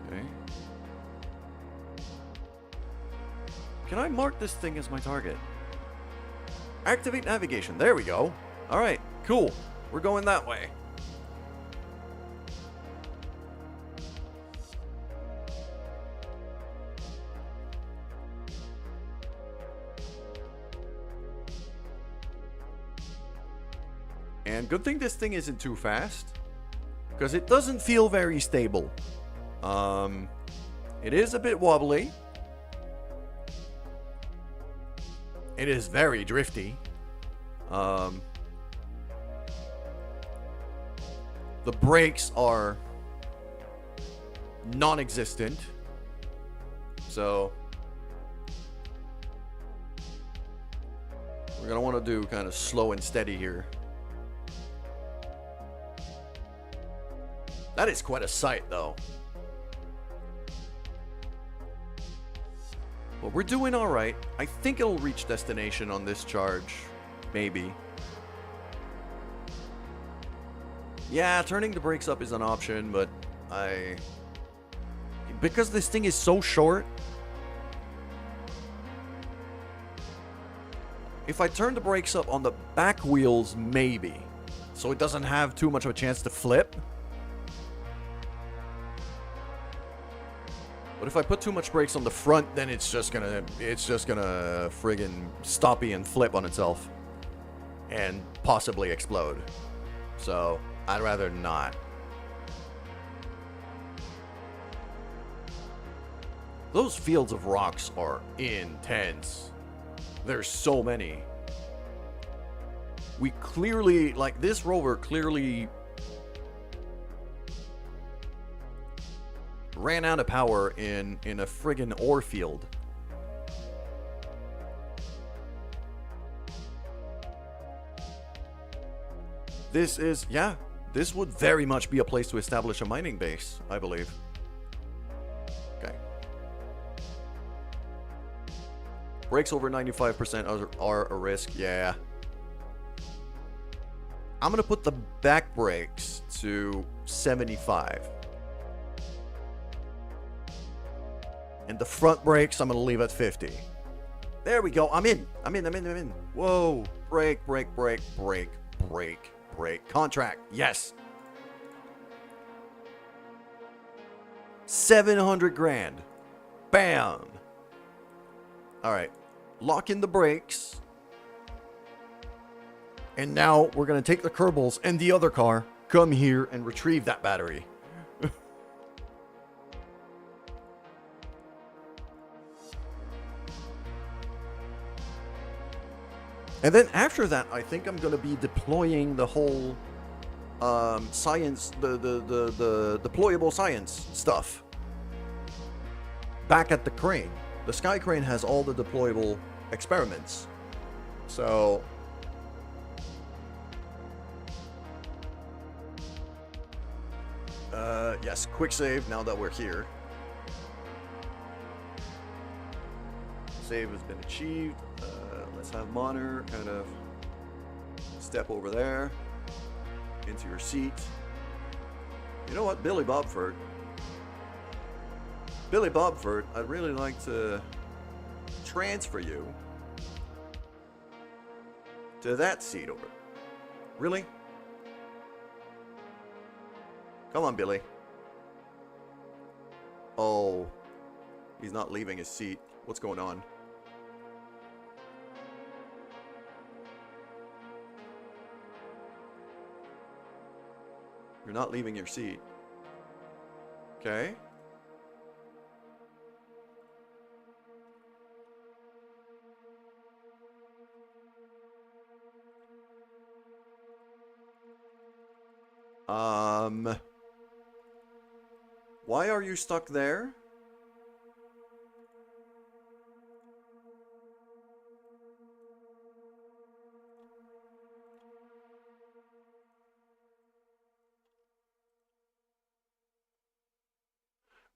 Speaker 1: Okay. Can I mark this thing as my target? Activate navigation. There we go. Alright, cool. We're going that way. And good thing this thing isn't too fast, because it doesn't feel very stable. It is a bit wobbly. It is very drifty. The brakes are non-existent. So we're gonna want to do kind of slow and steady here. That is quite a sight, though. But we're doing all right. I think it'll reach destination on this charge. Maybe. Yeah, turning the brakes up is an option, but because this thing is so short, if I turn the brakes up on the back wheels, maybe, so it doesn't have too much of a chance to flip. But if I put too much brakes on the front, then it's just gonna friggin' stoppy and flip on itself. And possibly explode. So, I'd rather not. Those fields of rocks are intense. There's so many. We clearly, like, this rover clearly ran out of power in a friggin' ore field. This is, yeah, this would very much be a place to establish a mining base, I believe. Okay. Brakes over 95% are a risk, yeah. I'm gonna put the back brakes to 75. And the front brakes, I'm going to leave at 50. There we go. I'm in. Whoa. Brake. Contract. Yes. 700 grand. Bam. All right. Lock in the brakes. And now we're going to take the Kerbals and the other car, come here and retrieve that battery. And then after that, I think I'm going to be deploying the whole science, the deployable science stuff back at the crane. The Sky Crane has all the deployable experiments. So yes, quick save now that we're here. Save has been achieved. Let's have Monitor kind of step over there into your seat. You know what, Billy Bobford, I'd really like to transfer you to that seat over. Really? Come on, Billy. Oh, he's not leaving his seat. What's going on? You're not leaving your seat. Okay. Why are you stuck there?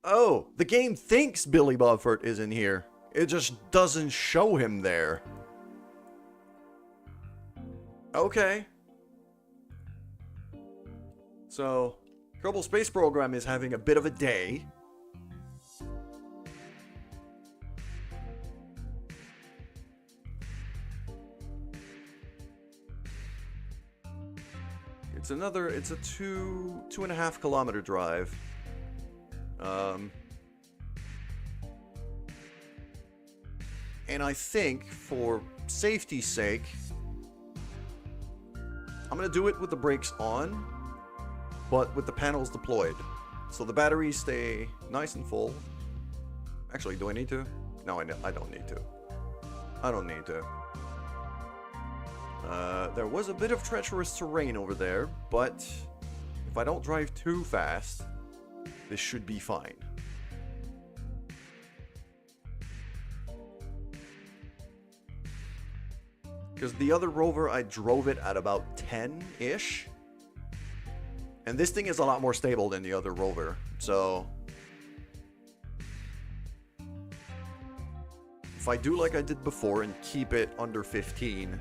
Speaker 1: Oh, the game thinks Billy Bobfort is in here. It just doesn't show him there. Okay. So, Kerbal Space Program is having a bit of a day. It's a 2.5 kilometer drive. And I think, for safety's sake, I'm gonna do it with the brakes on, but with the panels deployed. So the batteries stay nice and full. Actually, do I need to? No, I don't need to. I don't need to. There was a bit of treacherous terrain over there, but if I don't drive too fast, this should be fine. Because the other rover, I drove it at about 10-ish. And this thing is a lot more stable than the other rover, so if I do like I did before and keep it under 15,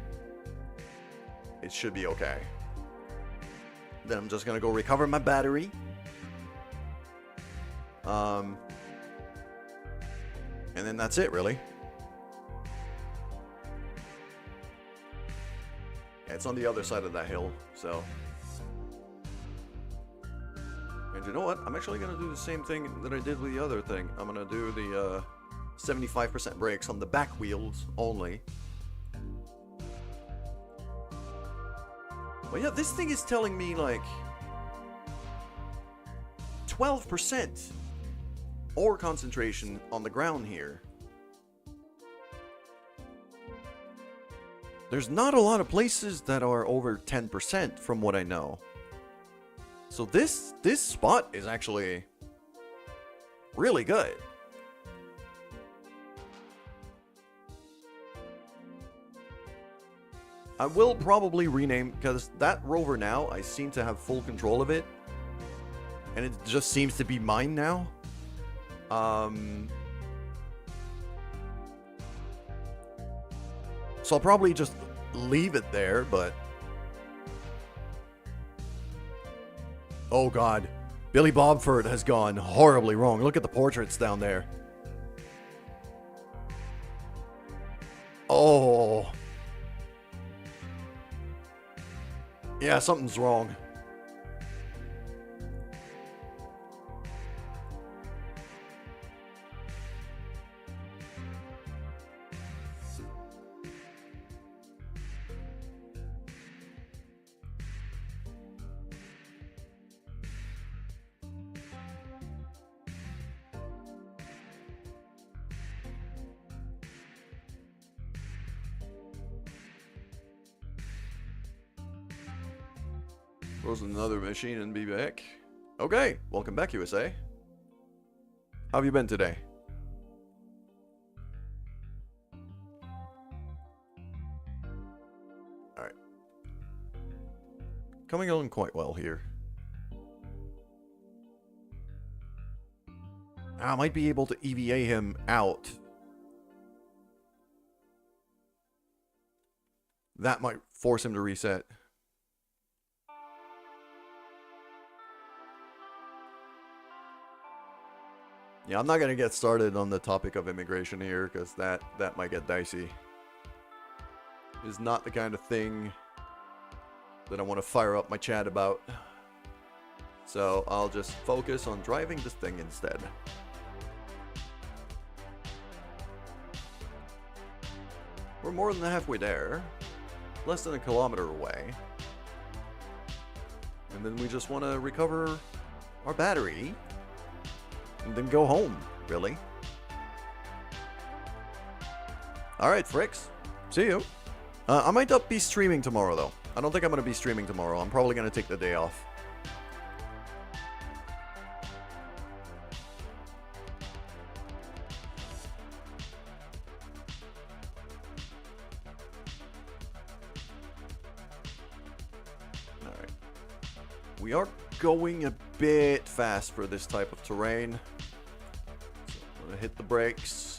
Speaker 1: it should be okay. Then I'm just gonna go recover my battery. And then that's it, really. Yeah, it's on the other side of that hill, so. And you know what? I'm actually gonna do the same thing that I did with the other thing. I'm gonna do the 75% brakes on the back wheels only. Well, yeah, this thing is telling me like 12% ore concentration on the ground here. There's not a lot of places that are over 10% from what I know. So this spot is actually really good. I will probably rename, because that rover now, I seem to have full control of it. And it just seems to be mine now. So I'll probably just leave it there, but... Oh god. Billy Bobford has gone horribly wrong. Look at the portraits down there. Oh... Yeah, something's wrong. Close another machine and be back. Okay, welcome back, USA. How have you been today? Alright. Coming along quite well here. I might be able to EVA him out. That might force him to reset. Yeah, I'm not going to get started on the topic of immigration here, because that might get dicey. It's not the kind of thing that I want to fire up my chat about. So I'll just focus on driving this thing instead. We're more than halfway there. Less than a kilometer away. And then we just want to recover our battery. And then go home, really. Alright, Fricks. See you. I might not be streaming tomorrow, though. I don't think I'm going to be streaming tomorrow. I'm probably going to take the day off. Alright. We are going a bit fast for this type of terrain. hit the brakes.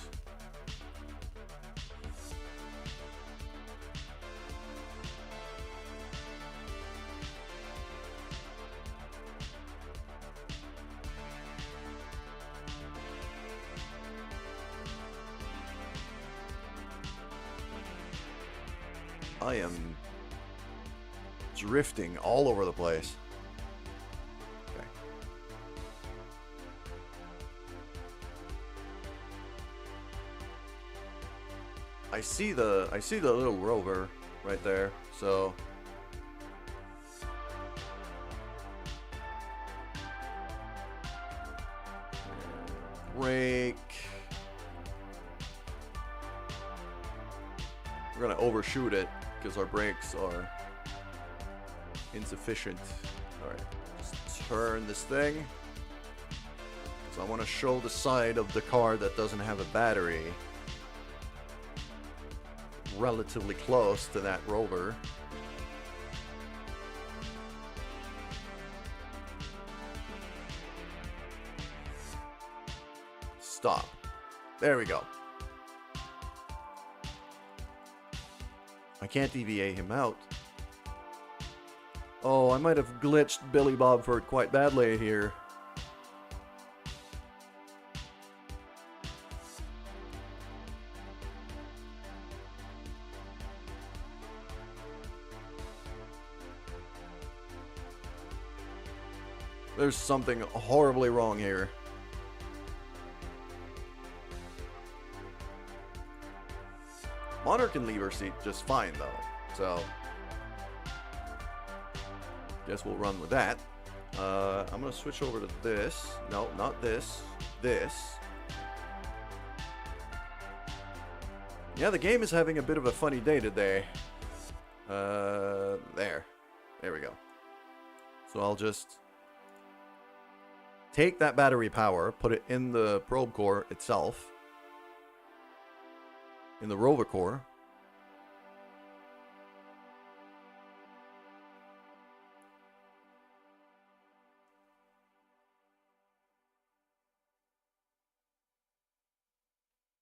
Speaker 1: I am drifting all over the place. Okay. I see the little rover right there. So brake. We're gonna overshoot it because our brakes are insufficient. Alright, just turn this thing. So I want to show the side of the car that doesn't have a battery relatively close to that rover. Stop. There we go. I can't EVA him out. Oh, I might have glitched Billy Bobford quite badly here. There's something horribly wrong here. Monarch can leave her seat just fine, though. So, guess we'll run with that. I'm gonna switch over to this. No, not this. This. Yeah, the game is having a bit of a funny day today. There. There we go. So I'll just take that battery power, put it in the probe core itself. In the rover core.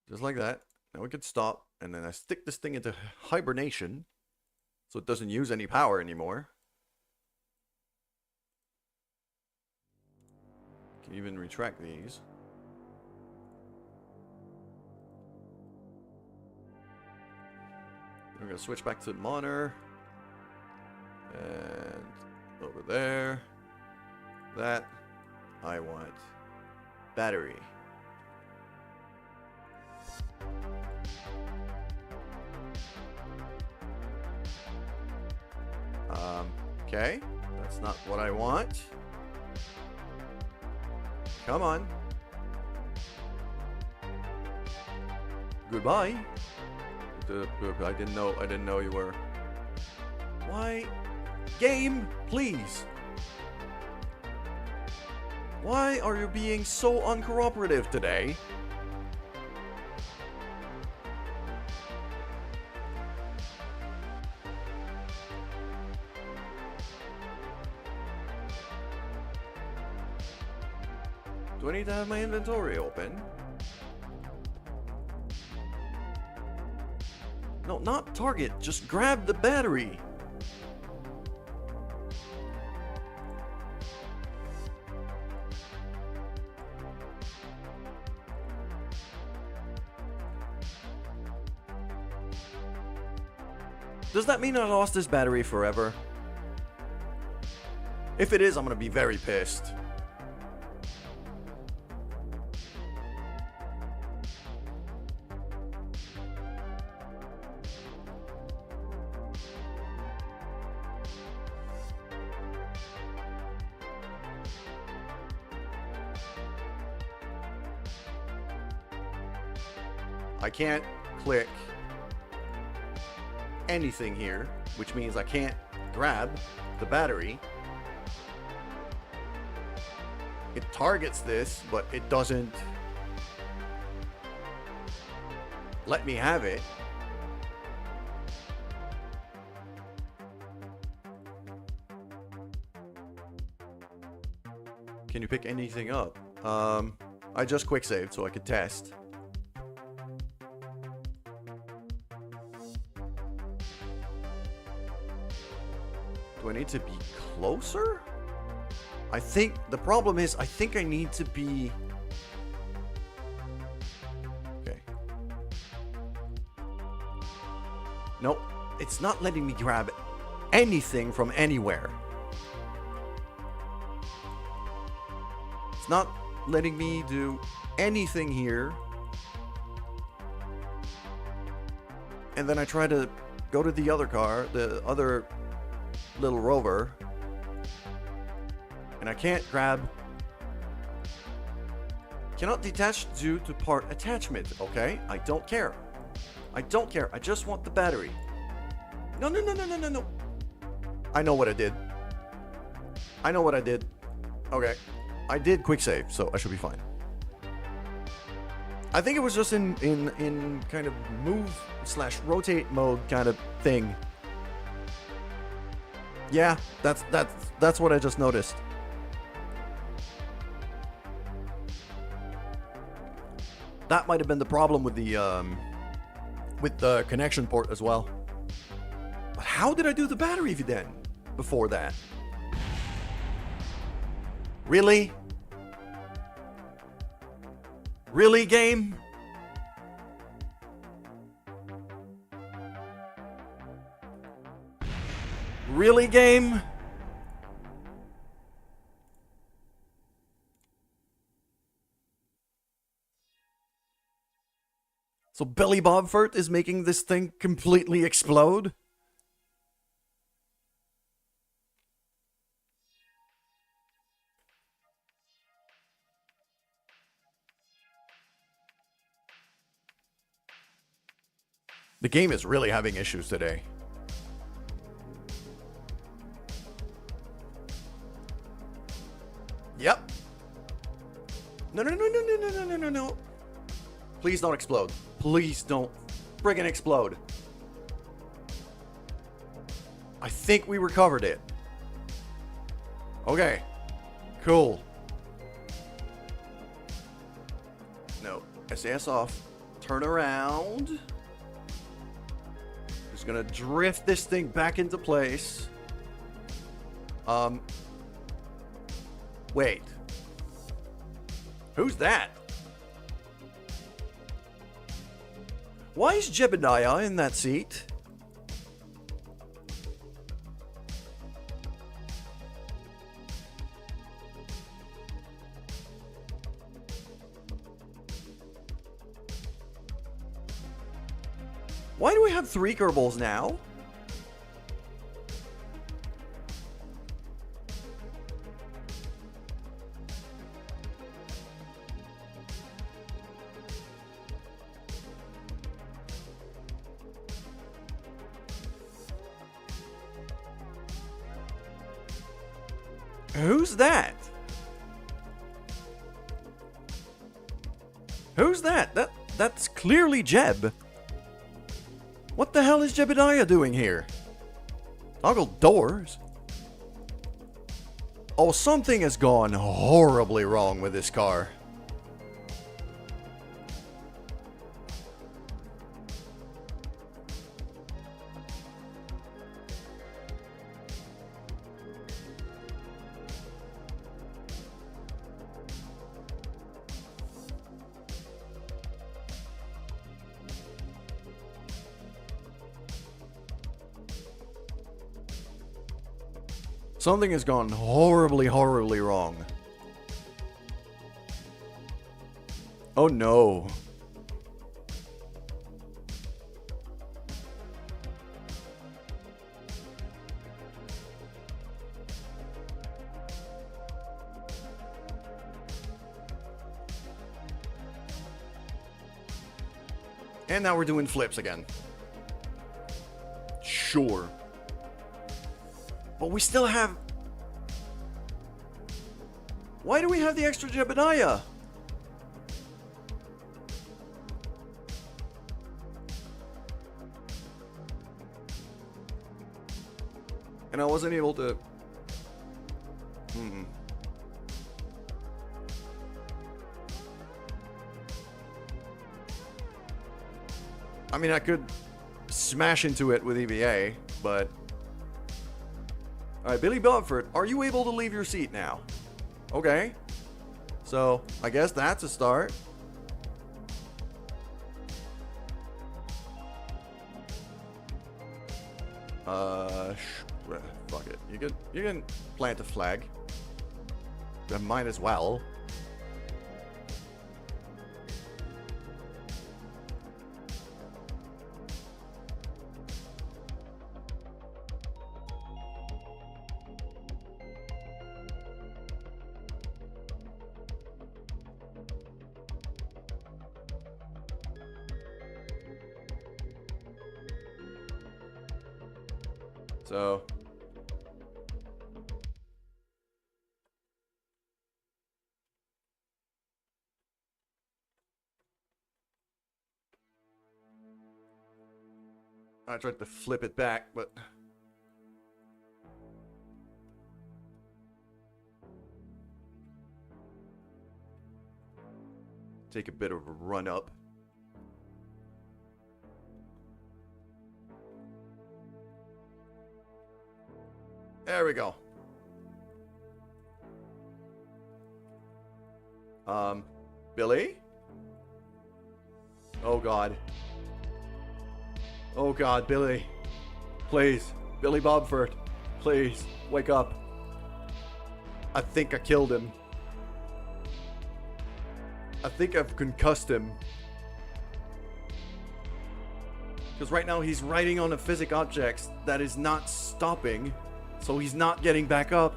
Speaker 1: Just like that. Now we can stop, and then I stick this thing into hibernation so it doesn't use any power anymore. Can even retract these. We're going to switch back to monitor. And over there. That. I want battery. Okay. That's not what I want. Come on. Goodbye. I didn't know you were. Why? Game, please. Why are you being so uncooperative today? Do I need to have my inventory open? No, not target. Just grab the battery. Does that mean I lost this battery forever? If it is, I'm gonna be very pissed. I can't click anything here, which means I can't grab the battery. It targets this, but it doesn't let me have it. Can you pick anything up? I just quick saved so I could test. Do I need to be closer? I think the problem is I think I need to be... Okay. Nope. It's not letting me grab anything from anywhere. It's not letting me do anything here. And then I try to go to the other car, the other little rover, and I can't grab. Cannot detach due to part attachment. Okay, I don't care. I don't care. I just want the battery. No, no, no, no, no, no, no. I know what I did. I know what I did. Okay, I did quick save, so I should be fine. I think it was just in kind of move/rotate mode kind of thing. Yeah, that's what I just noticed. That might have been the problem with the connection port as well. But how did I do the battery then before that? Really? Really, game? Really, game? So Billy Bobfort is making this thing completely explode? The game is really having issues today. Yep. No, no, no, no, no, no, no, no, no, no. Please don't explode. Please don't friggin' explode. I think we recovered it. Okay. Cool. No. SAS off. Turn around. Just gonna drift this thing back into place. Wait. Who's that? Why is Jebediah in that seat? Why do we have 3 Kerbals now? Who's that? Who's that? That's clearly Jeb. What the hell is Jebediah doing here? Toggle doors. Oh, something has gone horribly wrong with this car. Something has gone horribly, horribly wrong. Oh no. And now we're doing flips again. Sure. But we still have... Why do we have the extra Jebediah? And I wasn't able to... I mean, I could smash into it with EVA, but... Alright, Billy Bumford, are you able to leave your seat now? Okay. So, I guess that's a start. Fuck it. You can plant a flag. Then might as well. So I tried to flip it back, but take a bit of a run up. There we go. Billy? Oh God. Oh God, Billy. Please. Billy Bobford. Please, wake up. I think I killed him. I think I've concussed him. Because right now he's riding on a physic object that is not stopping. So he's not getting back up.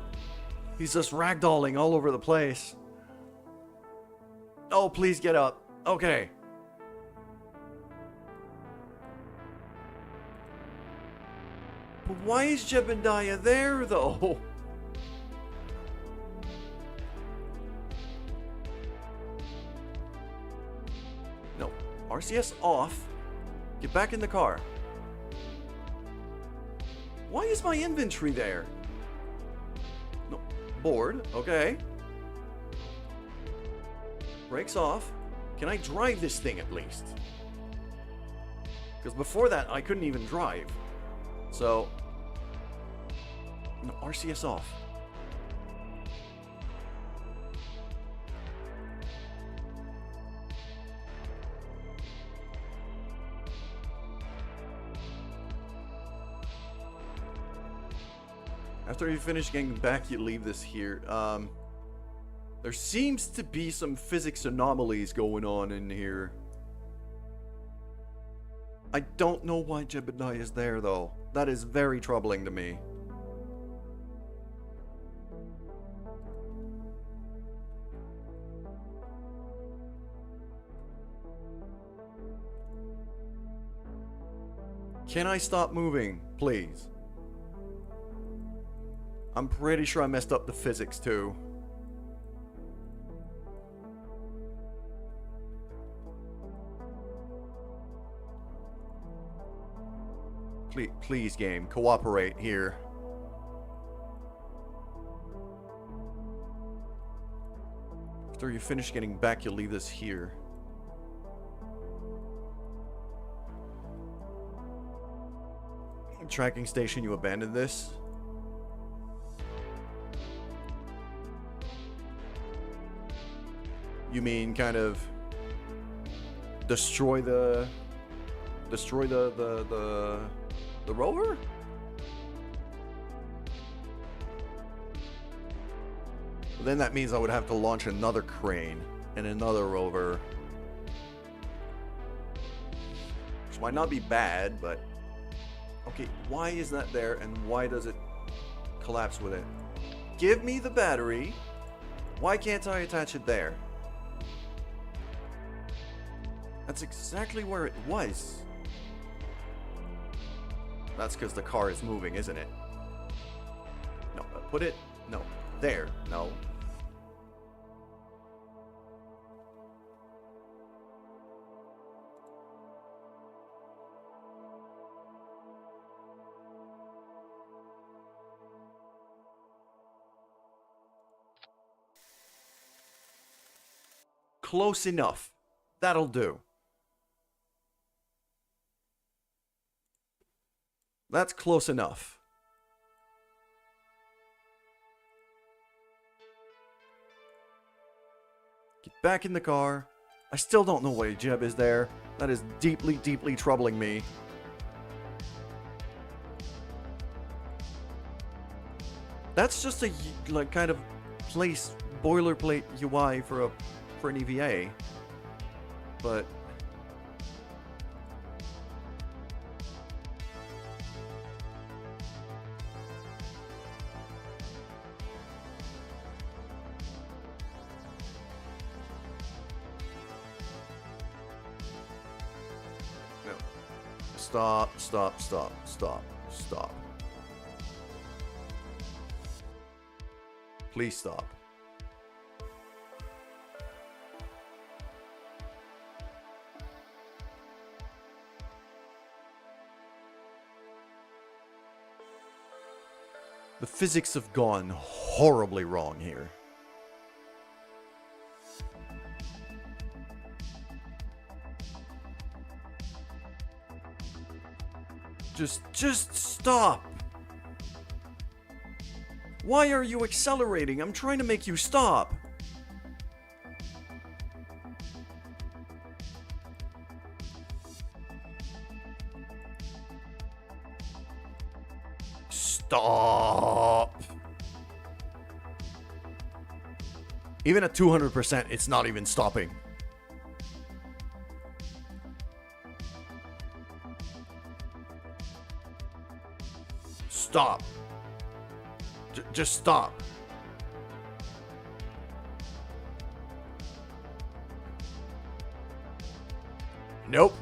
Speaker 1: He's just ragdolling all over the place. Oh, please get up. Okay. But why is Jebediah there, though? No. RCS off. Get back in the car. Why is my inventory there? No. Board. Okay. Brakes off. Can I drive this thing at least? Because before that, I couldn't even drive. So... No, RCS off. After you finish getting back, you leave this here. There seems to be some physics anomalies going on in here. I don't know why Jebediah is there, though. That is very troubling to me. Can I stop moving, please? I'm pretty sure I messed up the physics, too. Please, game, cooperate here. After you finish getting back, you'll leave this here. Tracking station, you abandoned this. You mean kind of destroy the rover? Then that means I would have to launch another crane and another rover. Which might not be bad, but... Okay, why is that there and why does it collapse with it? Give me the battery. Why can't I attach it there? That's exactly where it was. That's because the car is moving, isn't it? No, put it... No. There. No. Close enough. That'll do. That's close enough. Get back in the car. I still don't know why Jeb is there. That is deeply, deeply troubling me. That's just a like kind of place boilerplate UI for an EVA. But no. Stop, stop, stop, stop, stop. Please stop. The physics have gone horribly wrong here. Just stop. Why are you accelerating? I'm trying to make you stop. Stop. Even at 200%, it's not even stopping. Stop. Just stop. Nope.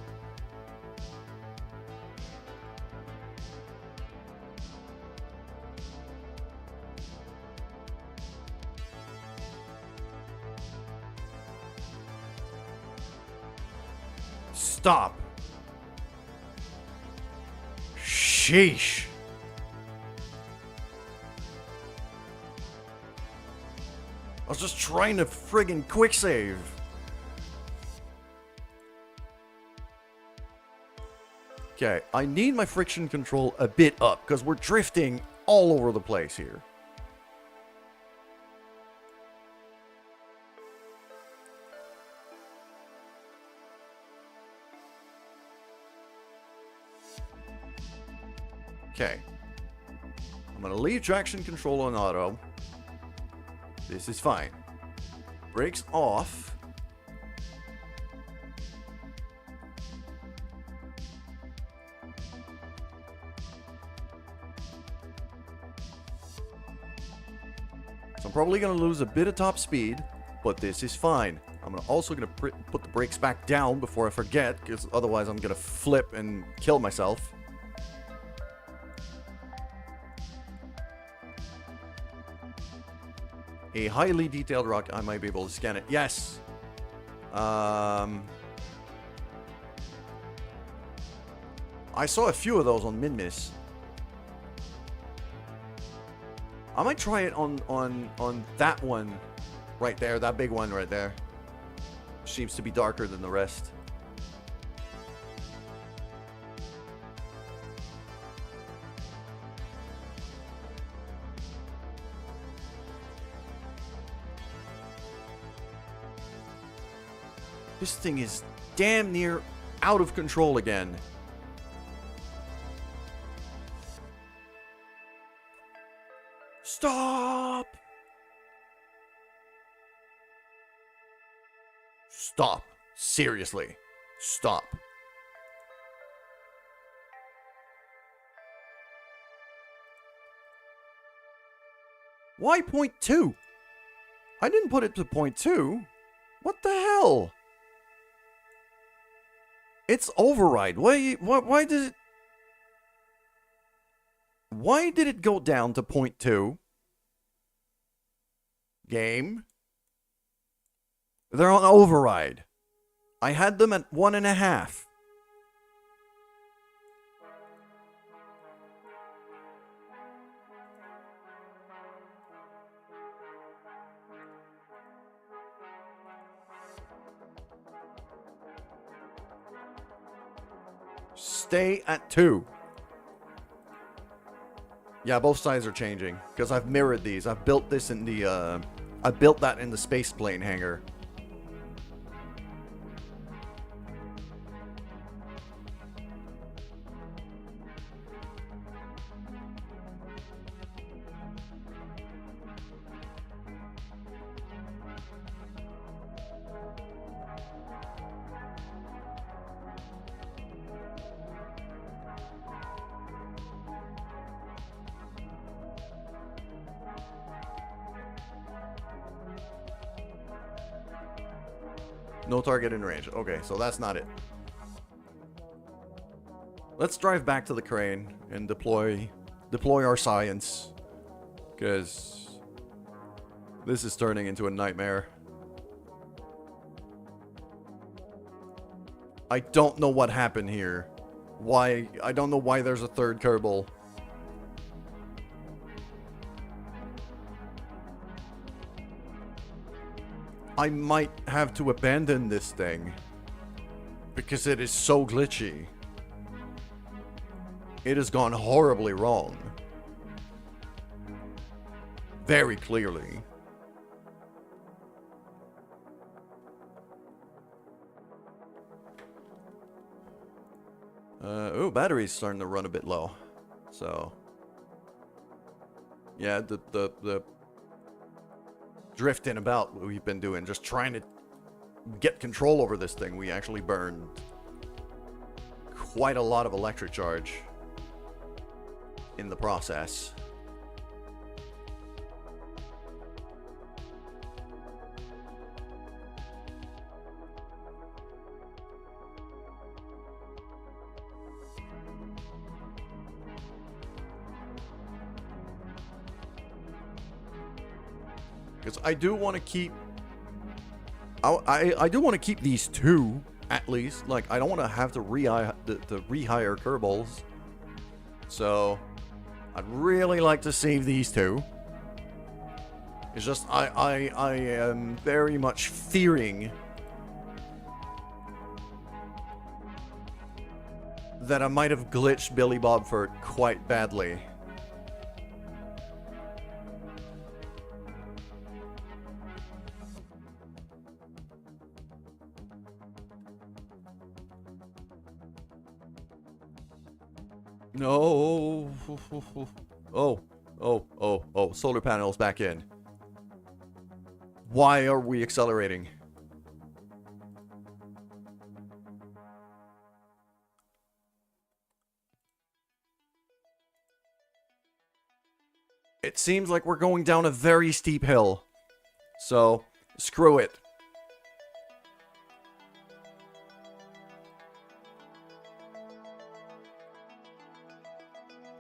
Speaker 1: Stop. Sheesh. I was just trying to friggin' quick save. Okay, I need my friction control a bit up because we're drifting all over the place here. Okay. I'm gonna leave traction control on auto. This is fine. Brakes off. So I'm probably going to lose a bit of top speed, but this is fine. I'm also going to put the brakes back down before I forget, because otherwise I'm going to flip and kill myself. A highly detailed rock. I might be able to scan it. Yes. I saw a few of those on Minmus. I might try it on that one right there. That big one right there. Seems to be darker than the rest. This thing is damn near out of control again. Stop! Stop. Seriously. Stop. Why 0.2? I didn't put it to 0.2. What the hell? It's override. Why did it go down to 0.2? Game. They're on override. I had them at 1.5. Stay at 2. Yeah, both sides are changing. Because I've mirrored these. I've built this in the, I built that in the space plane hangar. No target in range. Okay, so that's not it. Let's drive back to the crane and deploy our science. Because this is turning into a nightmare. I don't know what happened here. Why? I don't know why there's a third Kerbal. I might have to abandon this thing. Because it is so glitchy. It has gone horribly wrong. Very clearly. Oh, battery's starting to run a bit low. So. Yeah, the drifting about what we've been doing, just trying to get control over this thing, we actually burned quite a lot of electric charge in the process. Because I do want to keep... I do want to keep these two, at least. Like, I don't want to have to rehire Kerbals. So, I'd really like to save these two. It's just, I am very much fearing that I might have glitched Billy Bobford quite badly. No. Oh, solar panels back in. Why are we accelerating? It seems like we're going down a very steep hill. So, screw it.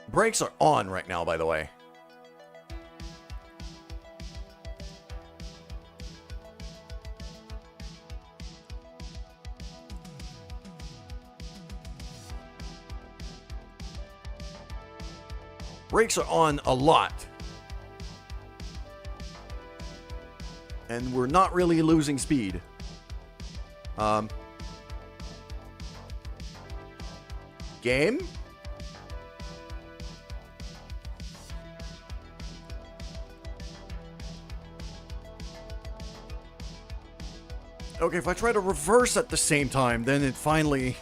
Speaker 1: Brakes are on right now, by the way. Brakes are on a lot. And we're not really losing speed. Game? Okay, if I try to reverse at the same time, then it finally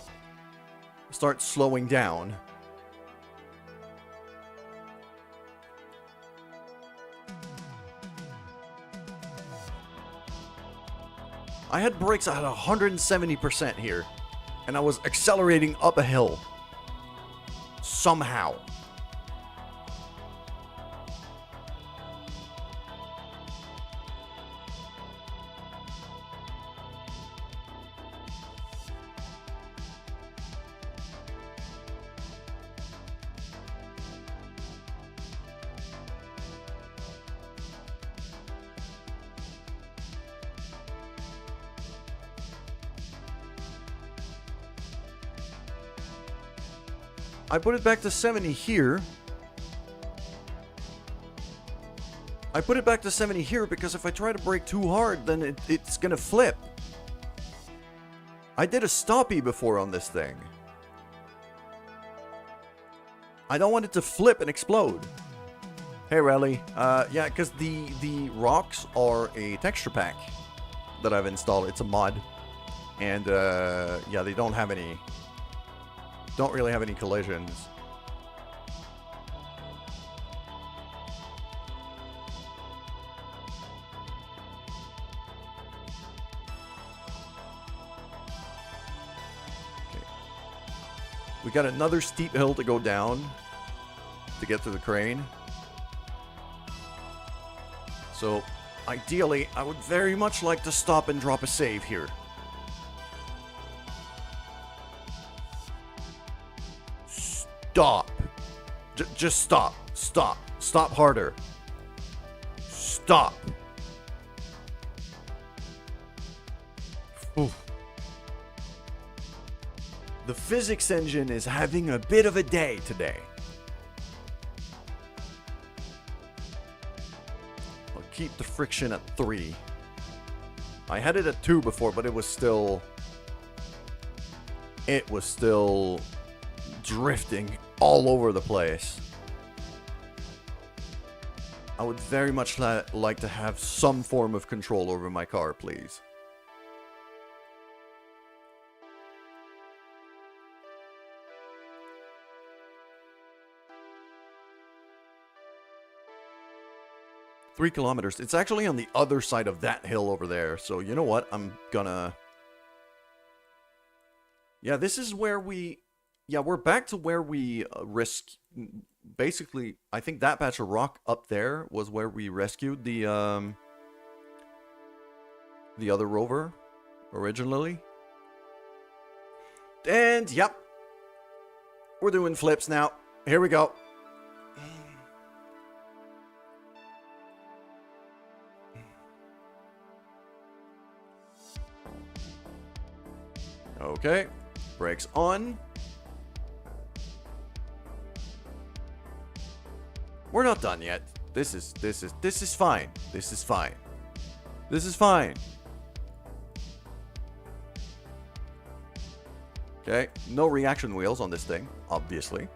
Speaker 1: starts slowing down. I had brakes at 170% here, and I was accelerating up a hill. Somehow. I put it back to 70 here. I put it back to 70 here because if I try to brake too hard, then it's gonna flip. I did a stoppie before on this thing. I don't want it to flip and explode. Hey, Rally. Yeah, because the rocks are a texture pack that I've installed. It's a mod. And, yeah, they don't have any... Don't really have any collisions. Okay. We got another steep hill to go down to get to the crane. So, ideally, I would very much like to stop and drop a save here. Stop. Just stop. Stop. Stop harder. Stop. Oof. The physics engine is having a bit of a day today. I'll keep the friction at 3. I had it at 2 before, but it was still drifting all over the place. I would very much like to have some form of control over my car, please. Three kilometers. It's actually on the other side of that hill over there. So you know what? I'm gonna... Yeah, this is where we... Yeah, we're back to where we basically, I think that patch of rock up there was where we rescued the other rover originally. And, yep. We're doing flips now. Here we go. Okay. Brakes on. We're not done yet. This is fine. This is fine. This is fine. Okay, no reaction wheels on this thing, obviously.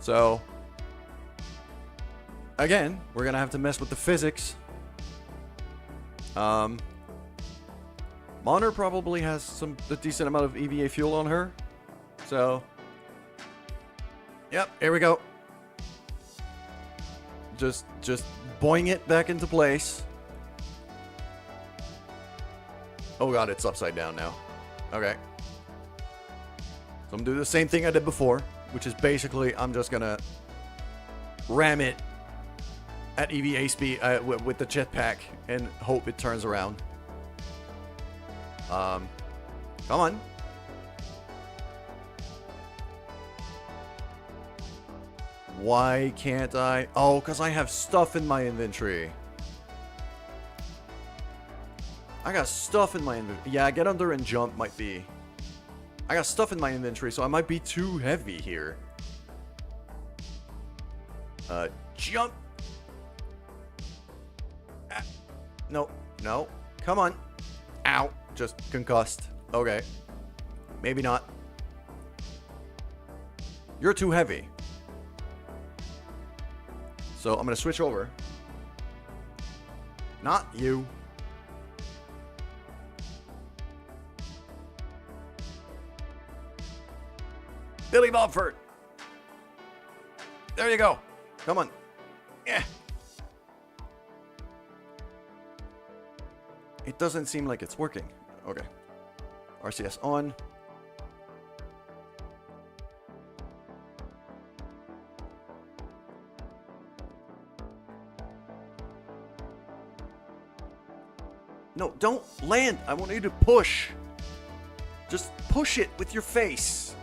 Speaker 1: So, again, we're gonna have to mess with the physics. Monitor probably has a decent amount of EVA fuel on her. So, yep, here we go. Just boing it back into place. Oh god, it's upside down now. Okay. So I'm doing the same thing I did before, which is basically I'm just gonna ram it at EVA speed with the jetpack and hope it turns around. Come on. Why can't I? Oh, because I have stuff in my inventory. I got stuff in my inventory. Yeah, get under and jump might be... I got stuff in my inventory, so I might be too heavy here. Jump! Ah. No, no. Come on. Ow. Just concussed. Okay. Maybe not. You're too heavy. So I'm going to switch over. Not you. Billy Bobford. There you go. Come on. Yeah. It doesn't seem like it's working. Okay. RCS on. No, don't land. I want you to push. Just push it with your face.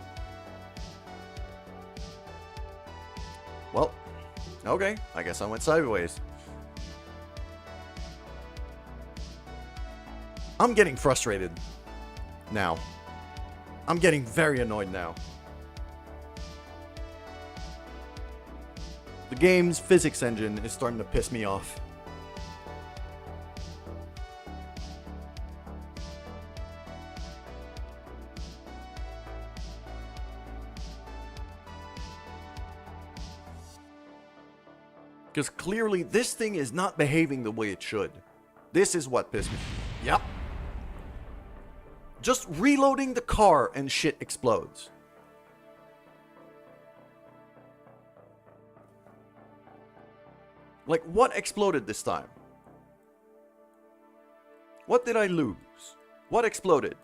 Speaker 1: Well, okay. I guess I went sideways. I'm getting frustrated now. I'm getting very annoyed now. The game's physics engine is starting to piss me off. Because clearly this thing is not behaving the way it should. This is what pissed me. Yep. Just reloading the car and shit explodes. Like, what exploded this time? What did I lose? What exploded?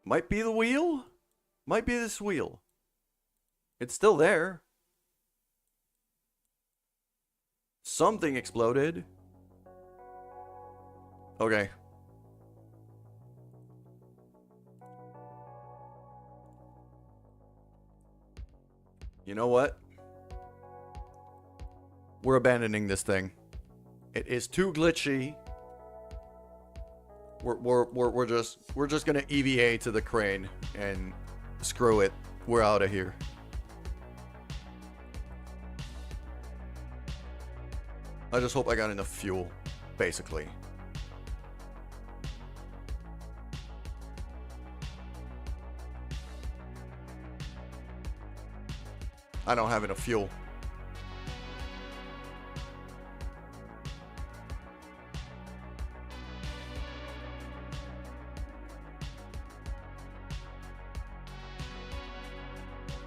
Speaker 1: Might be the wheel? Might be this wheel. It's still there. Something exploded. Okay. You know what? We're abandoning this thing. It is too glitchy. We're just gonna EVA to the crane and screw it. We're out of here. I just hope I got enough fuel, basically. I don't have enough fuel.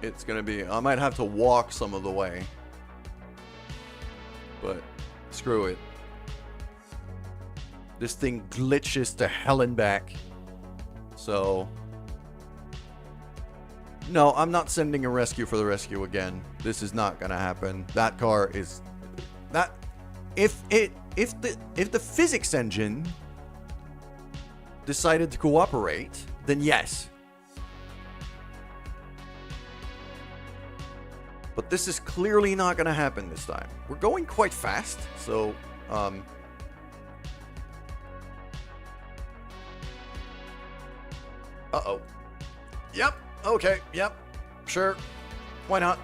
Speaker 1: It's gonna be, I might have to walk some of the way. But screw it. This thing glitches to hell and back. So no, I'm not sending a rescue for the rescue again. This is not gonna happen. That car is that if the physics engine decided to cooperate, then yes. But this is clearly not gonna happen this time. We're going quite fast, so uh-oh. Yep. Okay, yep, sure, why not?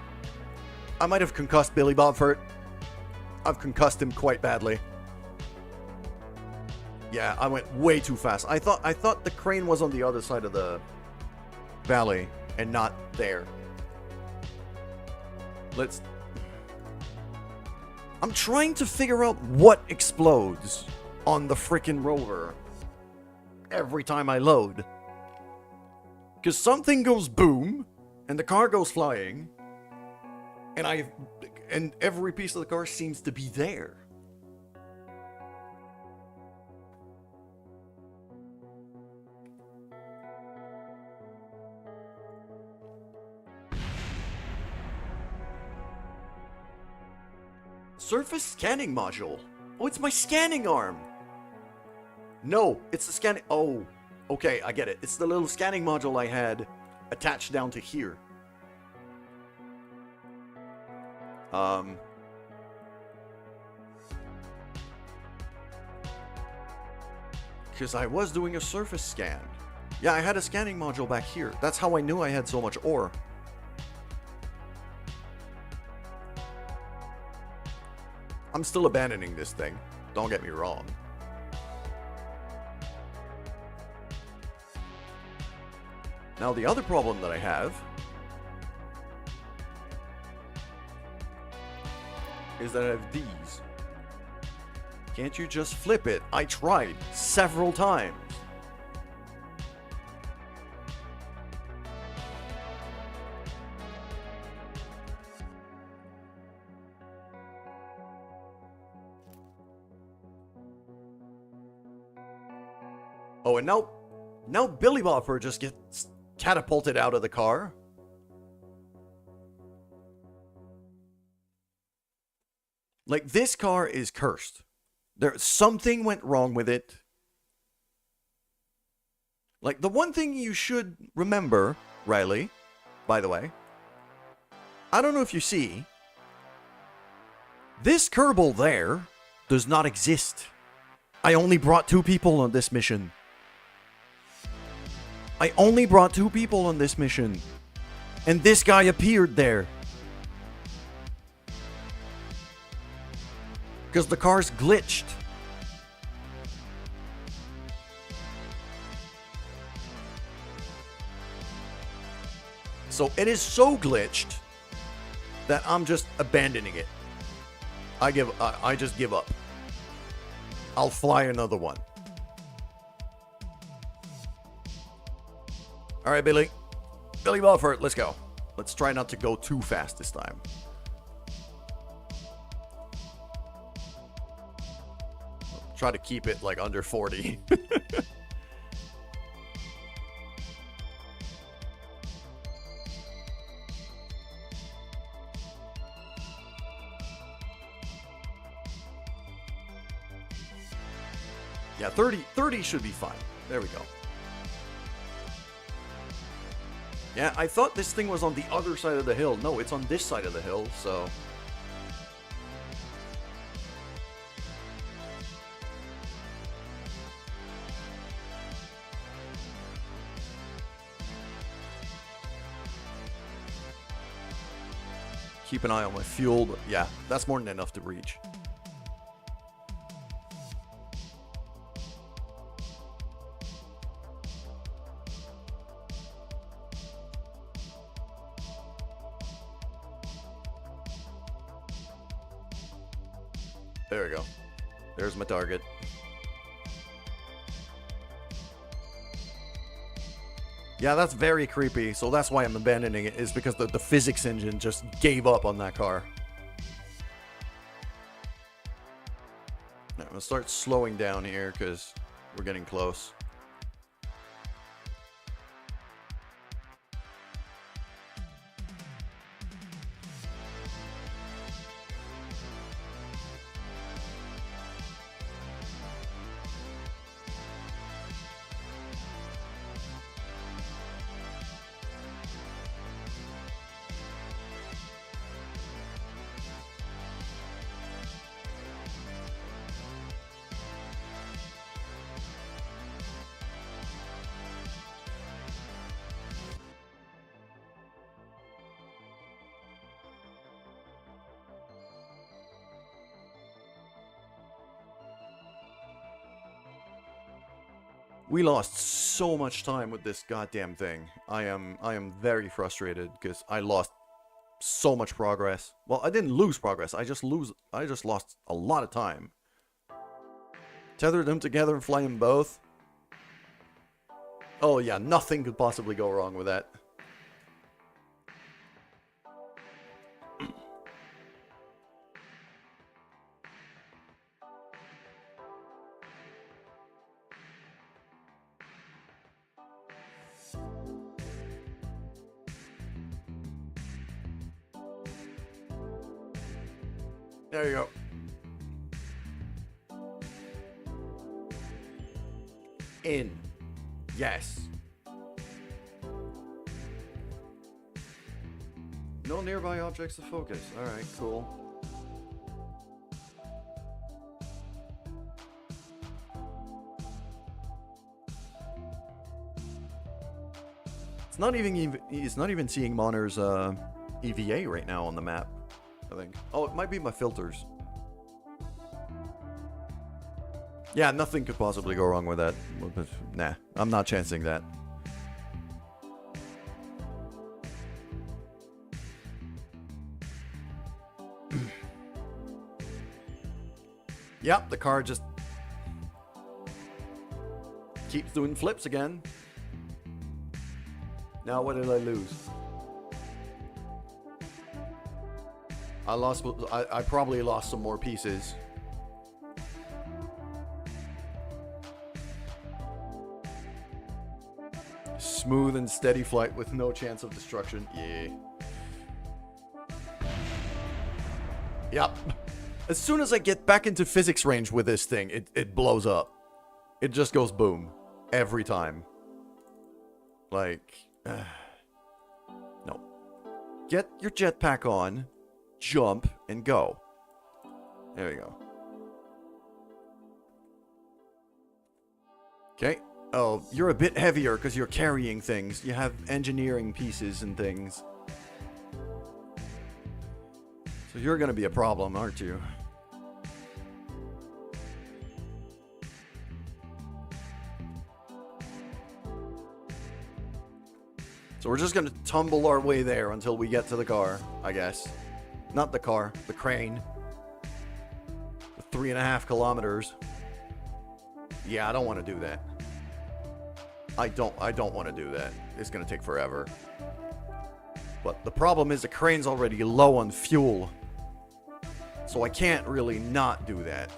Speaker 1: I might have concussed Billy Bob for it. I've concussed him quite badly. Yeah, I went way too fast. I thought the crane was on the other side of the valley and not there. I'm trying to figure out what explodes on the frickin' rover every time I load. Because something goes boom, and the car goes flying, and every piece of the car seems to be there. Surface scanning module. Oh, it's my scanning arm. No, it's the scanning. Oh. Okay, I get it. It's the little scanning module I had attached down to here. Because I was doing a surface scan. Yeah, I had a scanning module back here. That's how I knew I had so much ore. I'm still abandoning this thing. Don't get me wrong. Now, the other problem that I have is that I have these. Can't you just flip it? I tried several times. Oh, and now Billy Bopper just gets catapulted out of the car. Like, this car is cursed. Something went wrong with it. Like, the one thing you should remember, Riley, by the way, I don't know if you see, this Kerbal there does not exist. I only brought 2 people on this mission. I only brought 2 people on this mission. And this guy appeared there. Because the car's glitched. So it is so glitched that I'm just abandoning it. I just give up. I'll fly another one. All right, Billy. Billy Belfort, let's go. Let's try not to go too fast this time. Try to keep it like under 40. Yeah, 30 should be fine. There we go. Yeah, I thought this thing was on the other side of the hill. No, it's on this side of the hill, so... Keep an eye on my fuel, but yeah, that's more than enough to reach. There we go. There's my target. Yeah, that's very creepy, so that's why I'm abandoning it, is because the physics engine just gave up on that car. I'm gonna start slowing down here, because we're getting close. We lost so much time with this goddamn thing. I am very frustrated because I lost so much progress. Well, I didn't lose progress. I just lost a lot of time. Tether them together and fly them both. Oh yeah, nothing could possibly go wrong with that. There you go. In. Yes. No nearby objects to focus. Alright, cool. It's not even seeing Moner's EVA right now on the map, I think. Oh, it might be my filters. Yeah, nothing could possibly go wrong with that. Nah, I'm not chancing that. Yep, the car just keeps doing flips again. Now what did I lose? I probably lost some more pieces. Smooth and steady flight with no chance of destruction. Yeah. Yep. As soon as I get back into physics range with this thing, it blows up. It just goes boom. Every time. Like... no. Get your jetpack on, jump, and go. There we go. Okay. Oh, you're a bit heavier because you're carrying things. You have engineering pieces and things. So you're going to be a problem, aren't you? So we're just gonna tumble our way there until we get to the car, I guess. Not the car, the crane. The 3.5 kilometers. Yeah, I don't want to do that. I don't want to do that. It's gonna take forever. But the problem is the crane's already low on fuel. So I can't really not do that.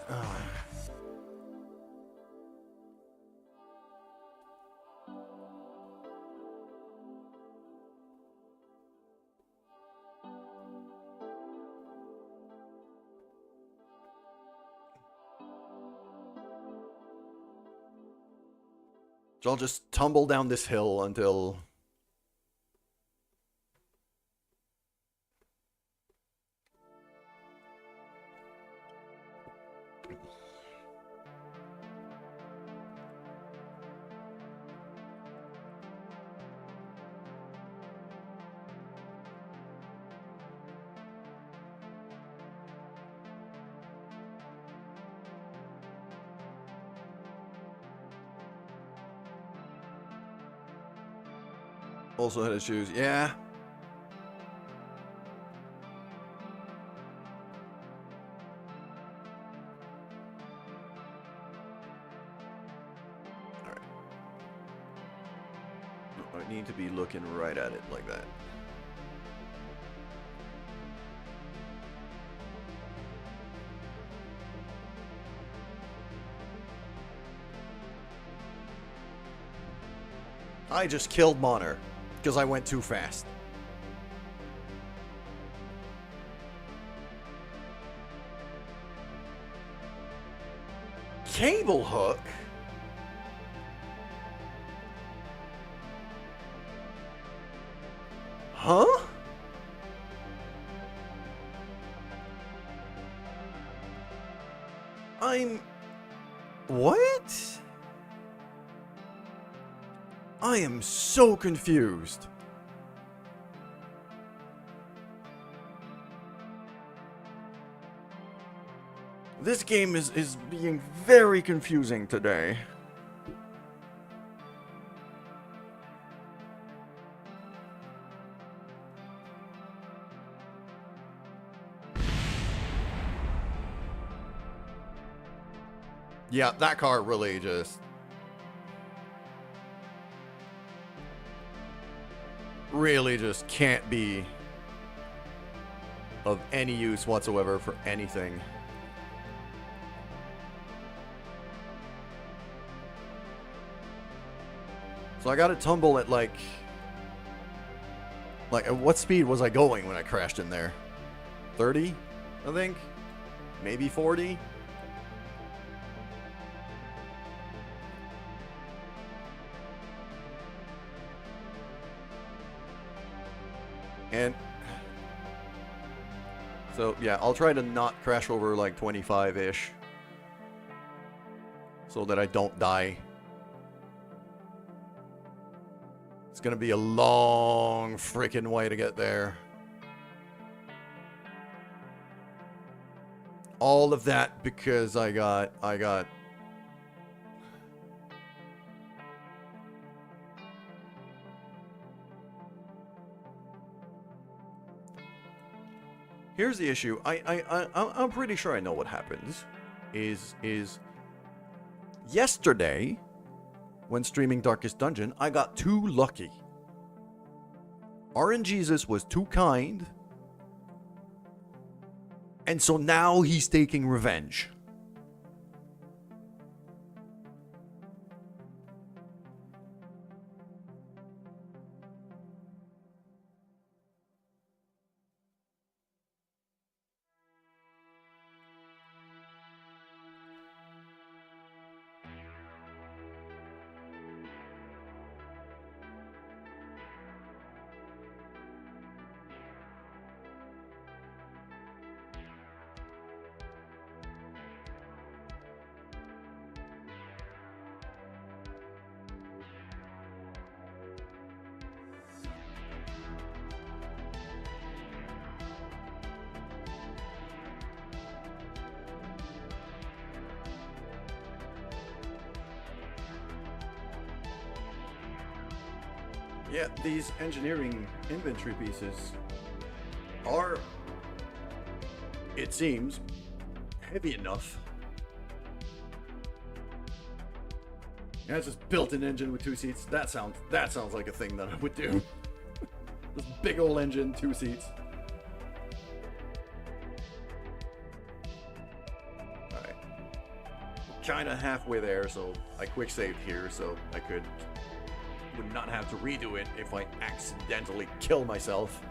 Speaker 1: So I'll just tumble down this hill until... Also had issues, yeah. Alright. I need to be looking right at it like that. I just killed Monner. Because I went too fast. Cable hook? Huh? What? I am so confused. This game is being very confusing today. Yeah, that car really just... really just can't be of any use whatsoever for anything. So I got to tumble at like at what speed was I going when I crashed in there? 30, I think? Maybe 40? And so, yeah, I'll try to not crash over like 25-ish so that I don't die. It's gonna be a long freaking way to get there. All of that because I got Here's the issue. I'm pretty sure I know what happens. Is yesterday, when streaming Darkest Dungeon, I got too lucky. RNGesus was too kind. And so now he's taking revenge. Yeah, these engineering inventory pieces are, it seems, heavy enough. Yeah, it's just built-in engine with 2 seats. That sounds like a thing that I would do. This big old engine, 2 seats. Alright. Kinda halfway there, so I quick saved here so I would not have to redo it if I accidentally kill myself.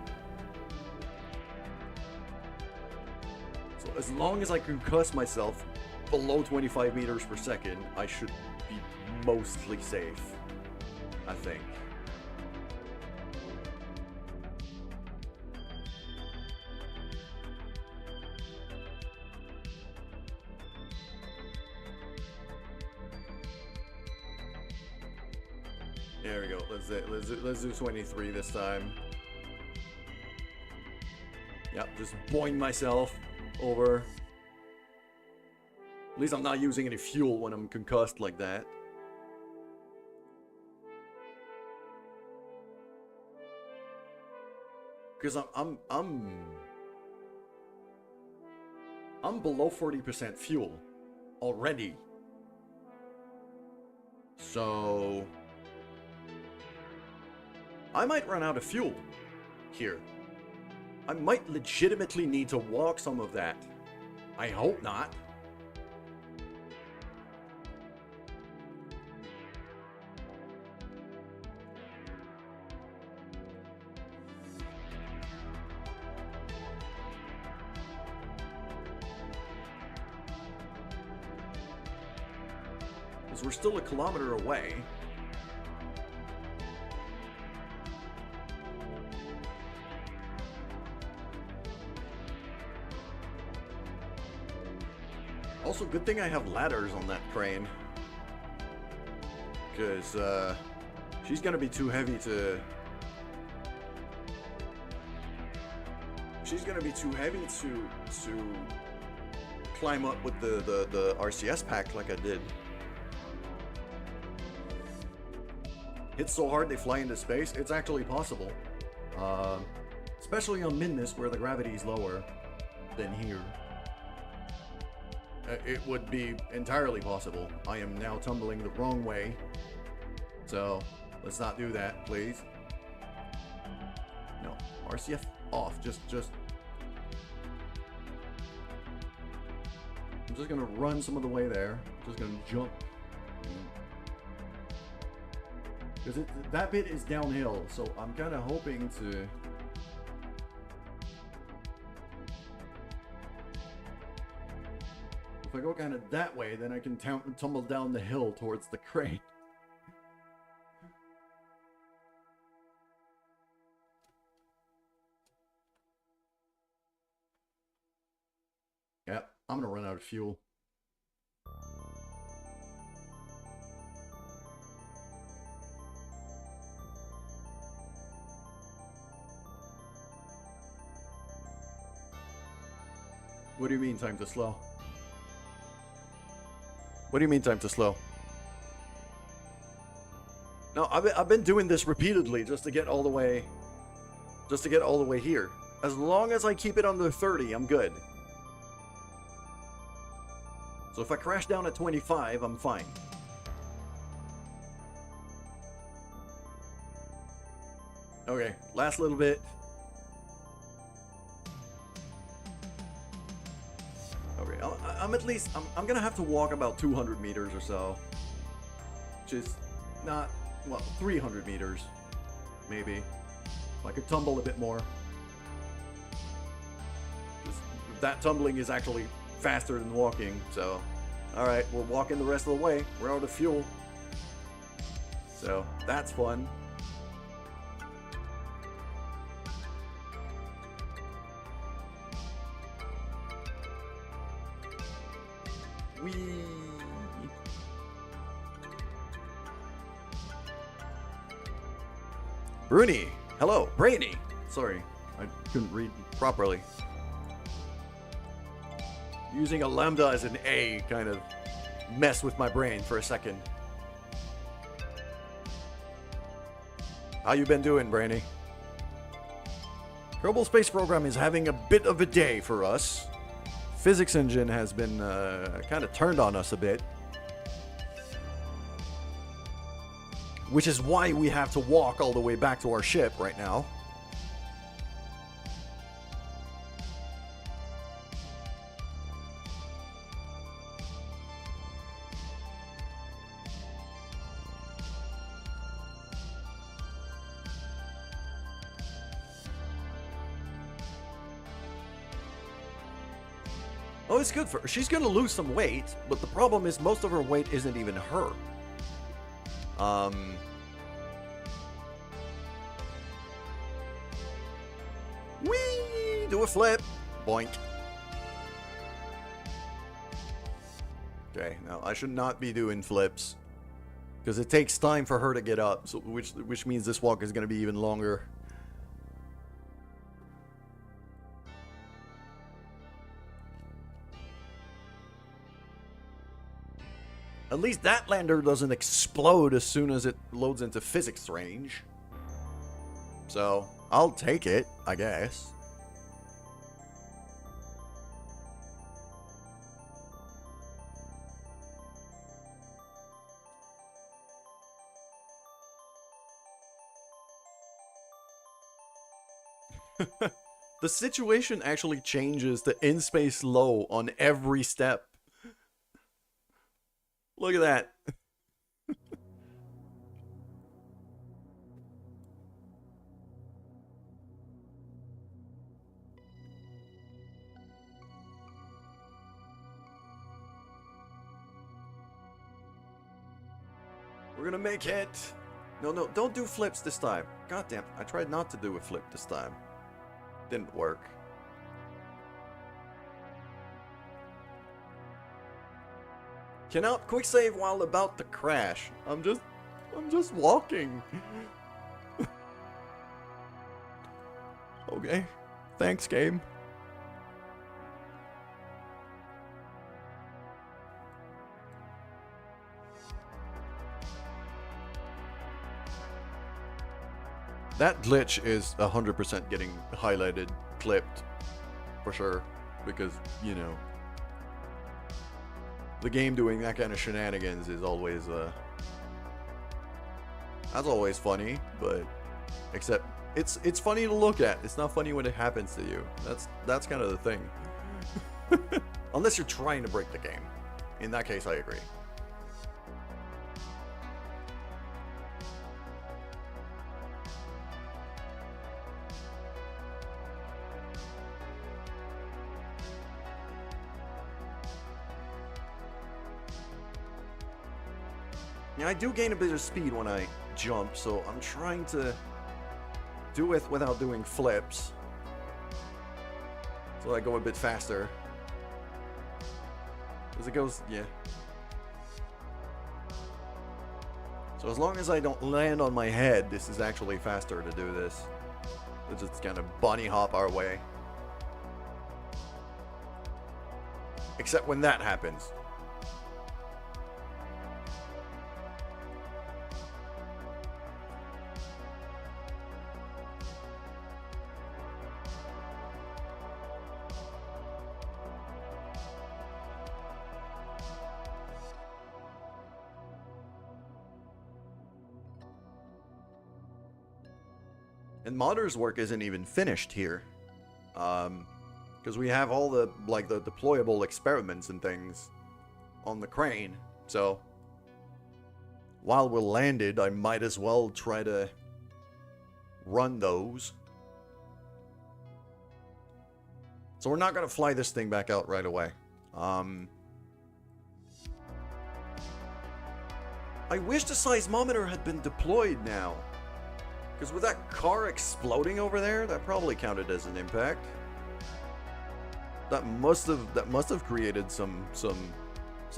Speaker 1: So as long as I concuss myself below 25 meters per second, I should be mostly safe, I think. There we go. Let's do 23 this time. Yep, just boing myself over. At least I'm not using any fuel when I'm concussed like that. Because I'm below 40% fuel already. So I might run out of fuel here. I might legitimately need to walk some of that. I hope not. Because we're still a kilometer away. Also, good thing I have ladders on that crane. Because, she's gonna be too heavy to... She's gonna be too heavy to climb up with the RCS pack like I did. Hit so hard they fly into space, it's actually possible. Especially on Minmus, where the gravity is lower than here. It would be entirely possible. I am now tumbling the wrong way. So, let's not do that, please. No, RCF off. Just... I'm just gonna run some of the way there. Just gonna jump. Because that bit is downhill, so I'm kind of hoping to... If I go kind of that way, then I can tumble down the hill towards the crane. Yep, I'm gonna run out of fuel. What do you mean time to slow? What do you mean time to slow? No, I've been doing this repeatedly just to get all the way here. As long as I keep it under 30, I'm good. So if I crash down at 25, I'm fine. Okay, last little bit. Okay, I'm at least, I'm gonna have to walk about 200 meters or so. Which is not, well, 300 meters, maybe. I could tumble a bit more. That tumbling is actually faster than walking, so. Alright, we're walking the rest of the way. We're out of fuel. So, that's fun. Whee! Bruni! Hello, Brainy! Sorry, I couldn't read properly. Using a lambda as an A kind of messed with my brain for a second. How you been doing, Brandy? Kerbal Space Program is having a bit of a day for us. Physics engine has been kind of turned on us a bit. Which is why we have to walk all the way back to our ship right now. Oh, it's good for her. She's gonna lose some weight, but the problem is most of her weight isn't even her. Whee! Do a flip. Boink. Okay, now I should not be doing flips. Because it takes time for her to get up, so which means this walk is gonna be even longer. At least that lander doesn't explode as soon as it loads into physics range. So, I'll take it, I guess. The situation actually changes to in-space low on every step. Look at that. We're gonna make it. No, don't do flips this time. God damn, I tried not to do a flip this time. Didn't work. Cannot quick save while about to crash. I'm just walking. Okay. Thanks, game. That glitch is 100% getting highlighted, clipped, for sure, because, you know, the game doing that kind of shenanigans is always, that's always funny, but, except, it's funny to look at, it's not funny when it happens to you. That's kind of the thing. Unless you're trying to break the game. In that case, I agree. Yeah, I do gain a bit of speed when I jump, so I'm trying to do it without doing flips. So I go a bit faster. As it goes, yeah. So as long as I don't land on my head, this is actually faster to do this. Let's just kind of bunny hop our way. Except when that happens. And Modder's work isn't even finished here. Because we have all the, like, the deployable experiments and things on the crane. So, while we're landed, I might as well try to run those. So we're not going to fly this thing back out right away. I wish the seismometer had been deployed now. Because with that car exploding over there, that probably counted as an impact. That must have created some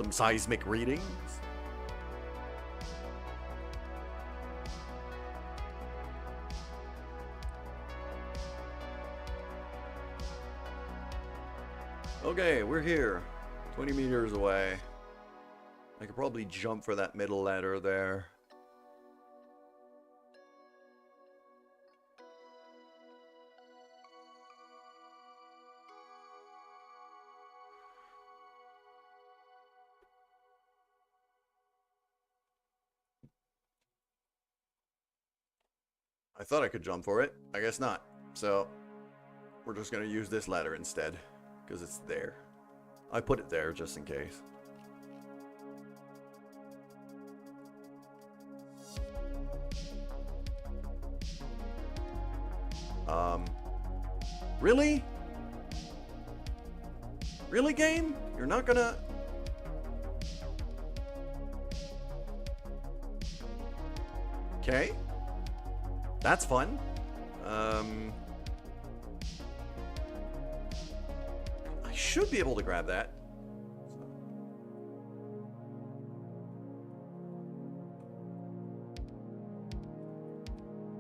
Speaker 1: seismic readings. Okay, we're here. 20 meters away. I could probably jump for that middle ladder there. I thought I could jump for it. I guess not. So, we're just gonna use this ladder instead. Because it's there. I put it there just in case. Really? Really, game? You're not gonna... Okay. That's fun. I should be able to grab that.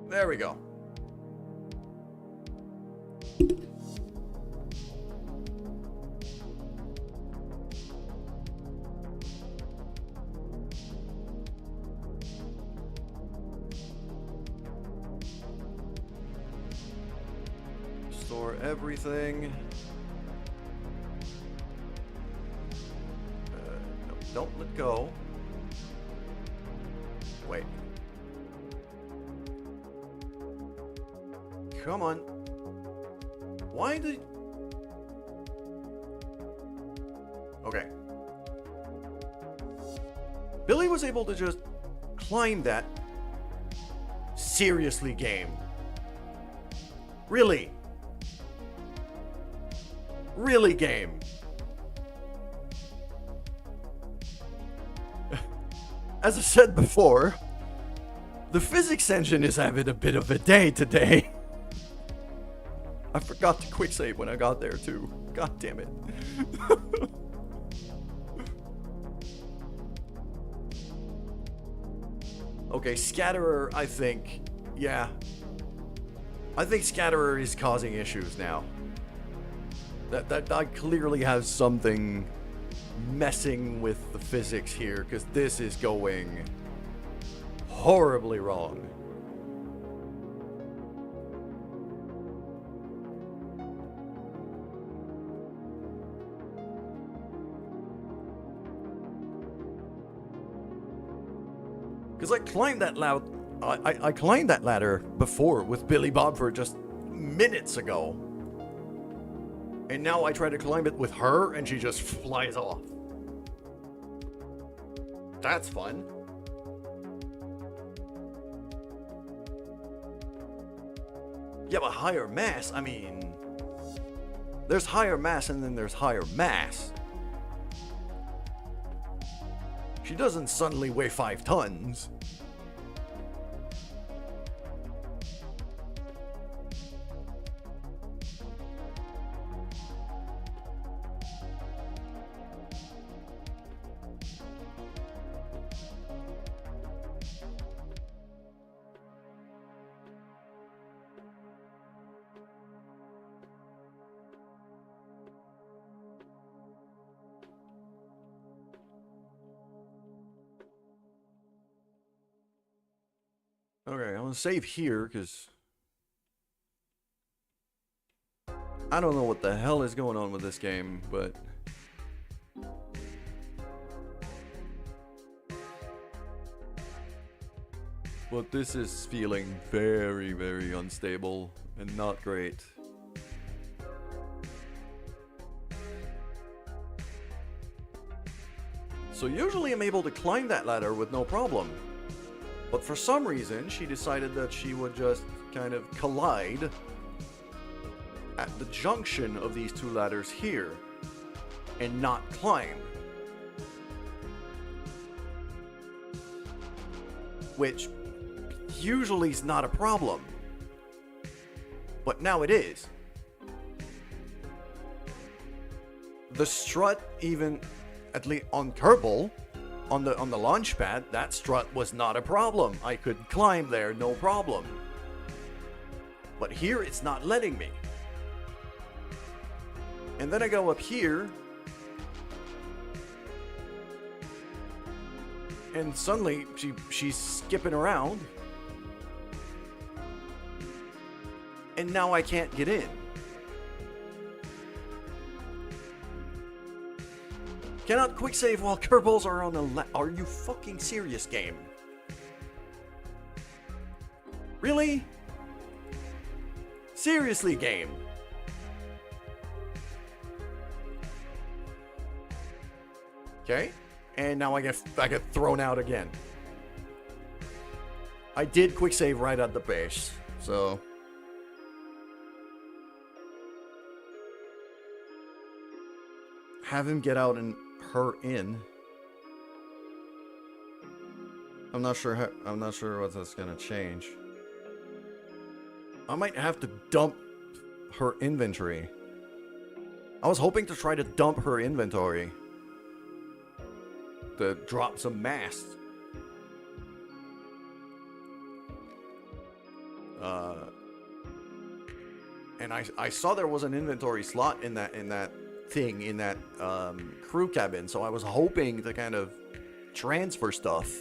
Speaker 1: There we go. Store everything. No, don't let go. Wait. Come on. Why did... Okay. Billy was able to just climb that. Seriously, game. Really? Really, game? As I said before, the physics engine is having a bit of a day today. I forgot to quick save when I got there too. God damn it. Okay, Scatterer, I think. Yeah. I think Scatterer is causing issues now. That clearly has something messing with the physics here, because this is going horribly wrong. Because I climbed that I climbed that ladder before with Billy Bobford just minutes ago. And now I try to climb it with her and she just flies off. That's fun. Yeah, but higher mass, I mean... There's higher mass and then there's higher mass. She doesn't suddenly weigh 5 tons. Okay, I'm gonna save here, because I don't know what the hell is going on with this game, but... But this is feeling very, very unstable and not great. So usually I'm able to climb that ladder with no problem. But for some reason, she decided that she would just kind of collide at the junction of these two ladders here and not climb. Which usually is not a problem. But now it is. The strut, even at least on Kerbal, on the launch pad, that strut was not a problem. I could climb there, no problem. But here, it's not letting me. And then I go up here, and suddenly she's skipping around, and now I can't get in. Cannot quick save while Kerbals are on the Are you fucking serious, game? Really? Seriously, game. Okay, and now I get thrown out again. I did quick save right at the base, so have him get out and her in. I'm not sure what that's gonna change. I might have to dump her inventory. I was hoping to try to dump her inventory to drop some mass. And I saw there was an inventory slot in that crew cabin, so I was hoping to kind of transfer stuff.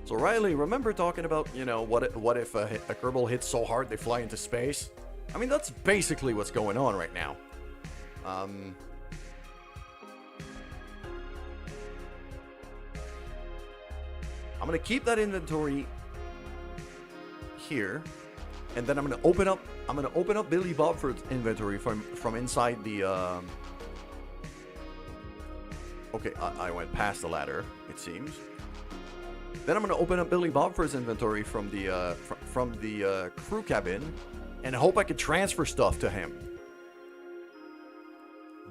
Speaker 1: So Riley, remember talking about, you know, what if a Kerbal hits so hard they fly into space? I mean, that's basically what's going on right now. I'm gonna keep that inventory here, and then I'm gonna open up Billy Bobford's inventory from inside the okay, I went past the ladder, it seems. Then I'm gonna open up Billy Bobford's inventory from the crew cabin and hope I could transfer stuff to him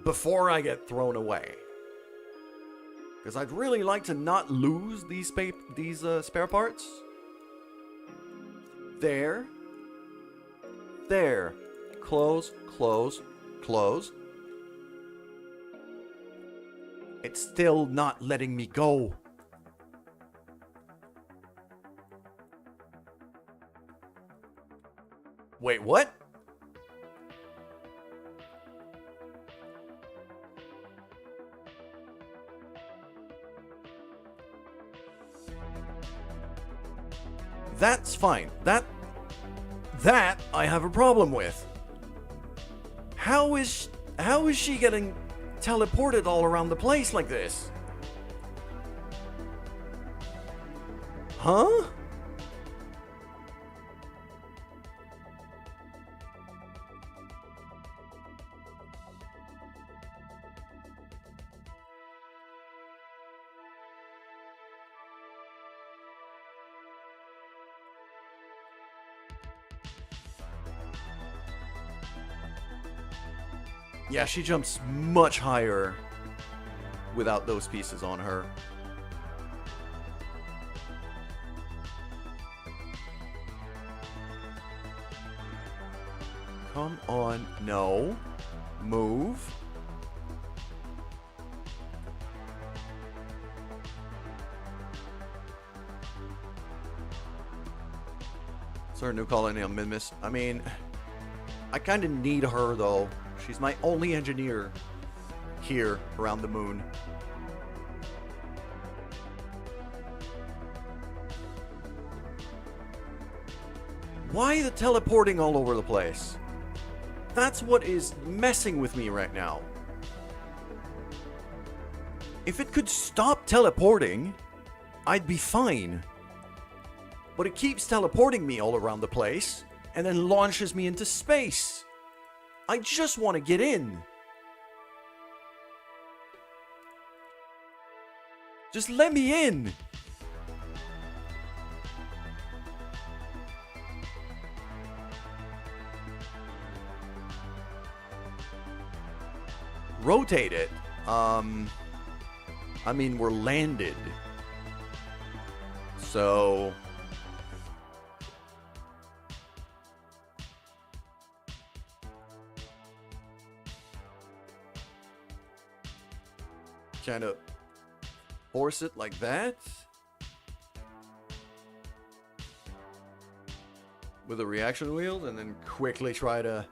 Speaker 1: before I get thrown away. Because I'd really like to not lose these spare parts. There. Close. It's still not letting me go. Wait, what? That's fine. That I have a problem with. How is she getting teleported all around the place like this? Huh? Yeah, she jumps much higher without those pieces on her. Come on, no. Move. Is there a new colony on Minmus? I mean, I kind of need her though. She's my only engineer here around the moon. Why the teleporting all over the place? That's what is messing with me right now. If it could stop teleporting, I'd be fine. But it keeps teleporting me all around the place and then launches me into space. I just want to get in. Just let me in. Rotate it. I mean, we're landed. So kind of force it like that with a reaction wheel, and then quickly try to...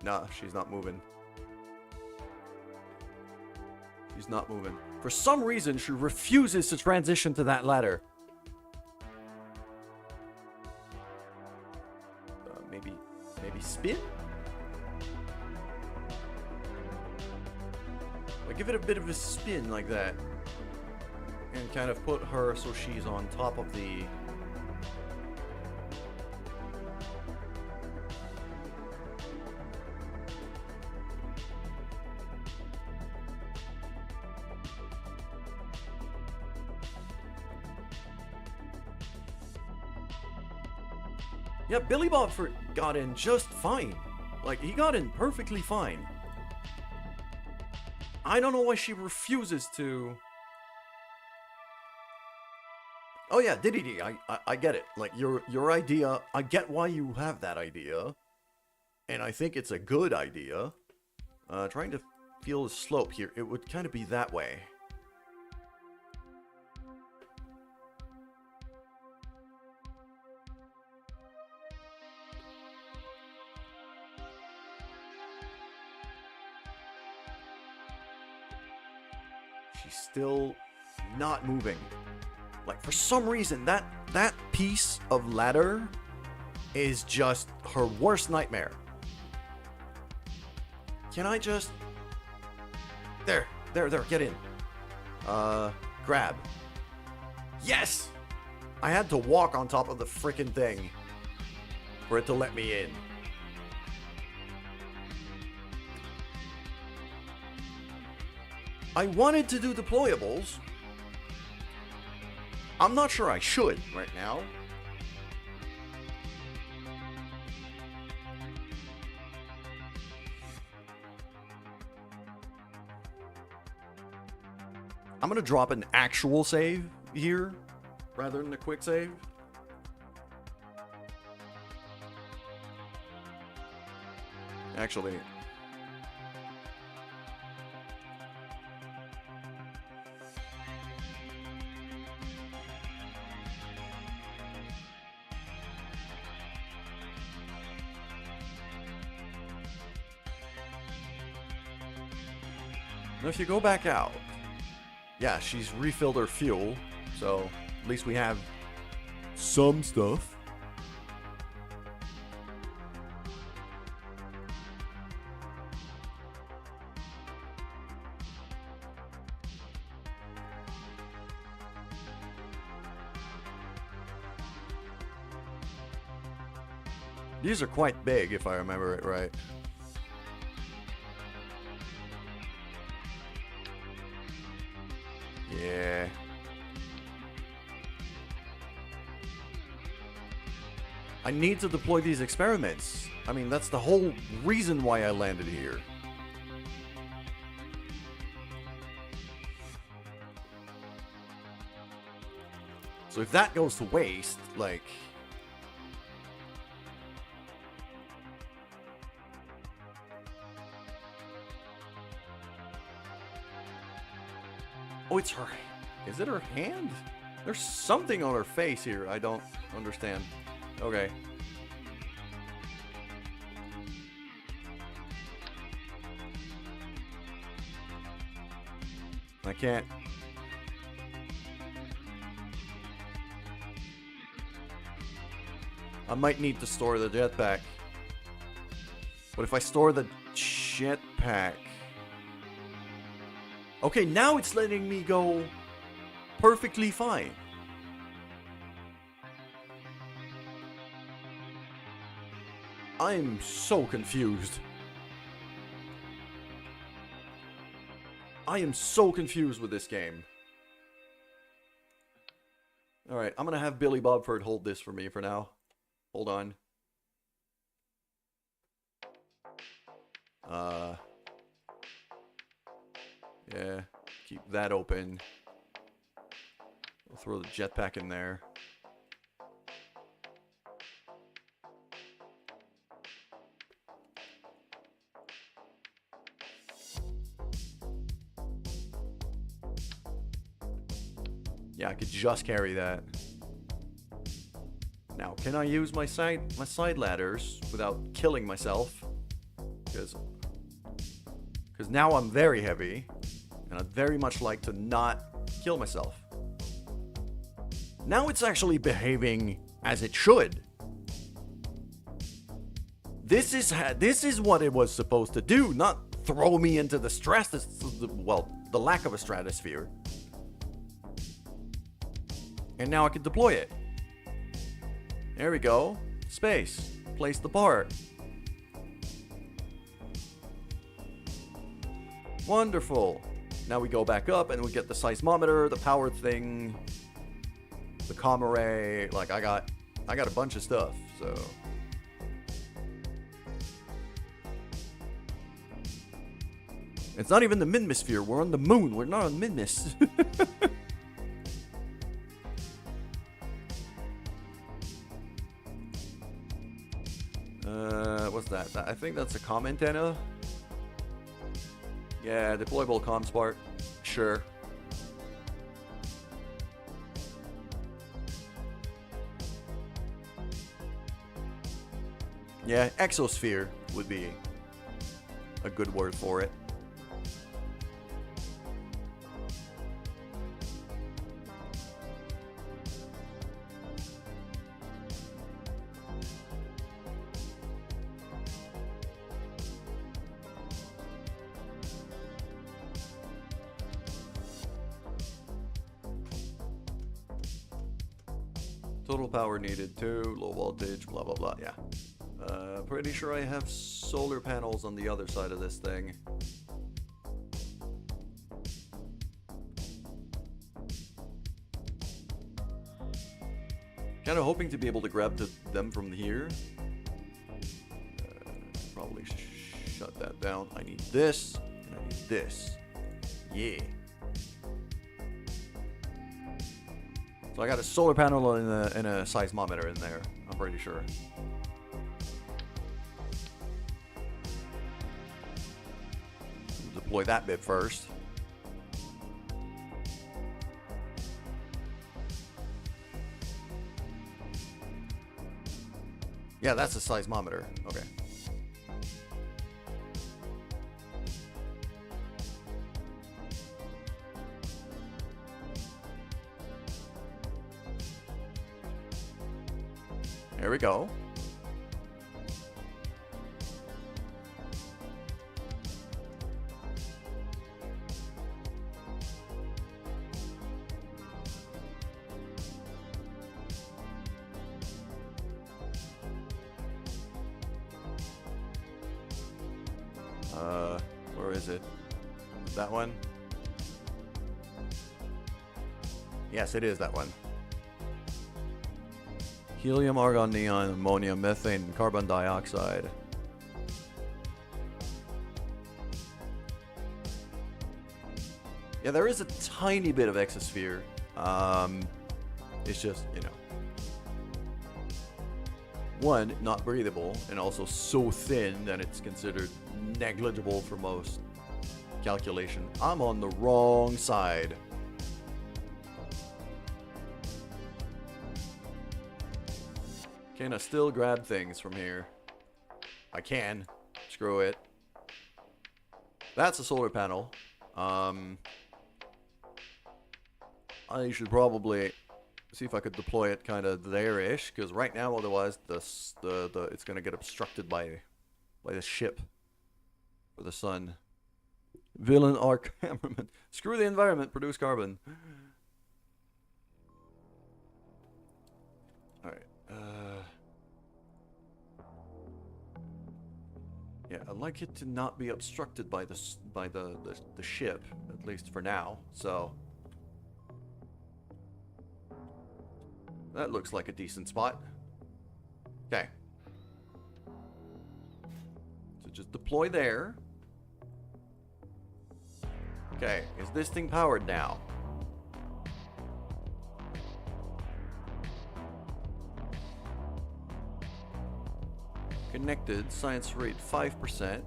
Speaker 1: Nah, she's not moving. She's not moving. For some reason, she refuses to transition to that ladder. Maybe spin? Give it a bit of a spin like that. and kind of put her so she's on top of the... Yeah, Billy Bob got in just fine. Like, he got in perfectly fine. I don't know why she refuses to... Oh yeah, Diddy, I get it. Like, your idea, I get why you have that idea. And I think it's a good idea. Trying to feel the slope here, it would kind of be that way. She's still not moving. Like, for some reason, that piece of ladder is just her worst nightmare. Can I just... There, get in. Grab. Yes! I had to walk on top of the frickin' thing for it to let me in. I wanted to do deployables. I'm not sure I should right now. I'm gonna drop an actual save here rather than a quick save. Actually, now if you go back out, yeah, she's refilled her fuel, so at least we have some stuff. These are quite big, if I remember it right. Yeah. I need to deploy these experiments. I mean, that's the whole reason why I landed here. So if that goes to waste, like... Oh, it's her... Is it her hand? There's something on her face here I don't understand. Okay. I can't... I might need to store the jetpack. But if I store the jetpack... Okay, now it's letting me go perfectly fine. I'm so confused. I am so confused with this game. Alright, I'm gonna have Billy Bobford hold this for me for now. Hold on. Yeah, keep that open. We'll throw the jetpack in there. Yeah, I could just carry that. Now, can I use my side ladders without killing myself? Because now I'm very heavy, and I'd very much like to not kill myself. Now it's actually behaving as it should. This is what it was supposed to do, not throw me into the stress. Well, the lack of a stratosphere. And now I can deploy it. There we go. Space. Place the part. Wonderful. Now we go back up and we get the seismometer, the power thing, the comm array. Like I got a bunch of stuff, so. It's not even the Minmus sphere. We're on the moon. We're not on Minmus. What's that? I think that's a comm antenna. Yeah, deployable comms part. Sure. Yeah, exosphere would be a good word for it. Total power needed 2, low voltage, blah blah blah, yeah. Pretty sure I have solar panels on the other side of this thing. Kinda hoping to be able to grab them from here. Probably shut that down. I need this, and I need this. Yeah. So I got a solar panel and a seismometer in there, I'm pretty sure. Deploy that bit first. Yeah, that's a seismometer. Okay. There we go. Where is it? That one? Yes, it is that one. Helium, argon, neon, ammonia, methane, and carbon dioxide. Yeah, there is a tiny bit of exosphere. It's just, you know, one, not breathable, and also so thin that it's considered negligible for most calculation. I'm on the wrong side. Can I still grab things from here? I can. Screw it. That's a solar panel. I should probably see if I could deploy it kind of there-ish, because right now, otherwise, it's gonna get obstructed by the ship or the sun. Villain arc cameraman. Screw the environment. Produce carbon. All right. Yeah, I'd like it to not be obstructed by the ship, at least for now. So that looks like a decent spot. Okay. So just deploy there. Okay, is this thing powered now? Connected, science rate 5%.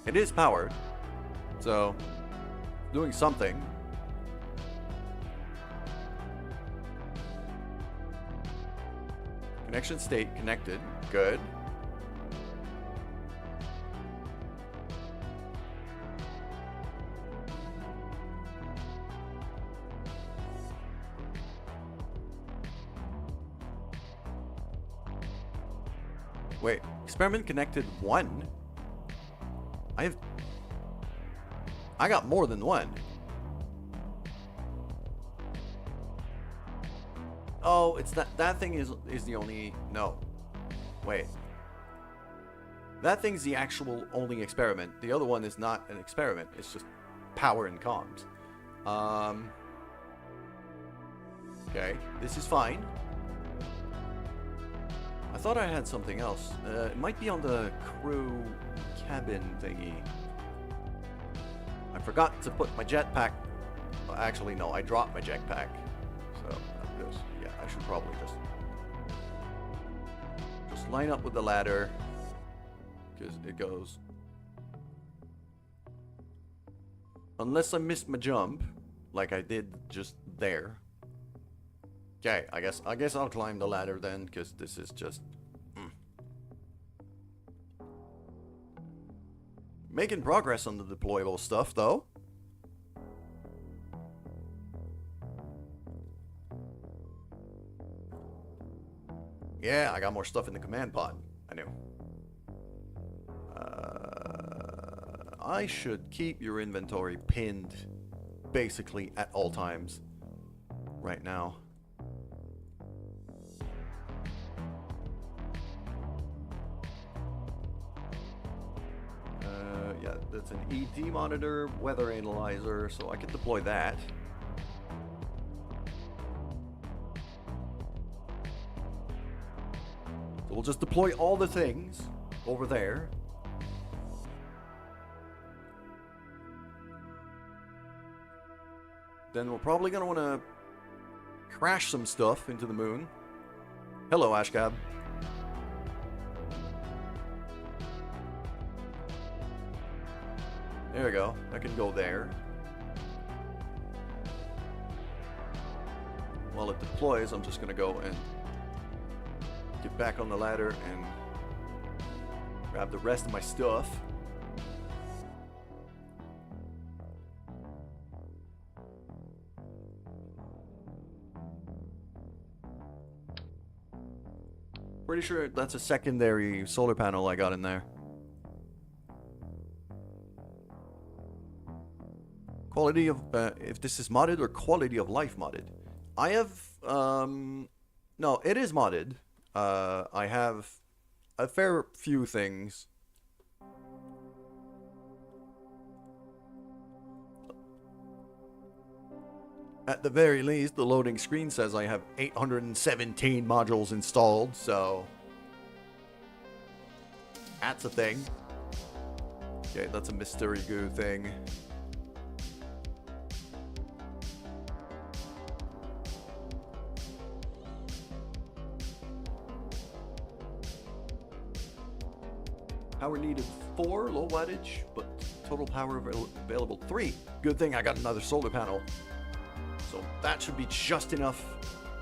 Speaker 1: It is powered, so doing something. Connection state connected. Good. Wait, experiment connected 1? I got more than 1. Oh, it's that thing is the only... No. Wait. That thing's the actual only experiment. The other one is not an experiment. It's just power and comms. Okay, this is fine. I thought I had something else. It might be on the crew cabin thingy. I forgot to put my jetpack... Actually, no, I dropped my jetpack. So, yeah, I should probably just line up with the ladder. Because it goes... Unless I missed my jump, like I did just there. Okay, I guess I'll climb the ladder then, because this is just... Making progress on the deployable stuff, though. Yeah, I got more stuff in the command pod. I knew. I should keep your inventory pinned basically at all times right now. Yeah, that's an ED monitor, weather analyzer, so I can deploy that. So we'll just deploy all the things over there. Then we're probably going to want to crash some stuff into the moon. Hello, Ashcab. There we go. I can go there. While it deploys, I'm just going to go and get back on the ladder and grab the rest of my stuff. Pretty sure that's a secondary solar panel I got in there. Quality of, if this is modded or quality of life modded. I have, no, it is modded. I have a fair few things. At the very least, the loading screen says I have 817 modules installed, so... That's a thing. Okay, that's a mystery goo thing. Power needed 4, low wattage, but total power available 3. Good thing I got another solar panel. So that should be just enough.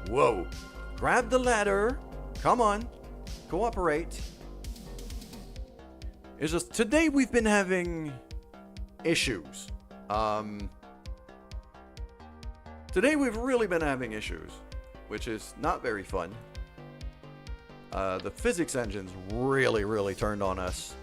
Speaker 1: Whoa. Grab the ladder. Come on. Cooperate. It's just, today we've been having issues. Today we've really been having issues, which is not very fun. The physics engines really turned on us.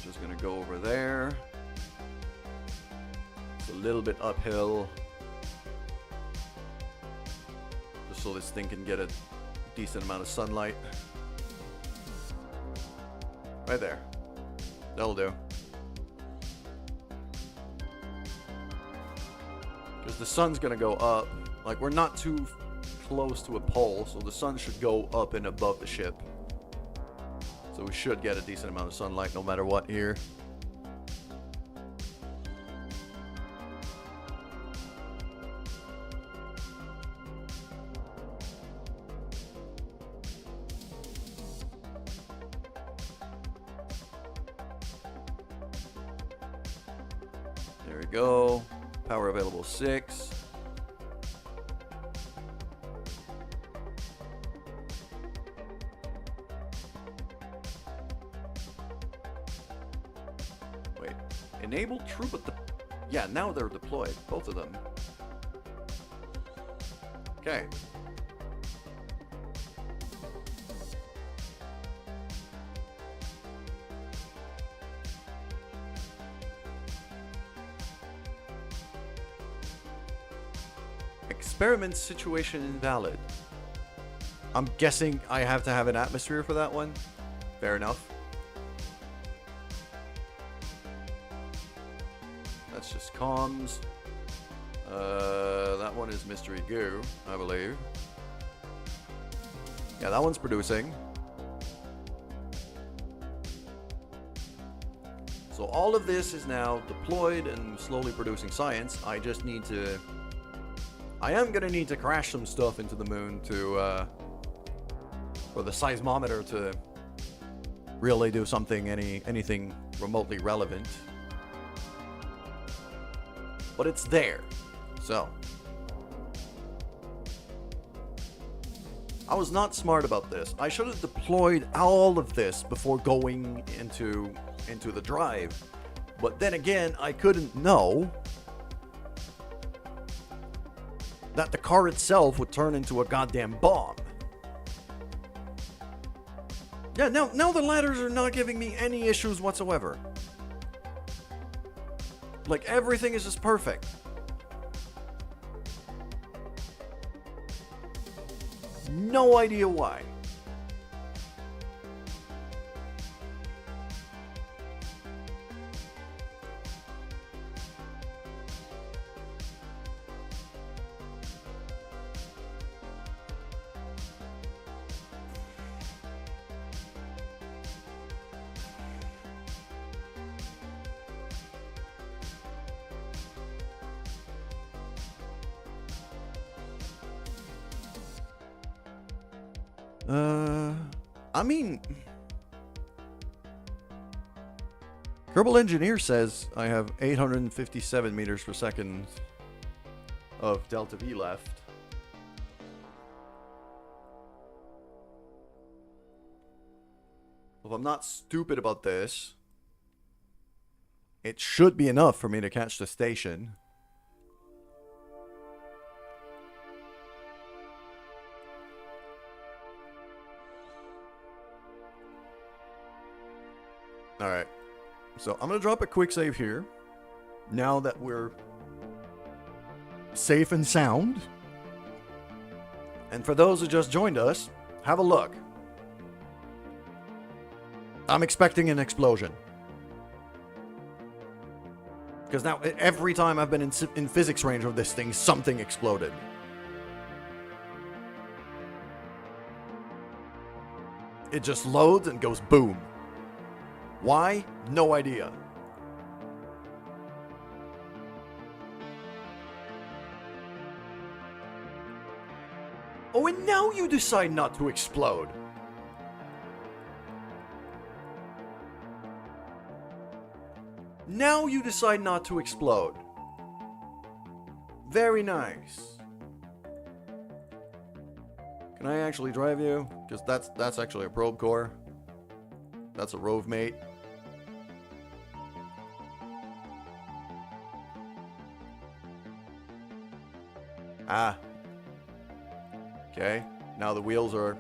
Speaker 1: Just gonna go over there. It's a little bit uphill. Just so this thing can get a decent amount of sunlight. Right there. That'll do. Because the sun's gonna go up. Like, we're not too close to a pole, so the sun should go up and above the ship. So we should get a decent amount of sunlight no matter what here. There we go. Power available 6. all true, but yeah, now they're deployed, both of them. Okay. Experiment situation invalid. I'm guessing I have to have an atmosphere for that one. Fair enough. That's just comms. That one is mystery goo, I believe. Yeah, that one's producing. So all of this is now deployed and slowly producing science. I just need to... I am gonna need to crash some stuff into the moon to, for the seismometer to really do something, anything remotely relevant. But it's there, so. I was not smart about this. I should have deployed all of this before going into the drive. But then again, I couldn't know that the car itself would turn into a goddamn bomb. Yeah, now the ladders are not giving me any issues whatsoever. Like, everything is just perfect. No idea why. I mean, Kerbal Engineer says I have 857 meters per second of delta V left. If I'm not stupid about this, it should be enough for me to catch the station. Alright, so I'm going to drop a quick save here, now that we're safe and sound. And for those who just joined us, have a look. I'm expecting an explosion. Because now, every time I've been in physics range of this thing, something exploded. It just loads and goes boom. Why? No idea. Oh, and now you decide not to explode. Now you decide not to explode. Very nice. Can I actually drive you? Because that's actually a probe core. That's a rove mate. Ah. Okay. Now the wheels are...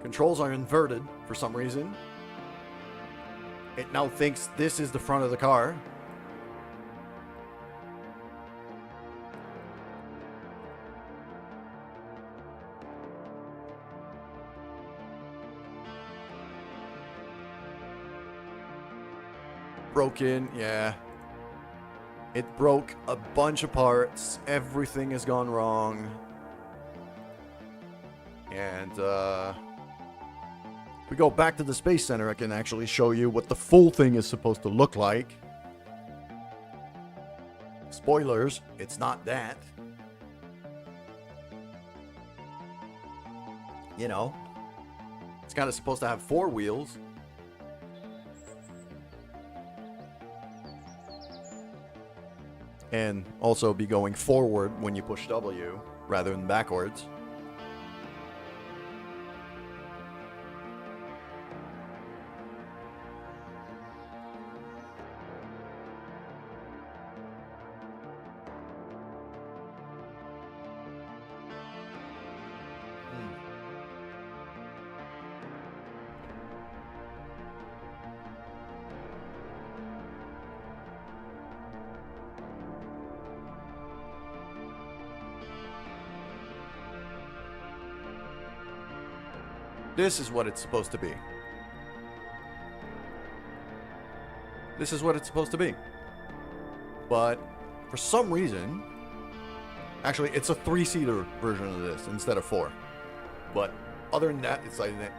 Speaker 1: Controls are inverted for some reason. It now thinks this is the front of the car. Broken, yeah. It broke a bunch of parts. Everything has gone wrong. And, if we go back to the Space Center, I can actually show you what the full thing is supposed to look like. Spoilers, it's not that. You know, it's kind of supposed to have 4 wheels. And also be going forward when you push W rather than backwards. This is what it's supposed to be. This is what it's supposed to be. But for some reason, actually, it's a 3-seater version of this instead of 4. But other than that,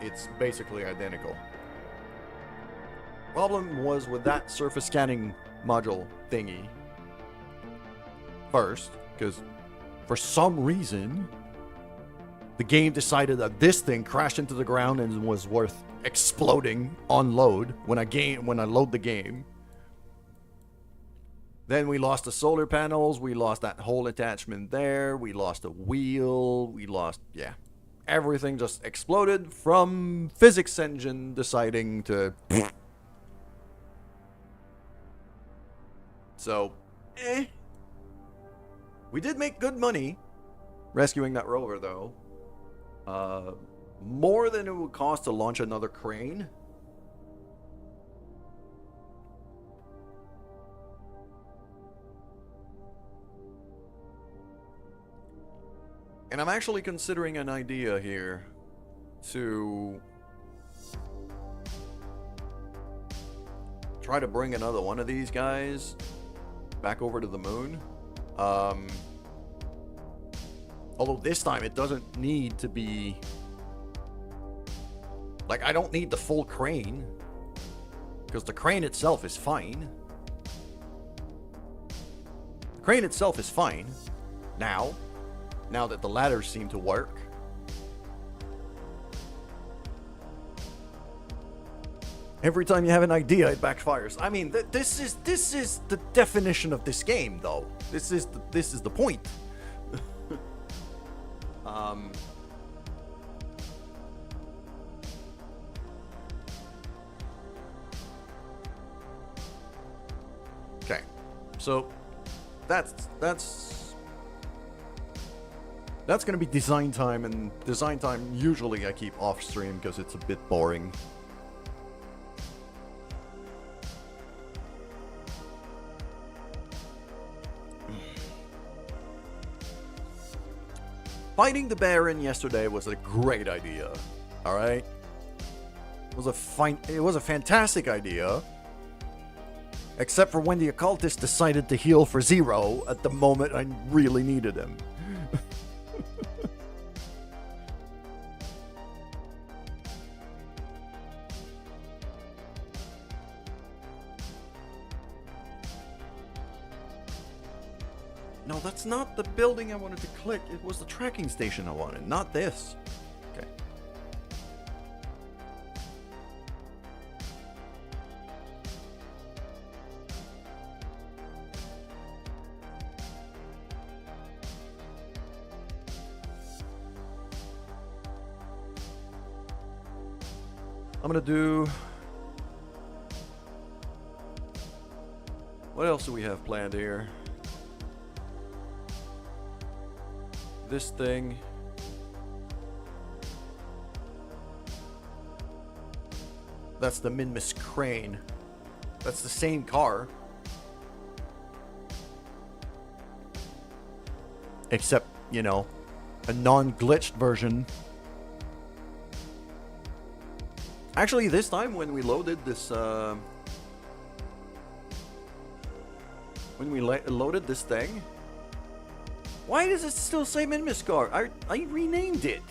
Speaker 1: it's basically identical. Problem was with that surface scanning module thingy. First, because for some reason, the game decided that this thing crashed into the ground and was worth exploding on load when I load the game. Then we lost the solar panels, we lost that whole attachment there, we lost a wheel, we lost, yeah. Everything just exploded from physics engine deciding to... So, we did make good money rescuing that rover, though. More than it would cost to launch another crane. And I'm actually considering an idea here to try to bring another one of these guys back over to the moon. Although this time it doesn't need to be... Like, I don't need the full crane, because the crane itself is fine. The crane itself is fine. Now that the ladders seem to work. Every time you have an idea, it backfires. I mean, this is the definition of this game, though. This is the point. Okay, so that's gonna be design time, and design time usually I keep off stream because it's a bit boring. Fighting the Baron yesterday was a great idea. All right, it was a fantastic idea. Except for when the occultist decided to heal for 0 at the moment I really needed him. No, that's not the building I wanted to click. It was the tracking station I wanted, not this. Okay. I'm gonna do... What else do we have planned here? This thing. That's the Minmus crane. That's the same car. Except, you know, a non-glitched version. Actually, this time when we loaded this, loaded this thing, why does it still say Minmus car? I renamed it.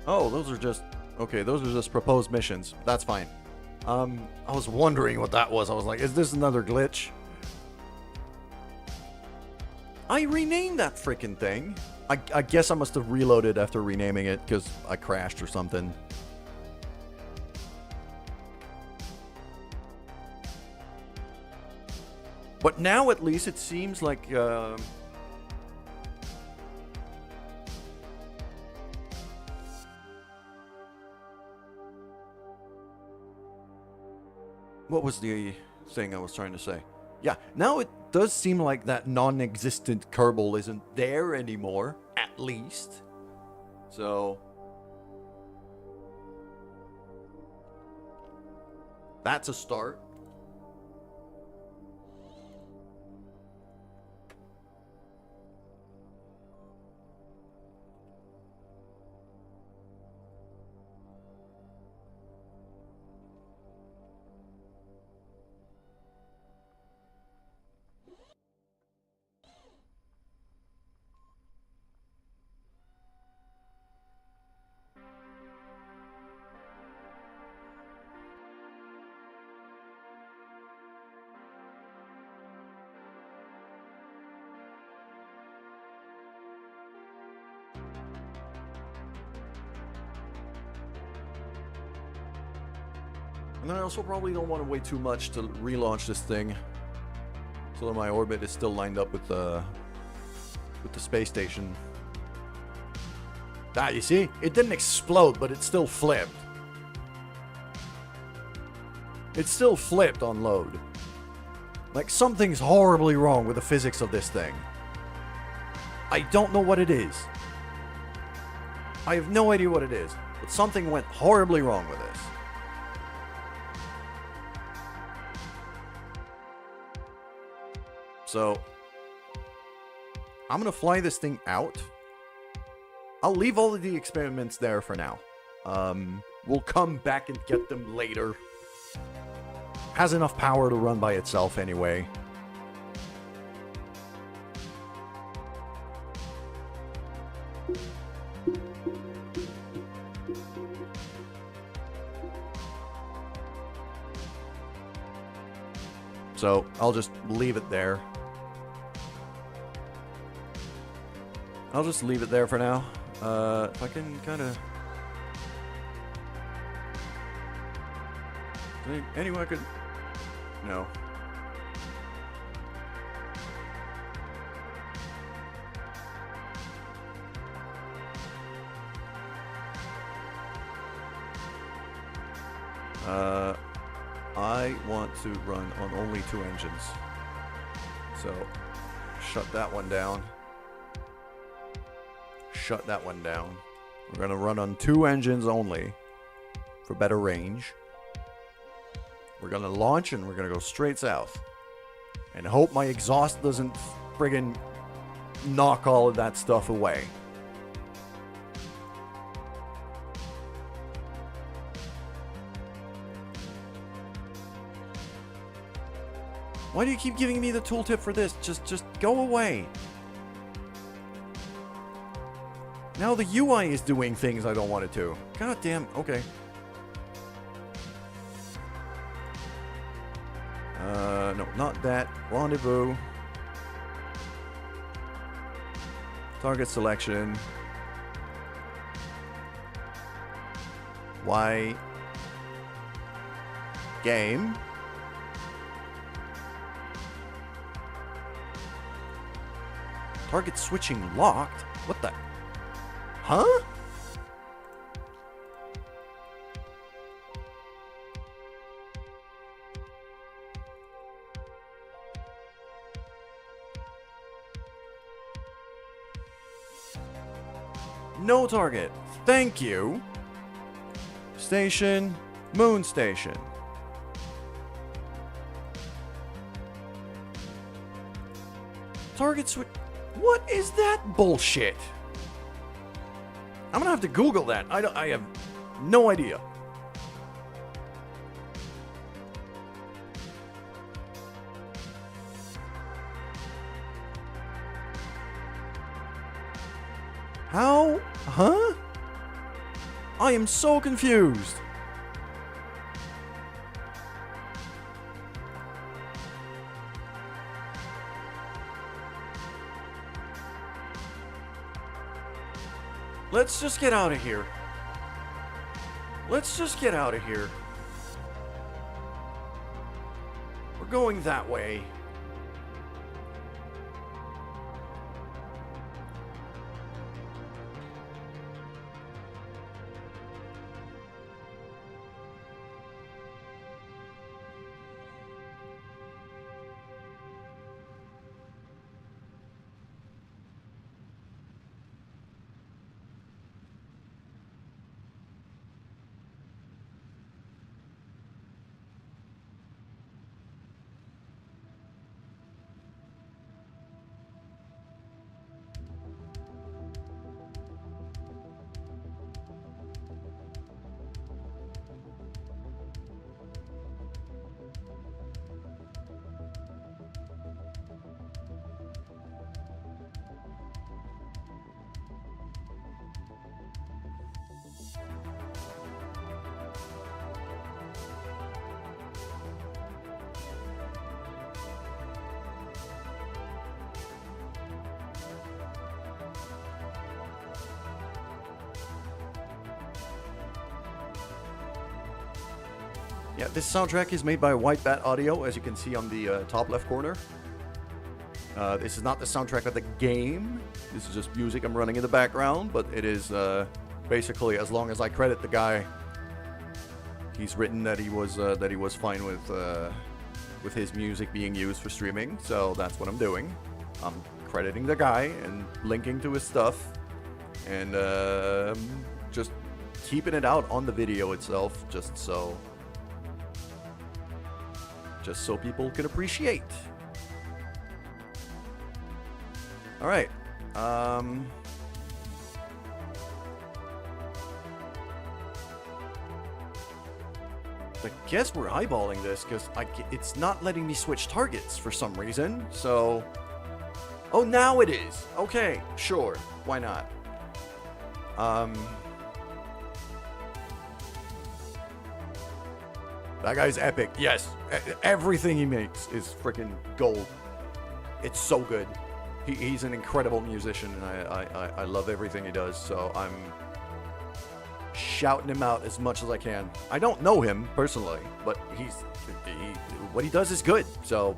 Speaker 1: Oh, those are just... Okay, those are just proposed missions. That's fine. I was wondering what that was. I was like, is this another glitch? I renamed that freaking thing. I guess I must have reloaded after renaming it because I crashed or something. But now at least it seems like... What was the thing I was trying to say? Yeah, now it does seem like that non-existent Kerbal isn't there anymore, at least. So, That's a start. And I also probably don't want to wait too much to relaunch this thing, so that my orbit is still lined up with the space station. Ah, you see? It didn't explode, but it still flipped. It still flipped on load. Like, something's horribly wrong with the physics of this thing. I don't know what it is. I have no idea what it is, but something went horribly wrong with this. So, I'm gonna fly this thing out. I'll leave all of the experiments there for now. We'll come back and get them later. Has enough power to run by itself anyway. So, I'll just leave it there. I'll just leave it there for now. If I can kind of... Anyway, I could... No. I want to run on only 2 engines. So, shut that one down. Shut that one down. We're going to run on 2 engines only for better range. We're going to launch and we're going to go straight south. And hope my exhaust doesn't friggin' knock all of that stuff away. Why do you keep giving me the tooltip for this? Just go away. Now the UI is doing things I don't want it to. God damn, okay. No, not that. Rendezvous. Target selection. Y. Game. Target switching locked? What the? Huh? No target. Thank you. Station. Moon station. Target switch. What is that bullshit? I'm gonna have to Google that. I have no idea. How? Huh? I am so confused. Let's just get out of here. Let's just get out of here. We're going that way. Yeah, this soundtrack is made by White Bat Audio, as you can see on the top left corner. This is not the soundtrack of the game. This is just music I'm running in the background, but it is basically, as long as I credit the guy, he's written that he was fine with his music being used for streaming. So that's what I'm doing. I'm crediting the guy and linking to his stuff, and just keeping it out on the video itself, just so people can appreciate. All right. I guess we're eyeballing this because it's not letting me switch targets for some reason. So, oh, now it is. Okay, sure. Why not? That guy's epic. Yes, everything he makes is freaking gold. It's so good. He's an incredible musician, and I love everything he does. So I'm shouting him out as much as I can. I don't know him personally, but what he does is good. So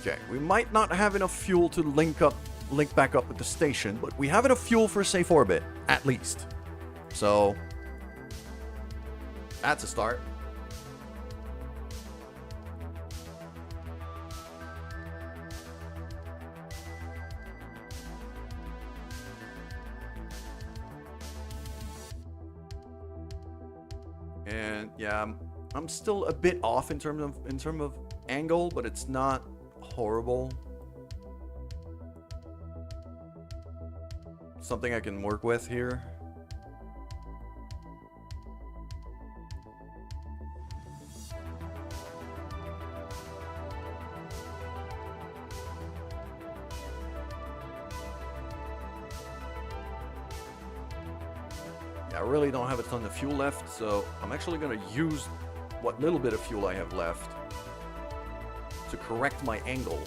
Speaker 1: okay, we might not have enough fuel to link back up with the station, but we have enough fuel for a safe orbit, at least. So that's a start. And yeah, I'm still a bit off in terms of angle, but it's not horrible. Something I can work with here. I really don't have a ton of fuel left, so I'm actually going to use what little bit of fuel I have left to correct my angle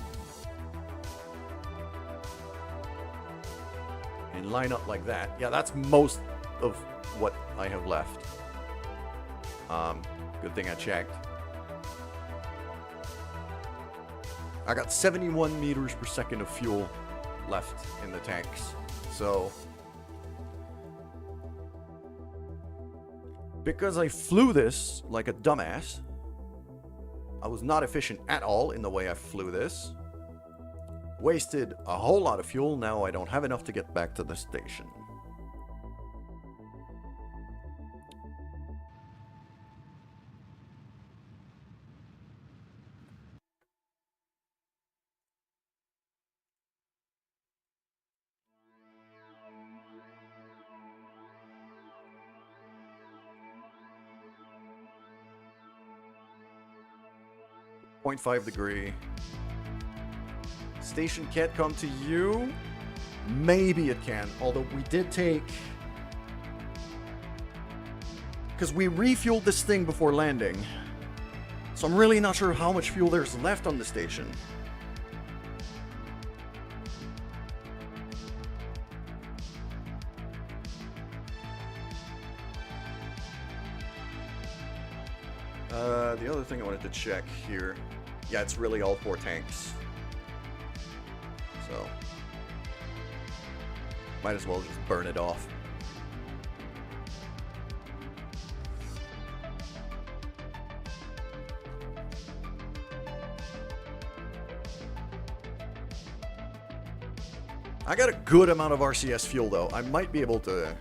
Speaker 1: and line up like that. Yeah, that's most of what I have left. Good thing I checked. I got 71 meters per second of fuel left in the tanks, so because I flew this like a dumbass, I was not efficient at all in the way I flew this. Wasted a whole lot of fuel. Now I don't have enough to get back to the station. .5 degree. Station can't come to you. Maybe it can, although we did take, because we refueled this thing before landing, so I'm really not sure how much fuel there's left on the station. The other thing I wanted to check here, yeah, it's really all 4 tanks. So, might as well just burn it off. I got a good amount of RCS fuel though. I might be able to...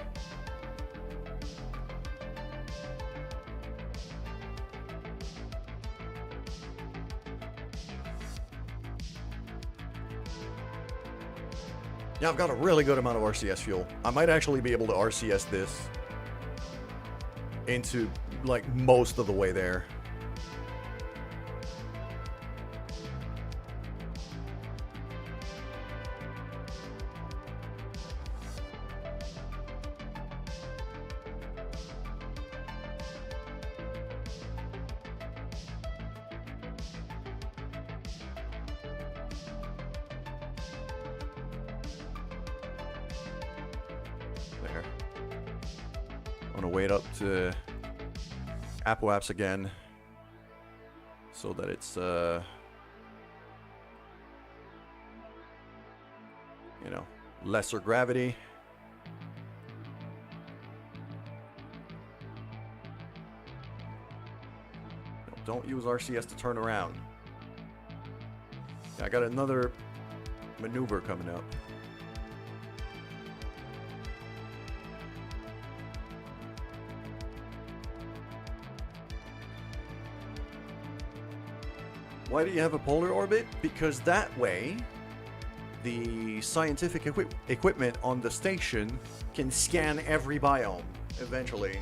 Speaker 1: Yeah, I've got a really good amount of RCS fuel. I might actually be able to RCS this into, like, most of the way there. I'm gonna wait up to Apoaps again, so that it's you know, lesser gravity. Don't use RCS to turn around. I got another maneuver coming up. Why do you have a polar orbit? Because that way, the scientific equipment on the station can scan every biome eventually.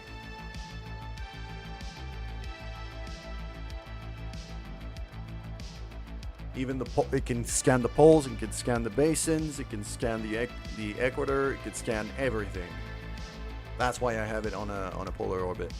Speaker 1: Even it can scan the poles, it can scan the basins, it can scan the equator, it can scan everything. That's why I have it on a polar orbit.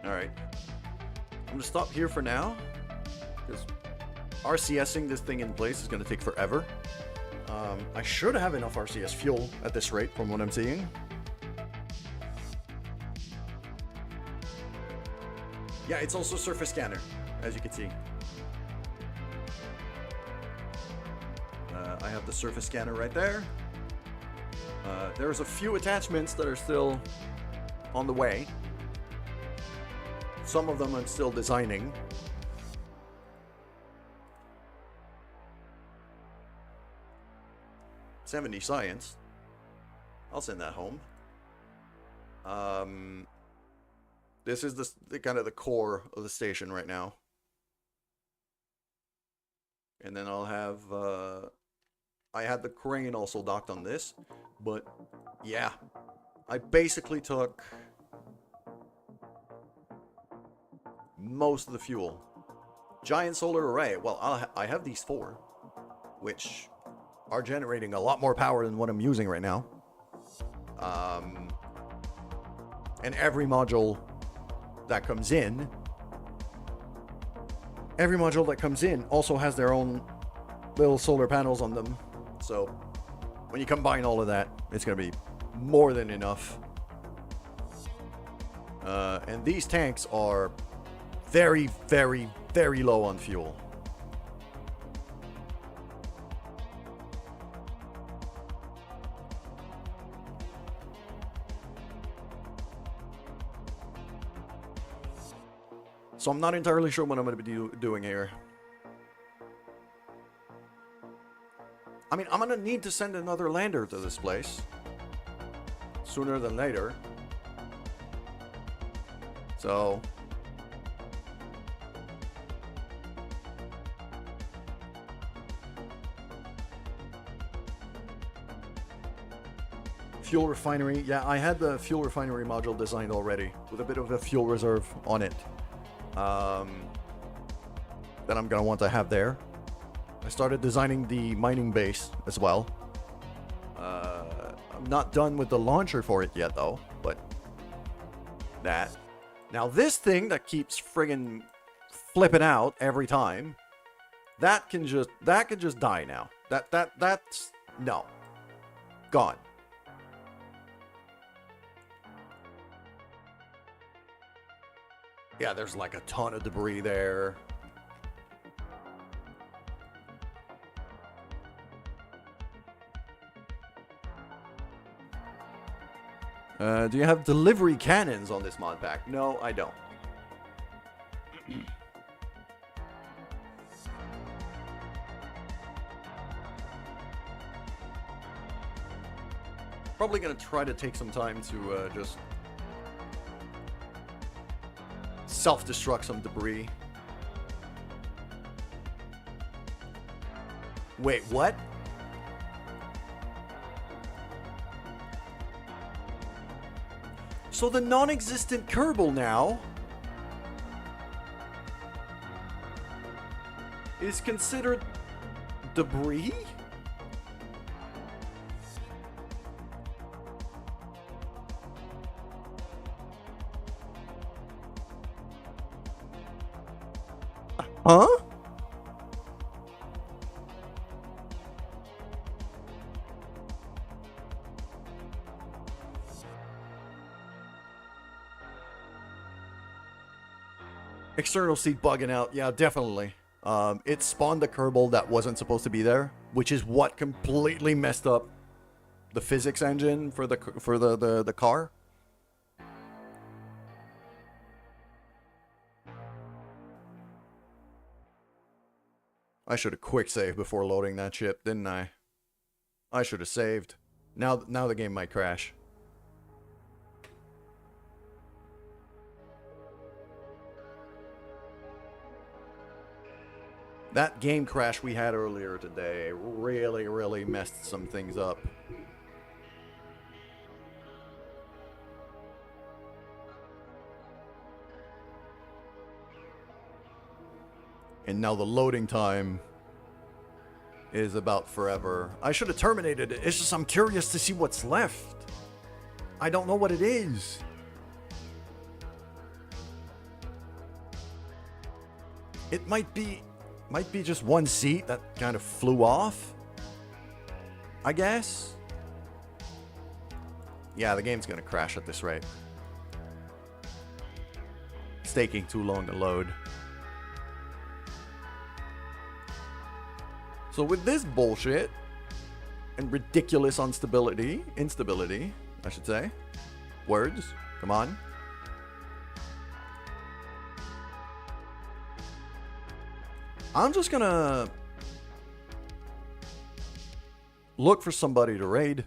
Speaker 1: Alright, I'm going to stop here for now, because RCSing this thing in place is going to take forever. I should have enough RCS fuel at this rate from what I'm seeing. Yeah, it's also surface scanner, as you can see. I have the surface scanner right there. There's a few attachments that are still on the way. Some of them I'm still designing. '70 science. I'll send that home. This is the kind of the core of the station right now. And then I'll have I had the crane also docked on this, but yeah, I basically took most of the fuel. Giant solar array. Well, I have these 4, which are generating a lot more power than what I'm using right now. And every module that comes in also has their own little solar panels on them. So when you combine all of that, it's going to be more than enough. And these tanks are very, very, very low on fuel. So I'm not entirely sure what I'm going to be doing here. I mean, I'm going to need to send another lander to this place sooner than later. So fuel refinery. Yeah, I had the fuel refinery module designed already with a bit of a fuel reserve on it. That I'm going to want to have there. I started designing the mining base as well. I'm not done with the launcher for it yet though, but that. Now this thing that keeps friggin' flipping out every time, that can just die now. That's no. Gone. Yeah, there's like a ton of debris there. Do you have delivery cannons on this mod pack? No, I don't. Probably gonna try to take some time to just self-destruct some debris. Wait, what? So the non-existent Kerbal now is considered debris? Huh? External seed bugging out. Yeah, definitely. It spawned a Kerbal that wasn't supposed to be there, which is what completely messed up the physics engine for the car. I should have quick saved before loading that ship, didn't I? I should have saved. Now the game might crash. That game crash we had earlier today really messed some things up. And now the loading time is about forever. I should have terminated it. It's just I'm curious to see what's left. I don't know what it is. It might be just one seat that kind of flew off, I guess. Yeah, the game's gonna crash at this rate. It's taking too long to load. So with this bullshit and ridiculous instability, I should say. Words, come on. I'm just gonna look for somebody to raid.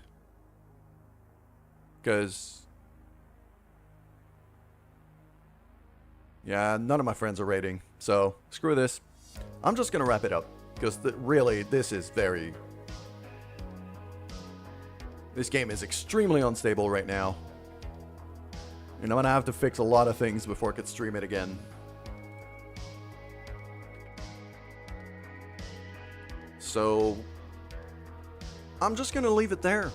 Speaker 1: Because, yeah, none of my friends are raiding. So, screw this. I'm just gonna wrap it up. Because really, this game is extremely unstable right now. And I'm gonna have to fix a lot of things before I could stream it again. So, I'm just gonna leave it there.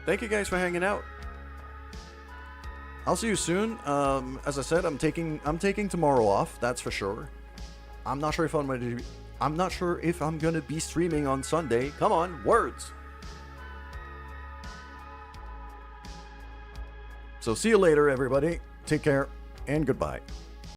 Speaker 1: Thank you guys for hanging out. I'll see you soon. As I said, I'm taking tomorrow off. That's for sure. I'm not sure if I'm gonna be streaming on Sunday. Come on, words. So see you later, everybody. Take care and goodbye.